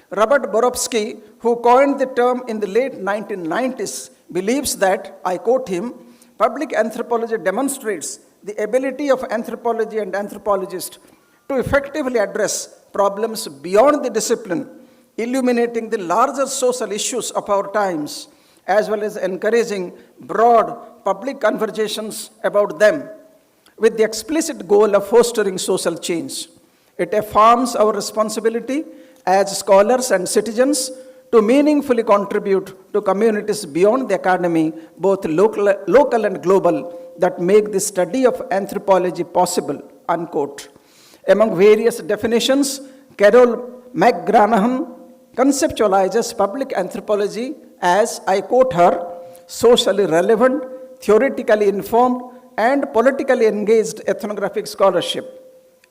Robert Borowski, who coined the term in the late 1990s, believes that, I quote him, public anthropology demonstrates the ability of anthropology and anthropologists to effectively address problems beyond the discipline, illuminating the larger social issues of our times, as well as encouraging broad public conversations about them, with the explicit goal of fostering social change. It affirms our responsibility as scholars and citizens to meaningfully contribute to communities beyond the academy, both local and global, that make the study of anthropology possible, unquote. Among various definitions, Carol McGranahan conceptualizes public anthropology as, I quote her, socially relevant, theoretically informed, and politically engaged ethnographic scholarship,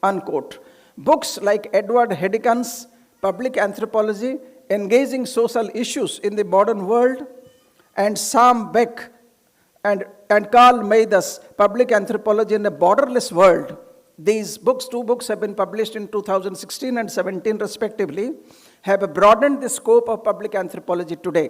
unquote. Books like Edward Hedican's Public Anthropology, Engaging Social Issues in the Modern World, and Sam Beck and Carl Maid's Public Anthropology in a Borderless World. These books, 2 books have been published in 2016 and 17 respectively, have broadened the scope of public anthropology today.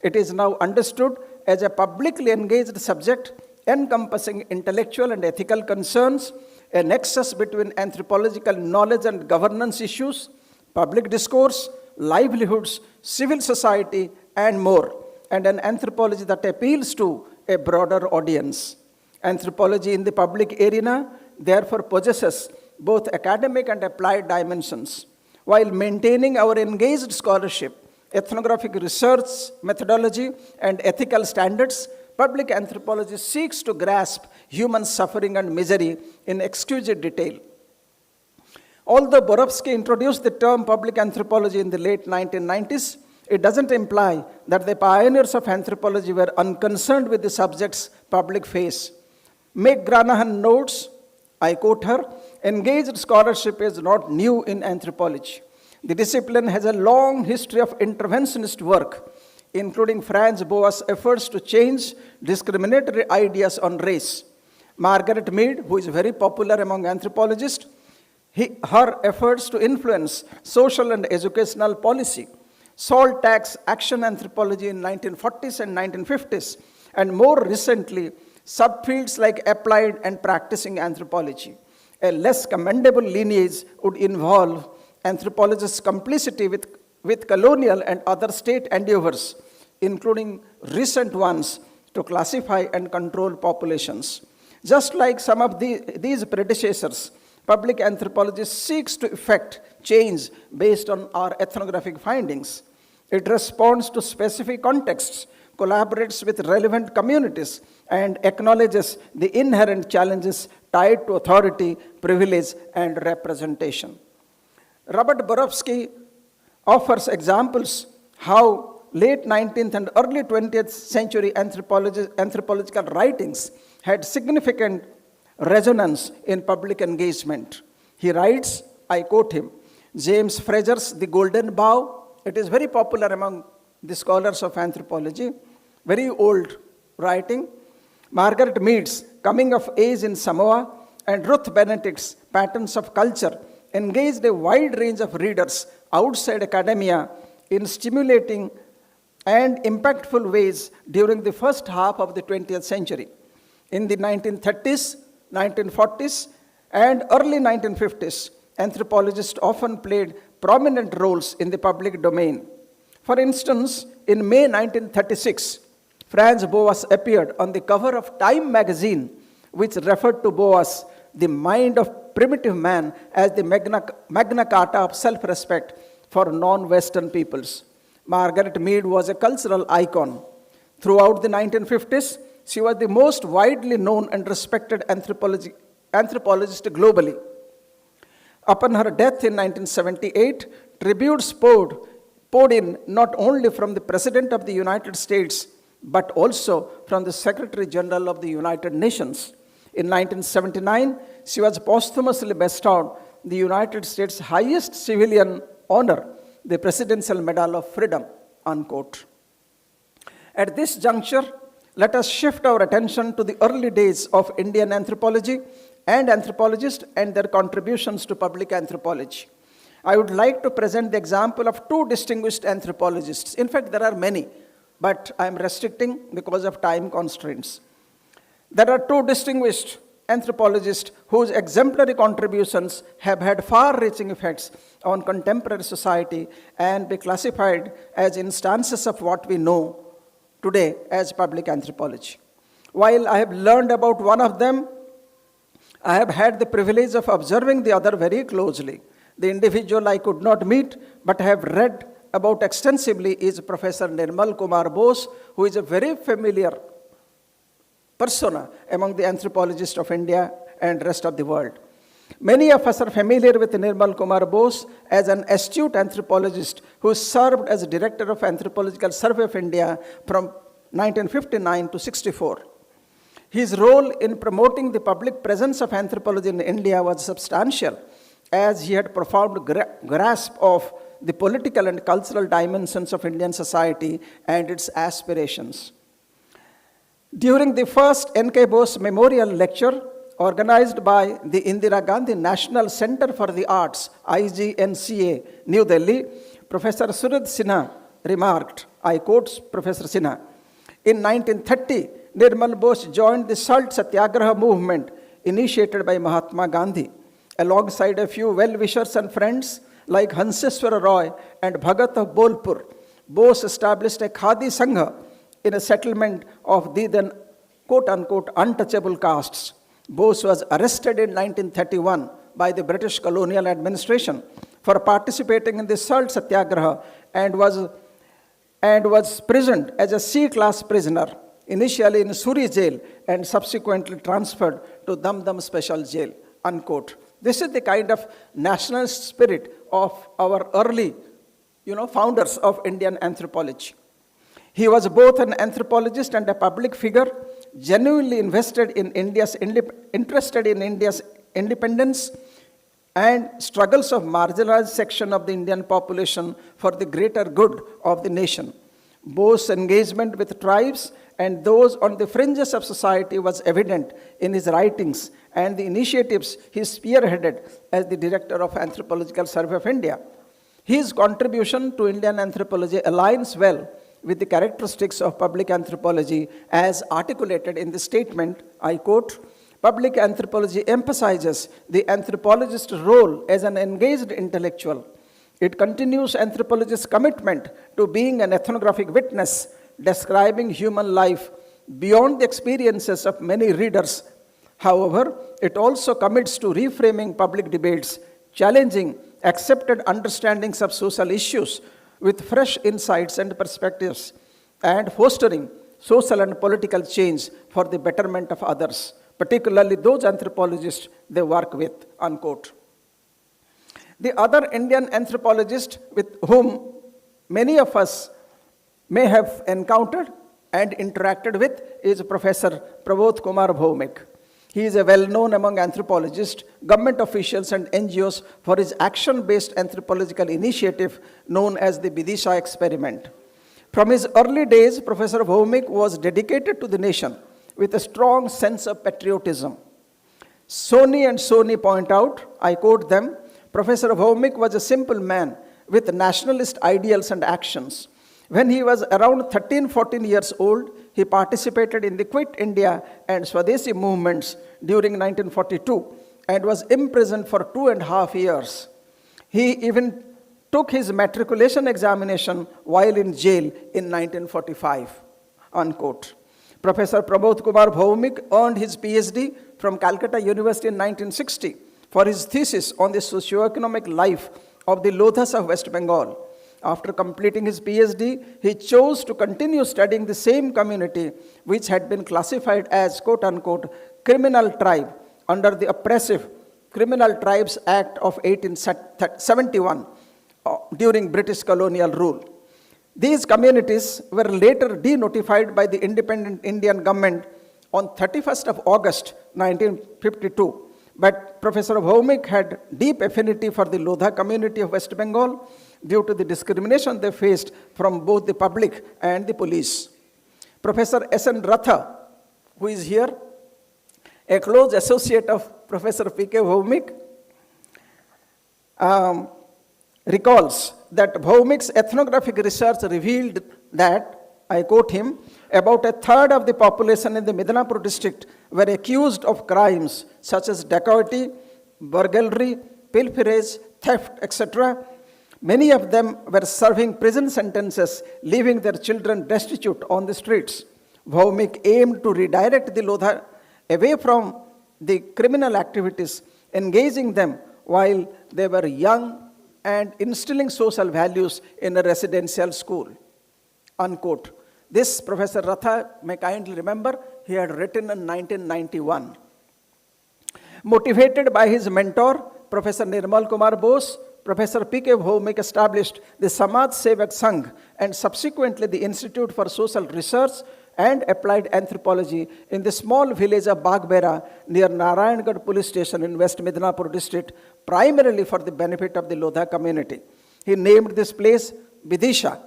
It is now understood as a publicly engaged subject encompassing intellectual and ethical concerns, a nexus between anthropological knowledge and governance issues, public discourse, livelihoods, civil society, and more, and an anthropology that appeals to a broader audience. Anthropology in the public arena therefore possesses both academic and applied dimensions. While maintaining our engaged scholarship, ethnographic research, methodology, and ethical standards, public anthropology seeks to grasp human suffering and misery in exquisite detail. Although Borowski introduced the term public anthropology in the late 1990s, it doesn't imply that the pioneers of anthropology were unconcerned with the subject's public face. Meg Granahan notes, I quote her, engaged scholarship is not new in anthropology. The discipline has a long history of interventionist work, including Franz Boas' efforts to change discriminatory ideas on race. Margaret Mead, who is very popular among anthropologists, her efforts to influence social and educational policy, salt tax action anthropology in 1940s and 1950s, and more recently, subfields like applied and practicing anthropology. A less commendable lineage would involve anthropologists' complicity with colonial and other state endeavors, including recent ones to classify and control populations. Just like some of these predecessors, public anthropology seeks to effect change based on our ethnographic findings. It responds to specific contexts, collaborates with relevant communities, and acknowledges the inherent challenges tied to authority, privilege, and representation. Robert Borowski offers examples how late 19th and early 20th century anthropological writings had significant resonance in public engagement. He writes, I quote him, James Fraser's The Golden Bough, it is very popular among the scholars of anthropology, very old writing. Margaret Mead's Coming of Age in Samoa and Ruth Benedict's Patterns of Culture engaged a wide range of readers outside academia in stimulating and impactful ways during the first half of the 20th century. In the 1930s, 1940s, and early 1950s, anthropologists often played prominent roles in the public domain. For instance, in May 1936, Franz Boas appeared on the cover of Time magazine, which referred to Boas, the mind of primitive man, as the Magna Carta of self-respect for non-Western peoples. Margaret Mead was a cultural icon. Throughout the 1950s, she was the most widely known and respected anthropologist globally. Upon her death in 1978, tributes poured in not only from the President of the United States, but also from the Secretary General of the United Nations. In 1979, she was posthumously bestowed the United States' highest civilian honor, the Presidential Medal of Freedom, unquote. At this juncture, let us shift our attention to the early days of Indian anthropology and anthropologists and their contributions to public anthropology. I would like to present the example of two distinguished anthropologists. In fact, there are many, but I am restricting because of time constraints. There are two distinguished anthropologists whose exemplary contributions have had far-reaching effects on contemporary society and be classified as instances of what we know today as public anthropology. While I have learned about one of them, I have had the privilege of observing the other very closely. The individual I could not meet but have read about extensively is Professor Nirmal Kumar Bose, who is a very familiar persona among the anthropologists of India and rest of the world. Many of us are familiar with Nirmal Kumar Bose as an astute anthropologist who served as Director of Anthropological Survey of India from 1959 to 64. His role in promoting the public presence of anthropology in India was substantial, as he had profound grasp of the political and cultural dimensions of Indian society and its aspirations. During the first N.K. Bose Memorial Lecture, organized by the Indira Gandhi National Center for the Arts, IGNCA, New Delhi, Professor Surid Sinha remarked, I quote Professor Sinha, in 1930, Nirmal Bose joined the Salt Satyagraha movement initiated by Mahatma Gandhi. Alongside a few well-wishers and friends like Hanseswara Roy and Bhagat of Bolpur, Bose established a Khadi Sangha in a settlement of the then quote-unquote untouchable castes. Bose was arrested in 1931 by the British colonial administration for participating in the Salt Satyagraha and was prisoned as a C-class prisoner, initially in Suri jail and subsequently transferred to Dam Dam Special Jail, unquote. This is the kind of national spirit of our early, founders of Indian anthropology. He was both an anthropologist and a public figure, genuinely interested in India's independence and struggles of marginalized section of the Indian population for the greater good of the nation. Bose's engagement with tribes and those on the fringes of society was evident in his writings and the initiatives he spearheaded as the director of Anthropological Survey of India. His contribution to Indian anthropology aligns well with the characteristics of public anthropology as articulated in the statement, I quote, "Public anthropology emphasizes the anthropologist's role as an engaged intellectual. It continues anthropology's commitment to being an ethnographic witness, describing human life beyond the experiences of many readers. However, it also commits to reframing public debates, challenging accepted understandings of social issues with fresh insights and perspectives, and fostering social and political change for the betterment of others, particularly those anthropologists they work with," unquote. The other Indian anthropologist with whom many of us may have encountered and interacted with is Professor Prabodh Kumar Bhaumik. He is a well-known among anthropologists, government officials, and NGOs for his action-based anthropological initiative known as the Vidisha experiment. From his early days, Professor Bhaumik was dedicated to the nation with a strong sense of patriotism. Soni and Soni point out, I quote them, "Professor Bhaumik was a simple man with nationalist ideals and actions. When he was around 13-14 years old, he participated in the Quit India and Swadeshi movements during 1942 and was imprisoned for 2.5 years. He even took his matriculation examination while in jail in 1945, unquote. Professor Prabodh Kumar Bhaumik earned his PhD from Calcutta University in 1960 for his thesis on the socio-economic life of the Lodhas of West Bengal. After completing his PhD, he chose to continue studying the same community which had been classified as quote-unquote criminal tribe under the oppressive Criminal Tribes Act of 1871 during British colonial rule. These communities were later denotified by the independent Indian government on 31st of August 1952. But Professor Bhaumik had deep affinity for the Lodha community of West Bengal due to the discrimination they faced from both the public and the police. Professor S.N. Ratha, who is here, a close associate of Professor P.K. Bhaumik, recalls that Bhaumik's ethnographic research revealed that, I quote him, about a third of the population in the Midnapur district were accused of crimes such as dacoity, burglary, pilferage, theft, etc. Many of them were serving prison sentences, leaving their children destitute on the streets. Bhaumik aimed to redirect the Lodha away from the criminal activities, engaging them while they were young and instilling social values in a residential school, unquote. This Professor Ratha may kindly remember, he had written in 1991. Motivated by his mentor, Professor Nirmal Kumar Bose, Professor P.K. Bhaumik established the Samaj Sevak Sangh and subsequently the Institute for Social Research and Applied Anthropology in the small village of Bagbera near Narayangarh Police Station in West Midnapur district, primarily for the benefit of the Lodha community. He named this place Vidisha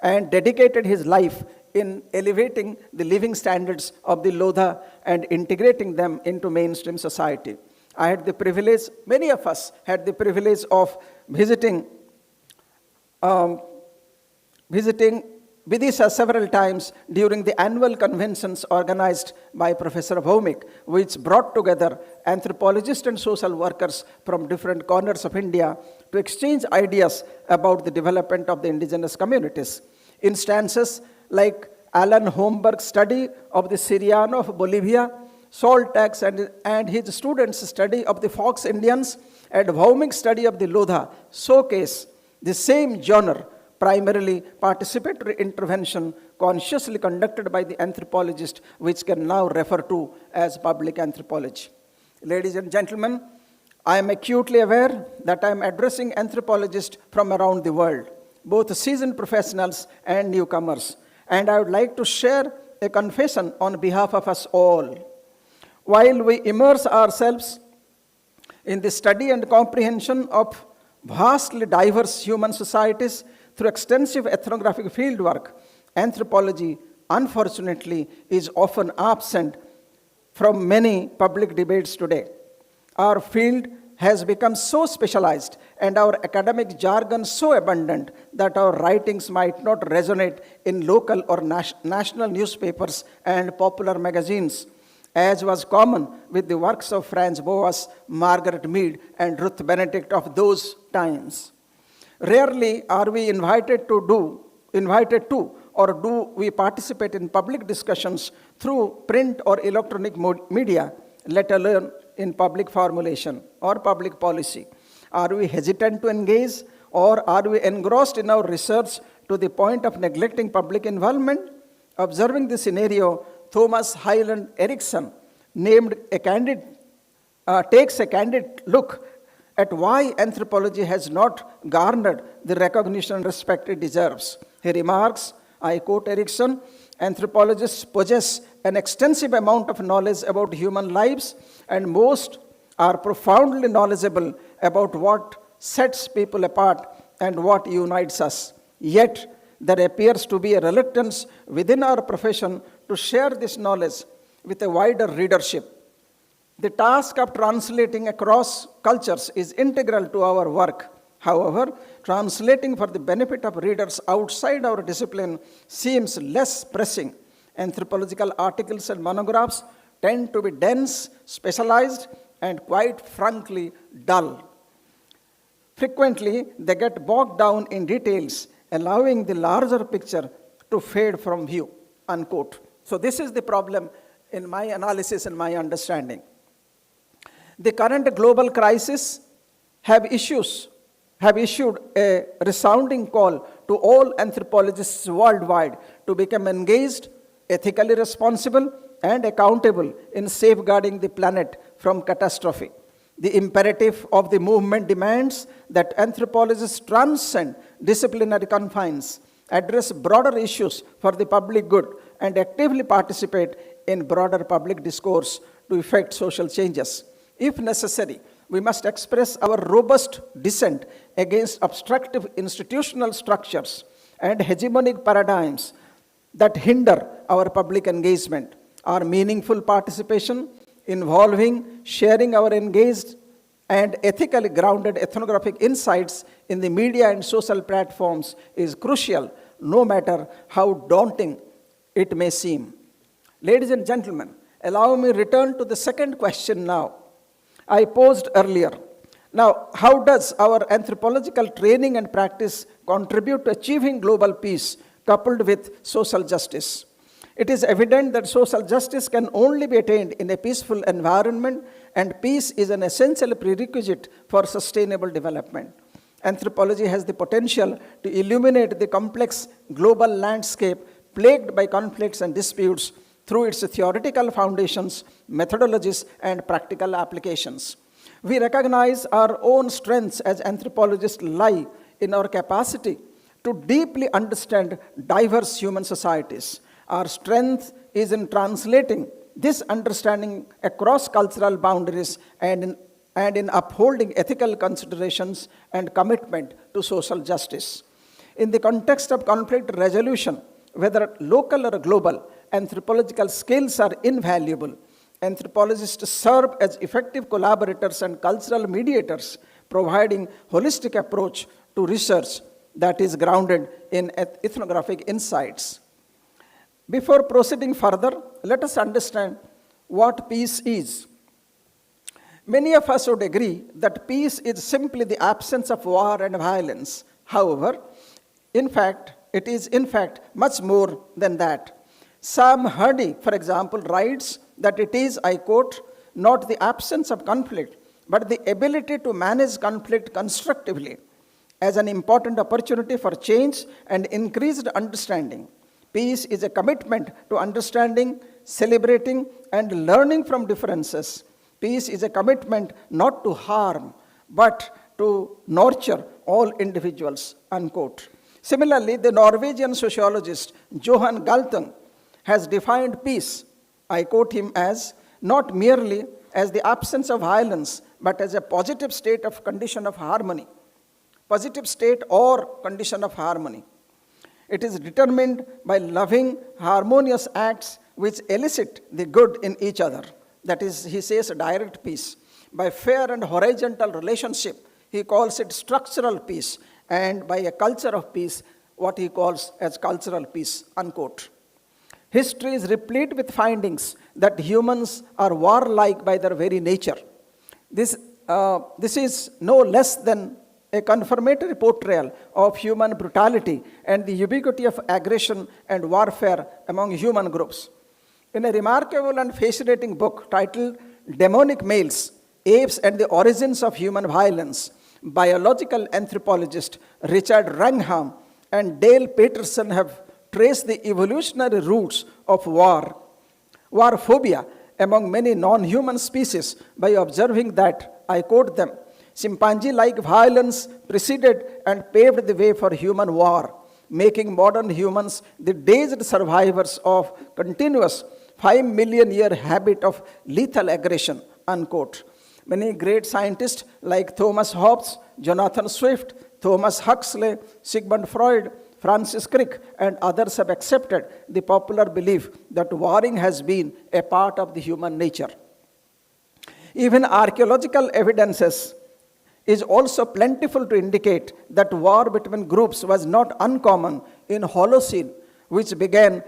and dedicated his life in elevating the living standards of the Lodha and integrating them into mainstream society. I had the privilege, many of us had the privilege of visiting Vidisha several times during the annual conventions organized by Professor Bhaumik, which brought together anthropologists and social workers from different corners of India to exchange ideas about the development of the indigenous communities. Instances like Alan Holmberg's study of the Syriano of Bolivia, Saul Tax and his students' study of the Fox Indians, and Bhaumik's study of the Lodha showcase the same genre, primarily participatory intervention consciously conducted by the anthropologist, which can now refer to as public anthropology. Ladies and gentlemen, I am acutely aware that I am addressing anthropologists from around the world, both seasoned professionals and newcomers, and I would like to share a confession on behalf of us all. While we immerse ourselves in the study and comprehension of vastly diverse human societies through extensive ethnographic fieldwork, anthropology, unfortunately, is often absent from many public debates today. Our field has become so specialized and our academic jargon so abundant that our writings might not resonate in local or national newspapers and popular magazines, as was common with the works of Franz Boas, Margaret Mead, and Ruth Benedict of those times. Rarely are we invited to or do we participate in public discussions through print or electronic media, let alone in public formulation or public policy. Are we hesitant to engage, or are we engrossed in our research to the point of neglecting public involvement? Observing this scenario, Thomas Hyland Erickson takes a candid look at why anthropology has not garnered the recognition and respect it deserves. He remarks, I quote Erickson, anthropologists possess an extensive amount of knowledge about human lives, and most are profoundly knowledgeable about what sets people apart and what unites us. Yet, there appears to be a reluctance within our profession to share this knowledge with a wider readership. The task of translating across cultures is integral to our work. However, translating for the benefit of readers outside our discipline seems less pressing. Anthropological articles and monographs tend to be dense, specialized, and quite frankly, dull. Frequently, they get bogged down in details, allowing the larger picture to fade from view, unquote. So this is the problem in my analysis and my understanding. The current global crisis have issued a resounding call to all anthropologists worldwide to become engaged, ethically responsible, and accountable in safeguarding the planet from catastrophe. The imperative of the movement demands that anthropologists transcend disciplinary confines, address broader issues for the public good, and actively participate in broader public discourse to effect social changes. If necessary, we must express our robust dissent against obstructive institutional structures and hegemonic paradigms that hinder our public engagement. Our meaningful participation, involving, sharing our engaged and ethically grounded ethnographic insights in the media and social platforms is crucial, no matter how daunting it may seem. Ladies and gentlemen, allow me to return to the second question now I posed earlier. Now, how does our anthropological training and practice contribute to achieving global peace coupled with social justice? It is evident that social justice can only be attained in a peaceful environment, and peace is an essential prerequisite for sustainable development. Anthropology has the potential to illuminate the complex global landscape plagued by conflicts and disputes through its theoretical foundations, methodologies, and practical applications. We recognize our own strengths as anthropologists lie in our capacity to deeply understand diverse human societies. Our strength is in translating this understanding across cultural boundaries and in upholding ethical considerations and commitment to social justice. In the context of conflict resolution, whether local or global, anthropological skills are invaluable. Anthropologists serve as effective collaborators and cultural mediators, providing holistic approach to research that is grounded in ethnographic insights. Before proceeding further, let us understand what peace is. Many of us would agree that peace is simply the absence of war and violence. However, it is much more than that. Sam Hardy, for example, writes that it is, I quote, not the absence of conflict, but the ability to manage conflict constructively as an important opportunity for change and increased understanding. Peace is a commitment to understanding, celebrating, and learning from differences. Peace is a commitment not to harm, but to nurture all individuals, unquote. Similarly, the Norwegian sociologist Johan Galtung has defined peace, I quote him as, not merely as the absence of violence, but as a positive state of condition of harmony. Positive state or condition of harmony. It is determined by loving, harmonious acts which elicit the good in each other. That is, he says, direct peace. By fair and horizontal relationship, he calls it structural peace, and by a culture of peace, what he calls as cultural peace, unquote. History is replete with findings that humans are warlike by their very nature. This is no less than a confirmatory portrayal of human brutality and the ubiquity of aggression and warfare among human groups. In a remarkable and fascinating book titled Demonic Males, Apes and the Origins of Human Violence, biological anthropologist Richard Wrangham and Dale Peterson have traced the evolutionary roots of warphobia among many non-human species by observing that, I quote them, chimpanzee-like violence preceded and paved the way for human war, making modern humans the dazed survivors of continuous 5 million year habit of lethal aggression, unquote. Many great scientists like Thomas Hobbes, Jonathan Swift, Thomas Huxley, Sigmund Freud, Francis Crick, and others have accepted the popular belief that warring has been a part of the human nature. Even archaeological evidences is also plentiful to indicate that war between groups was not uncommon in Holocene, which began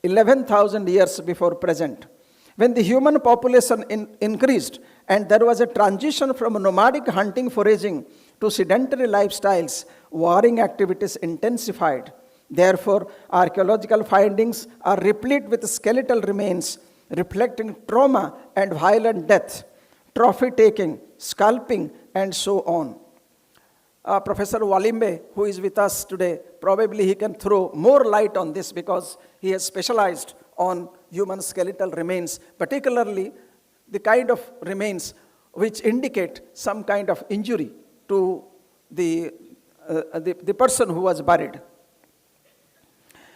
11,000 years before present. When the human population increased and there was a transition from nomadic hunting foraging to sedentary lifestyles, warring activities intensified. Therefore, archaeological findings are replete with skeletal remains reflecting trauma and violent death, trophy taking, scalping, and so on. Professor Walimbe, who is with us today, probably he can throw more light on this because he has specialized on human skeletal remains, particularly the kind of remains which indicate some kind of injury to the person who was buried.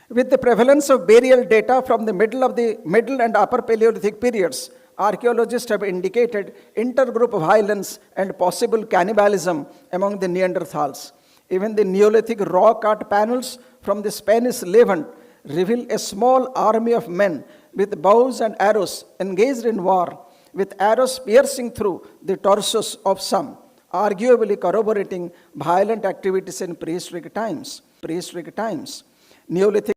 With the prevalence of burial data from the middle and upper Paleolithic periods, archaeologists have indicated intergroup violence and possible cannibalism among the Neanderthals. Even the Neolithic rock art panels from the Spanish Levant reveal a small army of men with bows and arrows engaged in war, with arrows piercing through the torsos of some, arguably corroborating violent activities in prehistoric times. Neolithic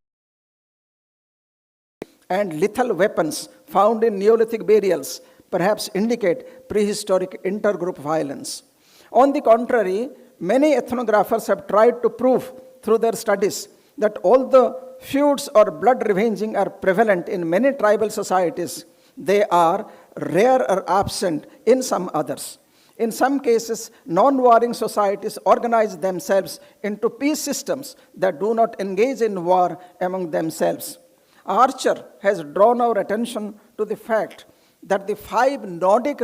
and lethal weapons found in Neolithic burials perhaps indicate prehistoric intergroup violence. On the contrary, many ethnographers have tried to prove through their studies that although feuds or blood revenging are prevalent in many tribal societies, they are rare or absent in some others. In some cases, non-warring societies organize themselves into peace systems that do not engage in war among themselves. Archer has drawn our attention to the fact that the 5 Nordic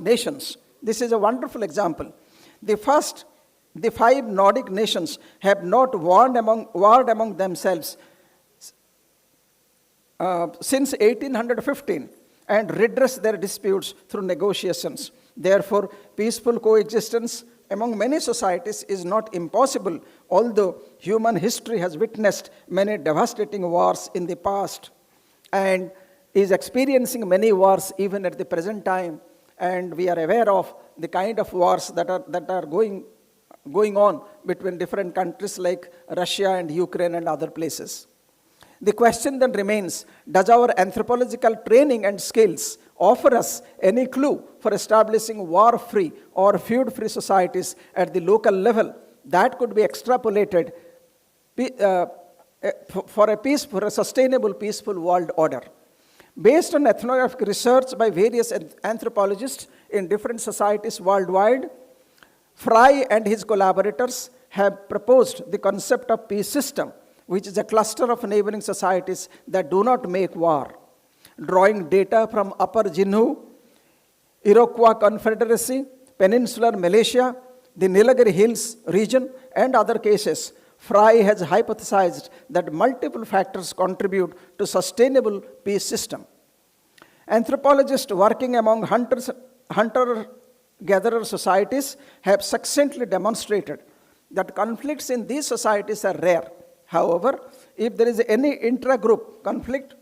nations, this is a wonderful example. The 5 Nordic nations have not warred among themselves since 1815 and redress their disputes through negotiations. Therefore, peaceful coexistence among many societies is not impossible, although human history has witnessed many devastating wars in the past and is experiencing many wars even at the present time. And we are aware of the kind of wars that are going on between different countries like Russia and Ukraine and other places. The question then remains, does our anthropological training and skills offer us any clue for establishing war-free or feud-free societies at the local level that could be extrapolated for a sustainable, peaceful world order? Based on ethnographic research by various anthropologists in different societies worldwide, Fry and his collaborators have proposed the concept of peace system, which is a cluster of neighboring societies that do not make war. Drawing data from Upper Jinhu, Iroquois Confederacy, Peninsular Malaysia, the Nilgiri Hills region, and other cases, Fry has hypothesized that multiple factors contribute to sustainable peace system. Anthropologists working among hunter-gatherer societies have succinctly demonstrated that conflicts in these societies are rare. However, if there is any intra-group conflict,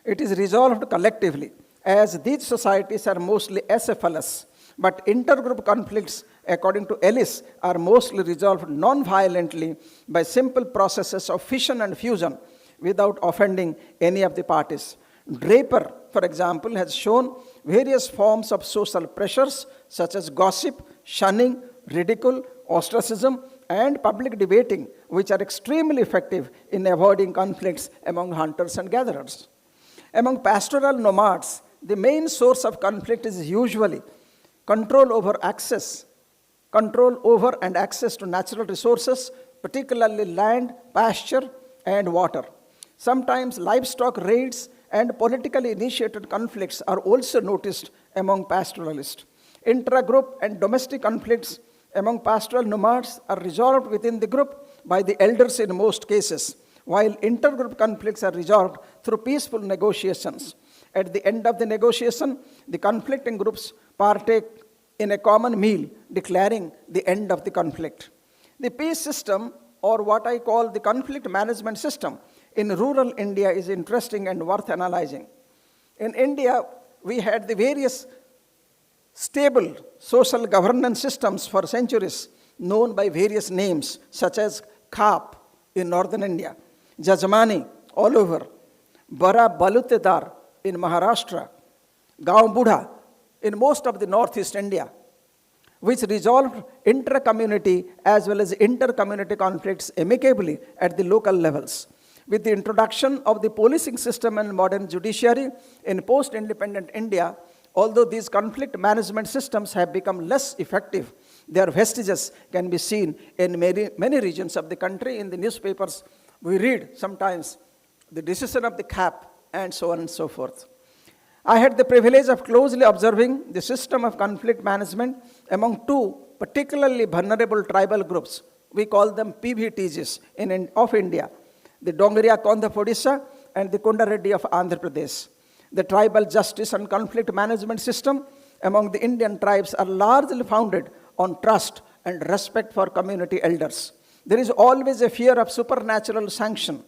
it is resolved collectively, as these societies are mostly acephalous. But intergroup conflicts, according to Ellis, are mostly resolved non-violently by simple processes of fission and fusion without offending any of the parties. Draper, for example, has shown various forms of social pressures such as gossip, shunning, ridicule, ostracism, and public debating, which are extremely effective in avoiding conflicts among hunters and gatherers. Among pastoral nomads, the main source of conflict is usually control over and access to natural resources, particularly land, pasture, and water. Sometimes livestock raids and politically initiated conflicts are also noticed among pastoralists. Intra-group and domestic conflicts among pastoral nomads are resolved within the group by the elders in most cases, while intergroup conflicts are resolved through peaceful negotiations. At the end of the negotiation, the conflicting groups partake in a common meal, declaring the end of the conflict. The peace system, or what I call the conflict management system, in rural India is interesting and worth analyzing. In India, we had the various stable social governance systems for centuries, known by various names, such as Khap in northern India, Jajmani all over, Bara Balutedar in Maharashtra, Gaon Budha in most of the northeast India, which resolved intra-community as well as inter-community conflicts amicably at the local levels. With the introduction of the policing system and modern judiciary in post-independent India, although these conflict management systems have become less effective, their vestiges can be seen in many regions of the country. In the newspapers, we read sometimes the decision of the CAP and so on and so forth. I had the privilege of closely observing the system of conflict management among two particularly vulnerable tribal groups. We call them PVTGs of India, the Dongriya Kondha of Odisha and the Kunda Reddy of Andhra Pradesh. The tribal justice and conflict management system among the Indian tribes are largely founded on trust and respect for community elders. There is always a fear of supernatural sanction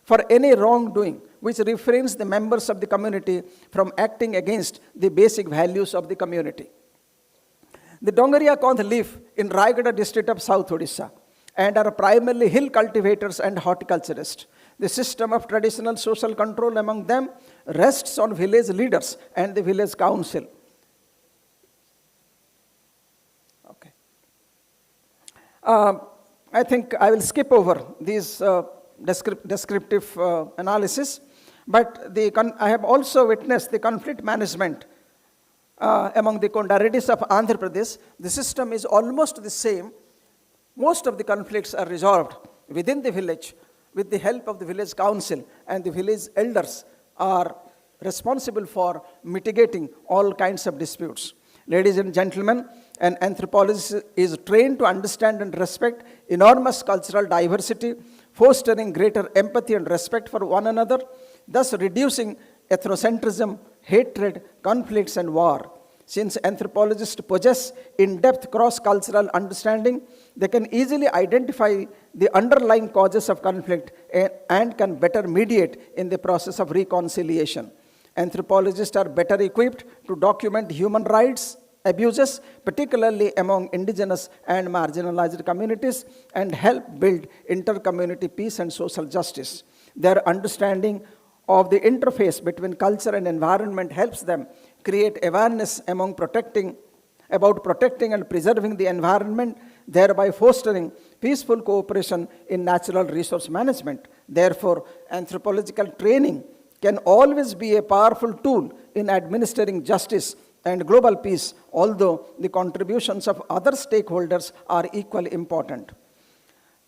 for any wrongdoing, which refrains the members of the community from acting against the basic values of the community. The Dongriya Kondha live in Raigada district of South Odisha and are primarily hill cultivators and horticulturists. The system of traditional social control among them rests on village leaders and the village council. Okay. I think I will skip over these descriptive analysis, but I have also witnessed the conflict management among the Kunda Reddys of Andhra Pradesh. The system is almost the same. Most of the conflicts are resolved within the village with the help of the village council, and the village elders are responsible for mitigating all kinds of disputes. Ladies and gentlemen, an anthropologist is trained to understand and respect enormous cultural diversity, fostering greater empathy and respect for one another, thus reducing ethnocentrism, hatred, conflicts, and war. Since anthropologists possess in-depth cross-cultural understanding, they can easily identify the underlying causes of conflict and can better mediate in the process of reconciliation. Anthropologists are better equipped to document human rights abuses, particularly among indigenous and marginalized communities, and help build inter-community peace and social justice. Their understanding of the interface between culture and environment helps them create awareness about protecting and preserving the environment, thereby fostering peaceful cooperation in natural resource management. Therefore, anthropological training can always be a powerful tool in administering justice and global peace, although the contributions of other stakeholders are equally important.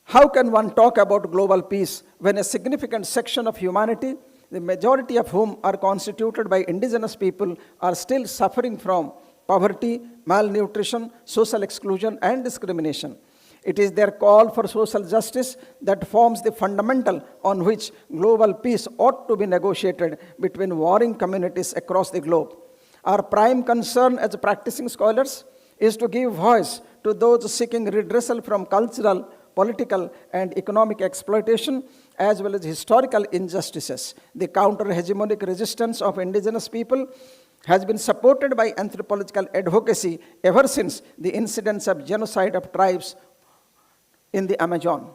How can one talk about global peace when a significant section of humanity, the majority of whom are constituted by indigenous people, are still suffering from poverty, malnutrition, social exclusion, and discrimination. It is their call for social justice that forms the fundamental on which global peace ought to be negotiated between warring communities across the globe. Our prime concern as practicing scholars is to give voice to those seeking redressal from cultural, political, and economic exploitation, as well as historical injustices. The counter-hegemonic resistance of indigenous people has been supported by anthropological advocacy ever since the incidents of genocide of tribes in the Amazon.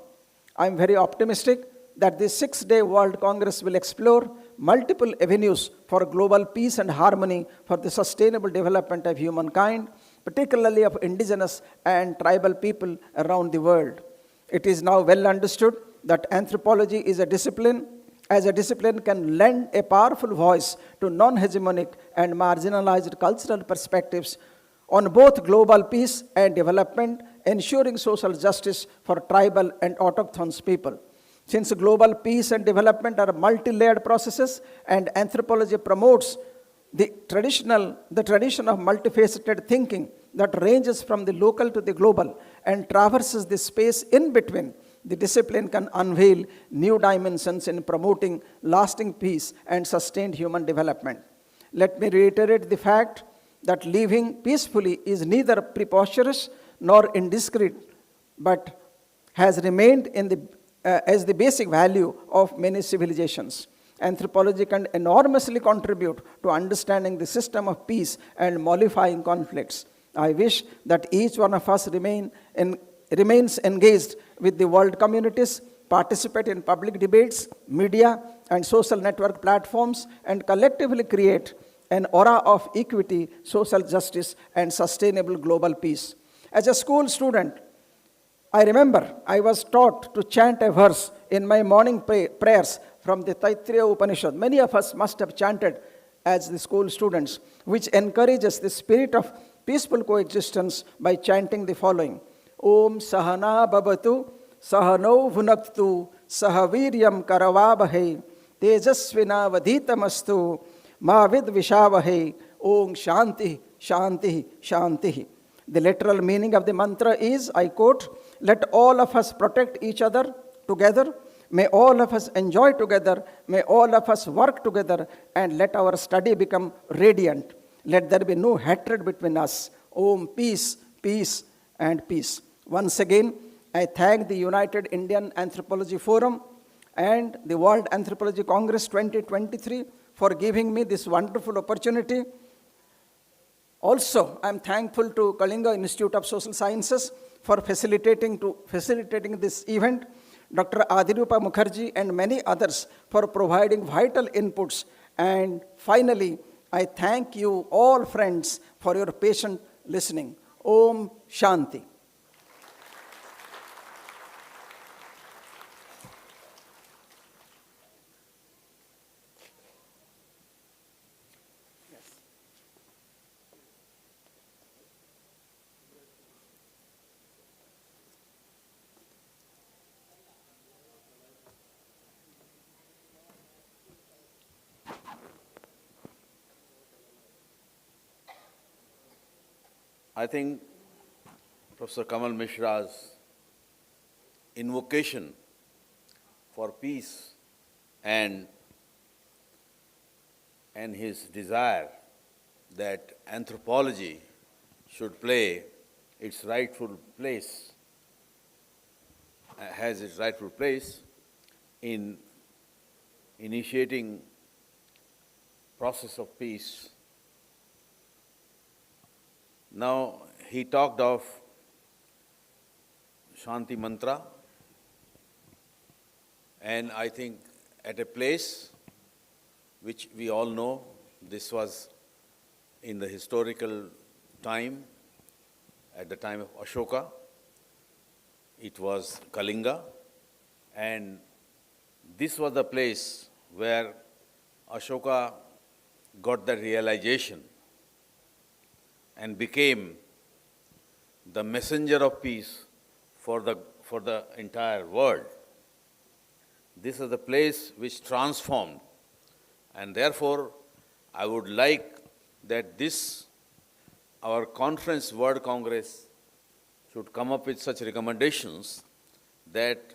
I am very optimistic that this 6-day World Congress will explore multiple avenues for global peace and harmony for the sustainable development of humankind, particularly of indigenous and tribal people around the world. It is now well understood that anthropology is a discipline, as a discipline can lend a powerful voice to non-hegemonic and marginalized cultural perspectives on both global peace and development, ensuring social justice for tribal and autochthon people. Since global peace and development are multi-layered processes, and anthropology promotes the tradition of multifaceted thinking that ranges from the local to the global and traverses the space in between, the discipline can unveil new dimensions in promoting lasting peace and sustained human development. Let me reiterate the fact that living peacefully is neither preposterous nor indiscreet, but has remained as the basic value of many civilizations. Anthropology can enormously contribute to understanding the system of peace and mollifying conflicts. I wish that each one of us remains engaged with the world communities, participate in public debates, media, and social network platforms, and collectively create an aura of equity, social justice, and sustainable global peace. As a school student, I remember I was taught to chant a verse in my morning prayers from the Taittiriya Upanishad. Many of us must have chanted as the school students, which encourages the spirit of peaceful coexistence by chanting the following: Om Sahana Babatu, Sahano Vunaktu, Sahaviryam Karavabahe, Tejasvina Vadhitamastu, Mavid Vishavahe, Om Shanti, Shanti, Shanti. The literal meaning of the mantra is, I quote, let all of us protect each other together, may all of us enjoy together, may all of us work together, and let our study become radiant. Let there be no hatred between us. Om, peace, peace, and peace. Once again, I thank the United Indian Anthropology Forum and the World Anthropology Congress 2023 for giving me this wonderful opportunity. Also, I am thankful to Kalinga Institute of Social Sciences for facilitating this event, Dr. Adirupa Mukherjee and many others for providing vital inputs. And finally, I thank you all friends for your patient listening. Om Shanti. I think Professor Kamal Mishra's invocation for peace and his desire that anthropology should play its rightful place, has its rightful place in initiating process of peace. Now, he talked of Shanti Mantra, and I think at a place which we all know, this was in the historical time, at the time of Ashoka, it was Kalinga, and this was the place where Ashoka got the realization and became the messenger of peace for the entire world. This is the place which transformed And therefore, I would like that our conference, World Congress, should come up with such recommendations that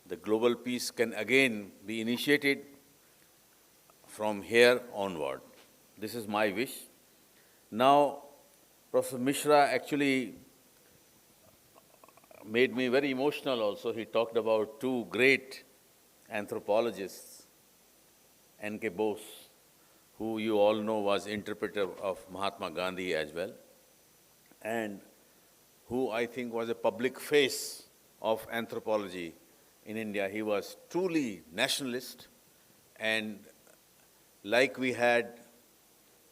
the global peace can again be initiated from here onward. This is my wish. Now, Professor Mishra actually made me very emotional also. He talked about two great anthropologists, N.K. Bose, who you all know was interpreter of Mahatma Gandhi as well, and who I think was a public face of anthropology in India. He was truly nationalist, and like we had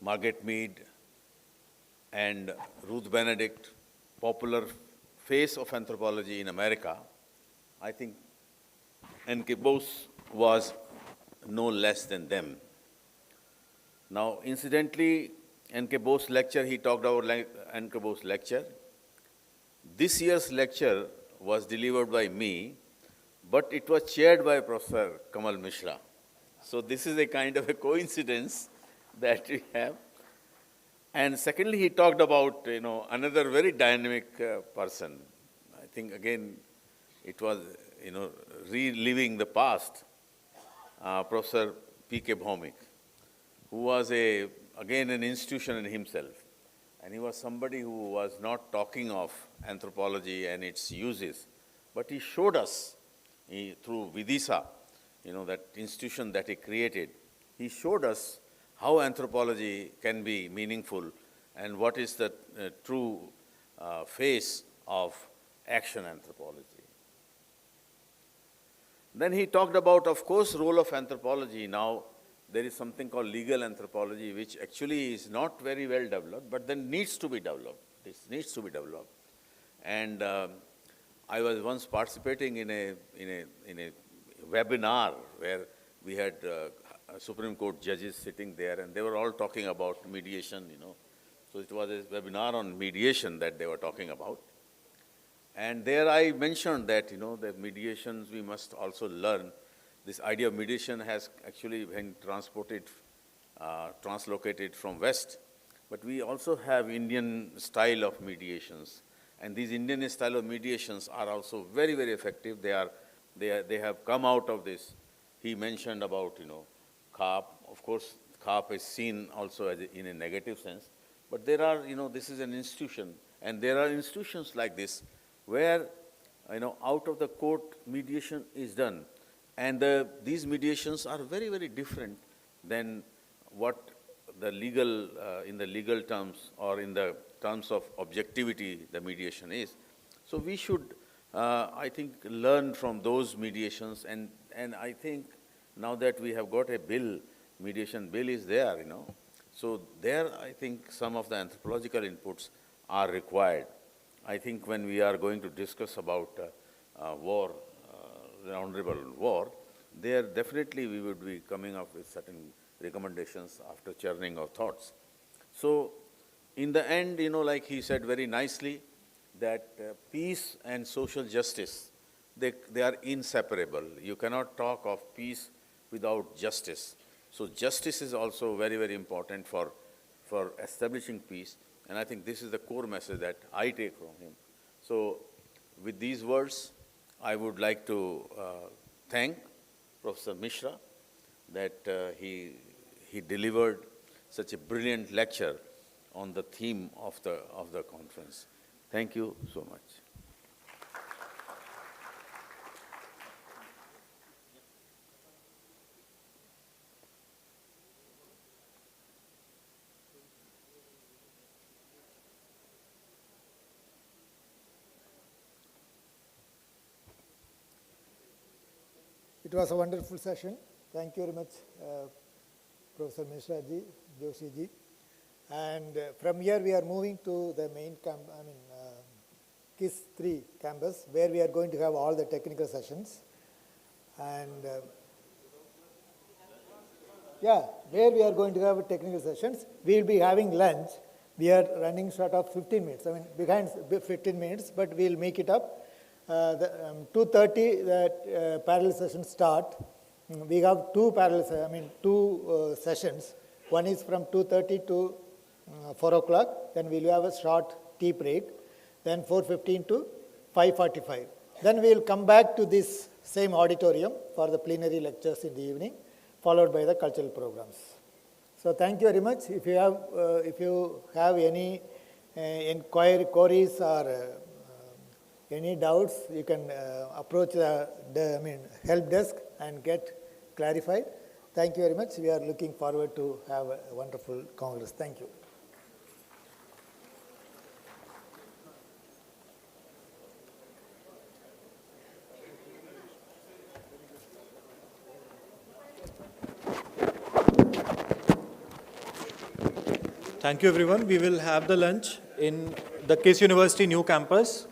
Margaret Mead and Ruth Benedict, popular face of anthropology in America, I think N.K. Bose was no less than them. Now, incidentally, N.K. Bose lecture, he talked about N.K. Bose lecture. This year's lecture was delivered by me, but it was chaired by Professor Kamal Mishra. So this is a kind of a coincidence that we have. And secondly, he talked about, another very dynamic person. I think, again, it was, reliving the past, Professor P.K. Bhaumik, who was, again, an institution in himself. And he was somebody who was not talking of anthropology and its uses, but he showed us through Vidisa, that institution that he created, he showed us how anthropology can be meaningful and what is the true face of action anthropology. Then he talked about, of course, role of anthropology. Now, there is something called legal anthropology, which actually is not very well developed, but then needs to be developed. This needs to be developed. And I was once participating in a webinar where we had Supreme Court judges sitting there, and they were all talking about mediation, So it was a webinar on mediation that they were talking about. And there I mentioned that, the mediations we must also learn. This idea of mediation has actually been translocated from West, but we also have Indian style of mediations. And these Indian style of mediations are also very, very effective. They have come out of this. He mentioned about, CAP. Of course, CAP is seen also in a negative sense. But there are, this is an institution. And there are institutions like this where, out of the court mediation is done. And these mediations are very, very different than what the legal, in the legal terms or in the terms of objectivity, the mediation is. So we should, I think, learn from those mediations. And I think now that we have got a bill, mediation bill is there, So there, I think, some of the anthropological inputs are required. I think when we are going to discuss about war, honorable war, there definitely we would be coming up with certain recommendations after churning of thoughts. So in the end, like he said very nicely, that peace and social justice, they are inseparable. You cannot talk of peace without justice. So justice is also very, very important for establishing peace. And I think this is the core message that I take from him. So with these words, I would like to thank Professor Mishra that he delivered such a brilliant lecture on the theme of the conference. Thank you so much. It was a wonderful session. Thank you very much, Professor Mishra ji, Joshi ji. And from here we are moving to the main KISS 3 campus, where we are going to have all the technical sessions. And where we are going to have technical sessions. We will be having lunch. We are running short of 15 minutes. Behind 15 minutes, but we will make it up. 2:30, the parallel sessions start. We have two parallel, two sessions. One is from 2:30 to 4 o'clock. Then we'll have a short tea break. Then 4:15 to 5:45. Then we'll come back to this same auditorium for the plenary lectures in the evening, followed by the cultural programs. So thank you very much. If you have any queries or any doubts, you can approach the help desk and get clarified. Thank you very much. We are looking forward to have a wonderful Congress. Thank you. Thank you, everyone. We will have the lunch in the KISS University new campus.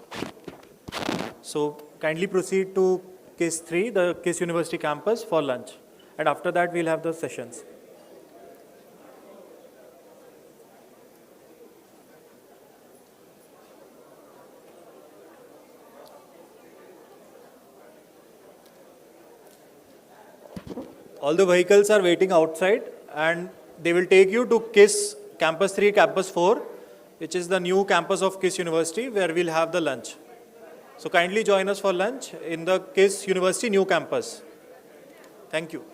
So kindly proceed to KISS 3, the KISS University campus, for lunch. And after that, we'll have the sessions. All the vehicles are waiting outside, and they will take you to KISS Campus 3, Campus 4, which is the new campus of KISS University, where we'll have the lunch. So kindly join us for lunch in the KISS University new campus. Thank you.